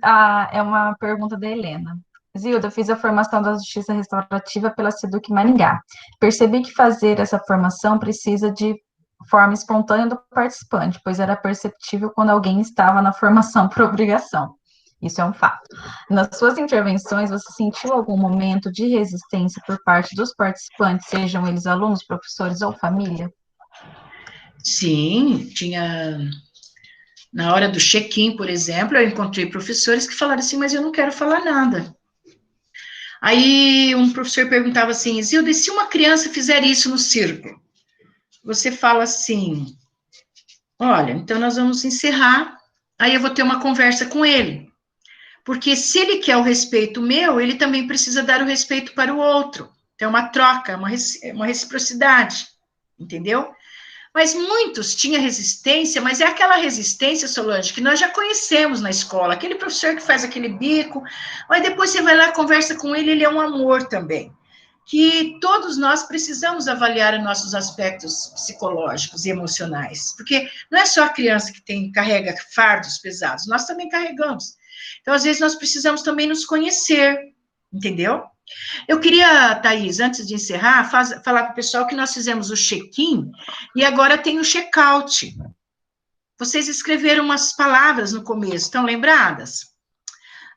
é uma pergunta da Helena. Zilda, fiz a formação da Justiça Restaurativa pela Seduc Maringá. Percebi que fazer essa formação precisa de forma espontânea do participante, pois era perceptível quando alguém estava na formação por obrigação. Isso é um fato. Nas suas intervenções, você sentiu algum momento de resistência por parte dos participantes, sejam eles alunos, professores ou família? Sim, tinha. Na hora do check-in, por exemplo, eu encontrei professores que falaram assim, mas eu não quero falar nada. Aí um professor perguntava assim, Zilda, e se uma criança fizer isso no círculo? Você fala assim, olha, então nós vamos encerrar, aí eu vou ter uma conversa com ele. Porque se ele quer o respeito meu, ele também precisa dar o respeito para o outro. Então, é uma troca, uma reciprocidade, entendeu? Mas muitos tinham resistência, mas é aquela resistência, Solange, que nós já conhecemos na escola, aquele professor que faz aquele bico, mas depois você vai lá, conversa com ele, ele é um amor também. que todos nós precisamos avaliar os nossos aspectos psicológicos e emocionais, porque não é só a criança que carrega fardos pesados, nós também carregamos. Então, às vezes, nós precisamos também nos conhecer, entendeu? Eu queria, Thaís, antes de encerrar, falar para o pessoal que nós fizemos o check-in e agora tem o check-out. Vocês escreveram umas palavras no começo, estão lembradas?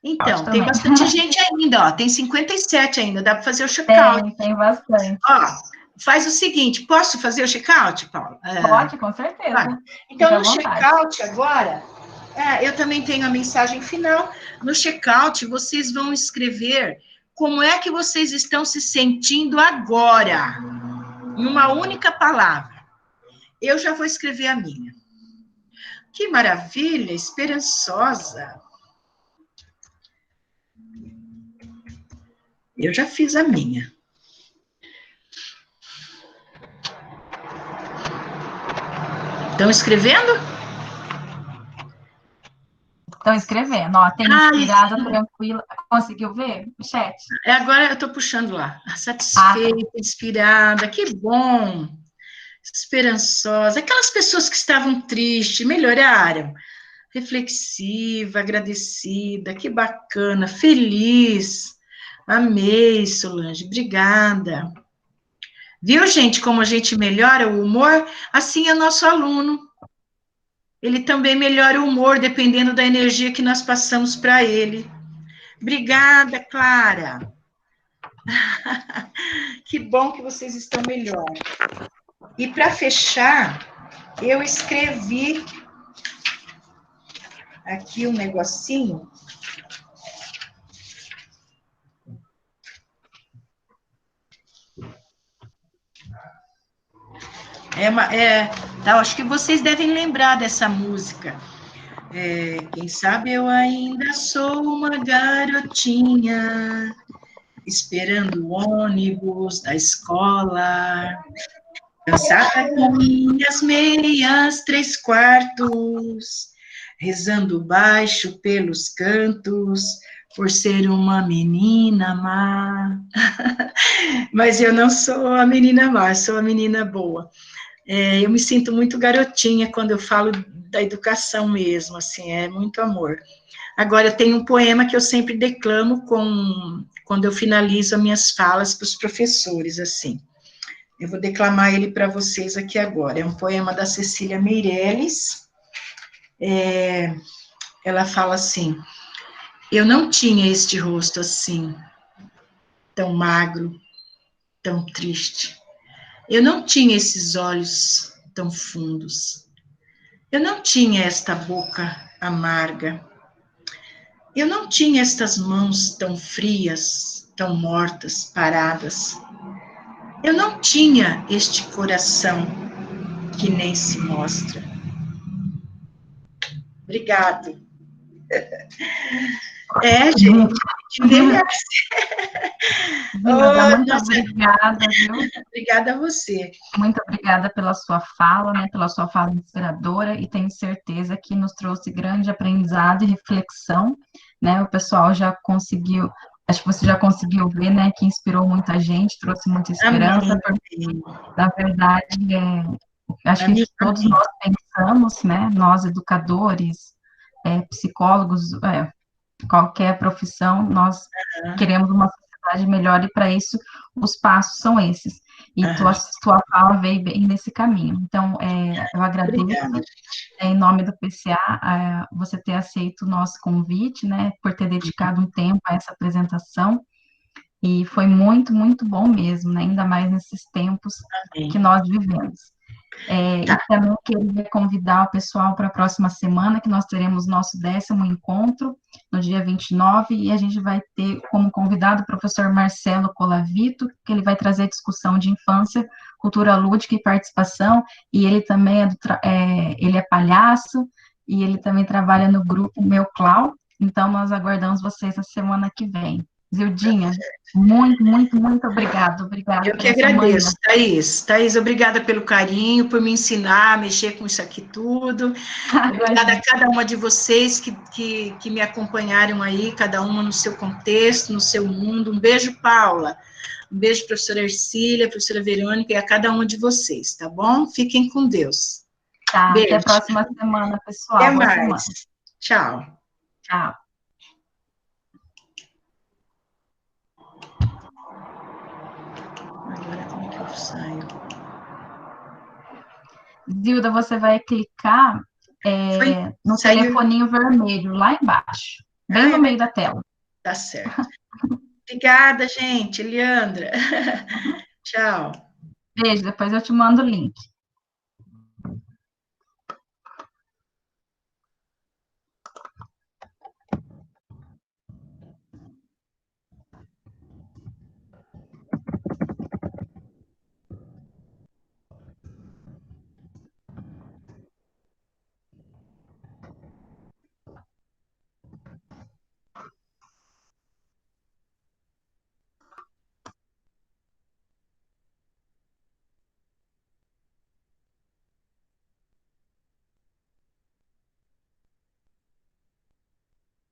Então, tem bastante gente ainda, ó, tem 57 ainda, dá para fazer o check-out. Tem bastante. Ó, faz o seguinte, posso fazer o check-out, Paula? Pode, com certeza. Vai. Então, no check-out agora, eu também tenho a mensagem final. No check-out, vocês vão escrever como é que vocês estão se sentindo agora, em uma única palavra. Eu já vou escrever a minha. Que maravilha, esperançosa. Eu já fiz a minha. Estão escrevendo? Estão escrevendo, ó, tem inspirada, tranquila. Conseguiu ver o chat? Agora eu estou puxando lá. Satisfeita, inspirada, que bom. Esperançosa. Aquelas pessoas que estavam tristes, melhoraram. Reflexiva, agradecida, que bacana, feliz. Amei, Solange, obrigada. Viu, gente, como a gente melhora o humor? Assim é o nosso aluno. Ele também melhora o humor, dependendo da energia que nós passamos para ele. Obrigada, Clara. Que bom que vocês estão melhor. E para fechar, eu escrevi aqui um negocinho. Acho que vocês devem lembrar dessa música. Quem sabe eu ainda sou uma garotinha, esperando o ônibus da escola, cansada com minhas meias 3/4, rezando baixo pelos cantos, por ser uma menina má. Mas eu não sou a menina má, sou a menina boa. Eu me sinto muito garotinha quando eu falo da educação mesmo, assim, é muito amor. Agora, eu tenho um poema que eu sempre declamo quando eu finalizo as minhas falas para os professores, assim. Eu vou declamar ele para vocês aqui agora. É um poema da Cecília Meirelles. Ela fala assim: eu não tinha este rosto assim, tão magro, tão triste. Eu não tinha esses olhos tão fundos. Eu não tinha esta boca amarga. Eu não tinha estas mãos tão frias, tão mortas, paradas. Eu não tinha este coração que nem se mostra. Obrigado. Gente, muito obrigada, viu? Obrigada a você. Muito obrigada pela sua fala, né? Pela sua fala inspiradora, e tenho certeza que nos trouxe grande aprendizado e reflexão, né? O pessoal já conseguiu, acho que você já conseguiu ver, né? Que inspirou muita gente, trouxe muita esperança, porque, na verdade, acho que todos nós pensamos, né? Nós, educadores, psicólogos, qualquer profissão, nós queremos uma sociedade melhor, e para isso os passos são esses. E tua fala veio bem nesse caminho. Então, eu agradeço, em nome do PCA, você ter aceito o nosso convite, né, por ter dedicado um tempo a essa apresentação, e foi muito, muito bom mesmo, né, ainda mais nesses tempos que nós vivemos. E também queria convidar o pessoal para a próxima semana, que nós teremos nosso 10º encontro, no dia 29, e a gente vai ter como convidado o professor Marcelo Colavito, que ele vai trazer discussão de infância, cultura lúdica e participação, e ele também ele é palhaço, e ele também trabalha no grupo Meu Clau. Então, nós aguardamos vocês na semana que vem. Zildinha, muito, muito, muito obrigada. Eu que agradeço, Thaís. Thaís, obrigada pelo carinho, por me ensinar a mexer com isso aqui tudo. Obrigada a cada uma de vocês que me acompanharam aí, cada uma no seu contexto, no seu mundo. Um beijo, Paula. Um beijo, professora Ercília, professora Verônica e a cada uma de vocês, tá bom? Fiquem com Deus. Tá, até a Beijo. próxima semana, Até pessoal. Boa semana. mais. Tchau. Tchau. Agora como é que eu saio? Zilda, você vai clicar no Saiu. telefoninho vermelho, lá embaixo, bem no meio da tela. Tá certo. Obrigada, gente. Eliandra. Tchau. Beijo, depois eu te mando o link.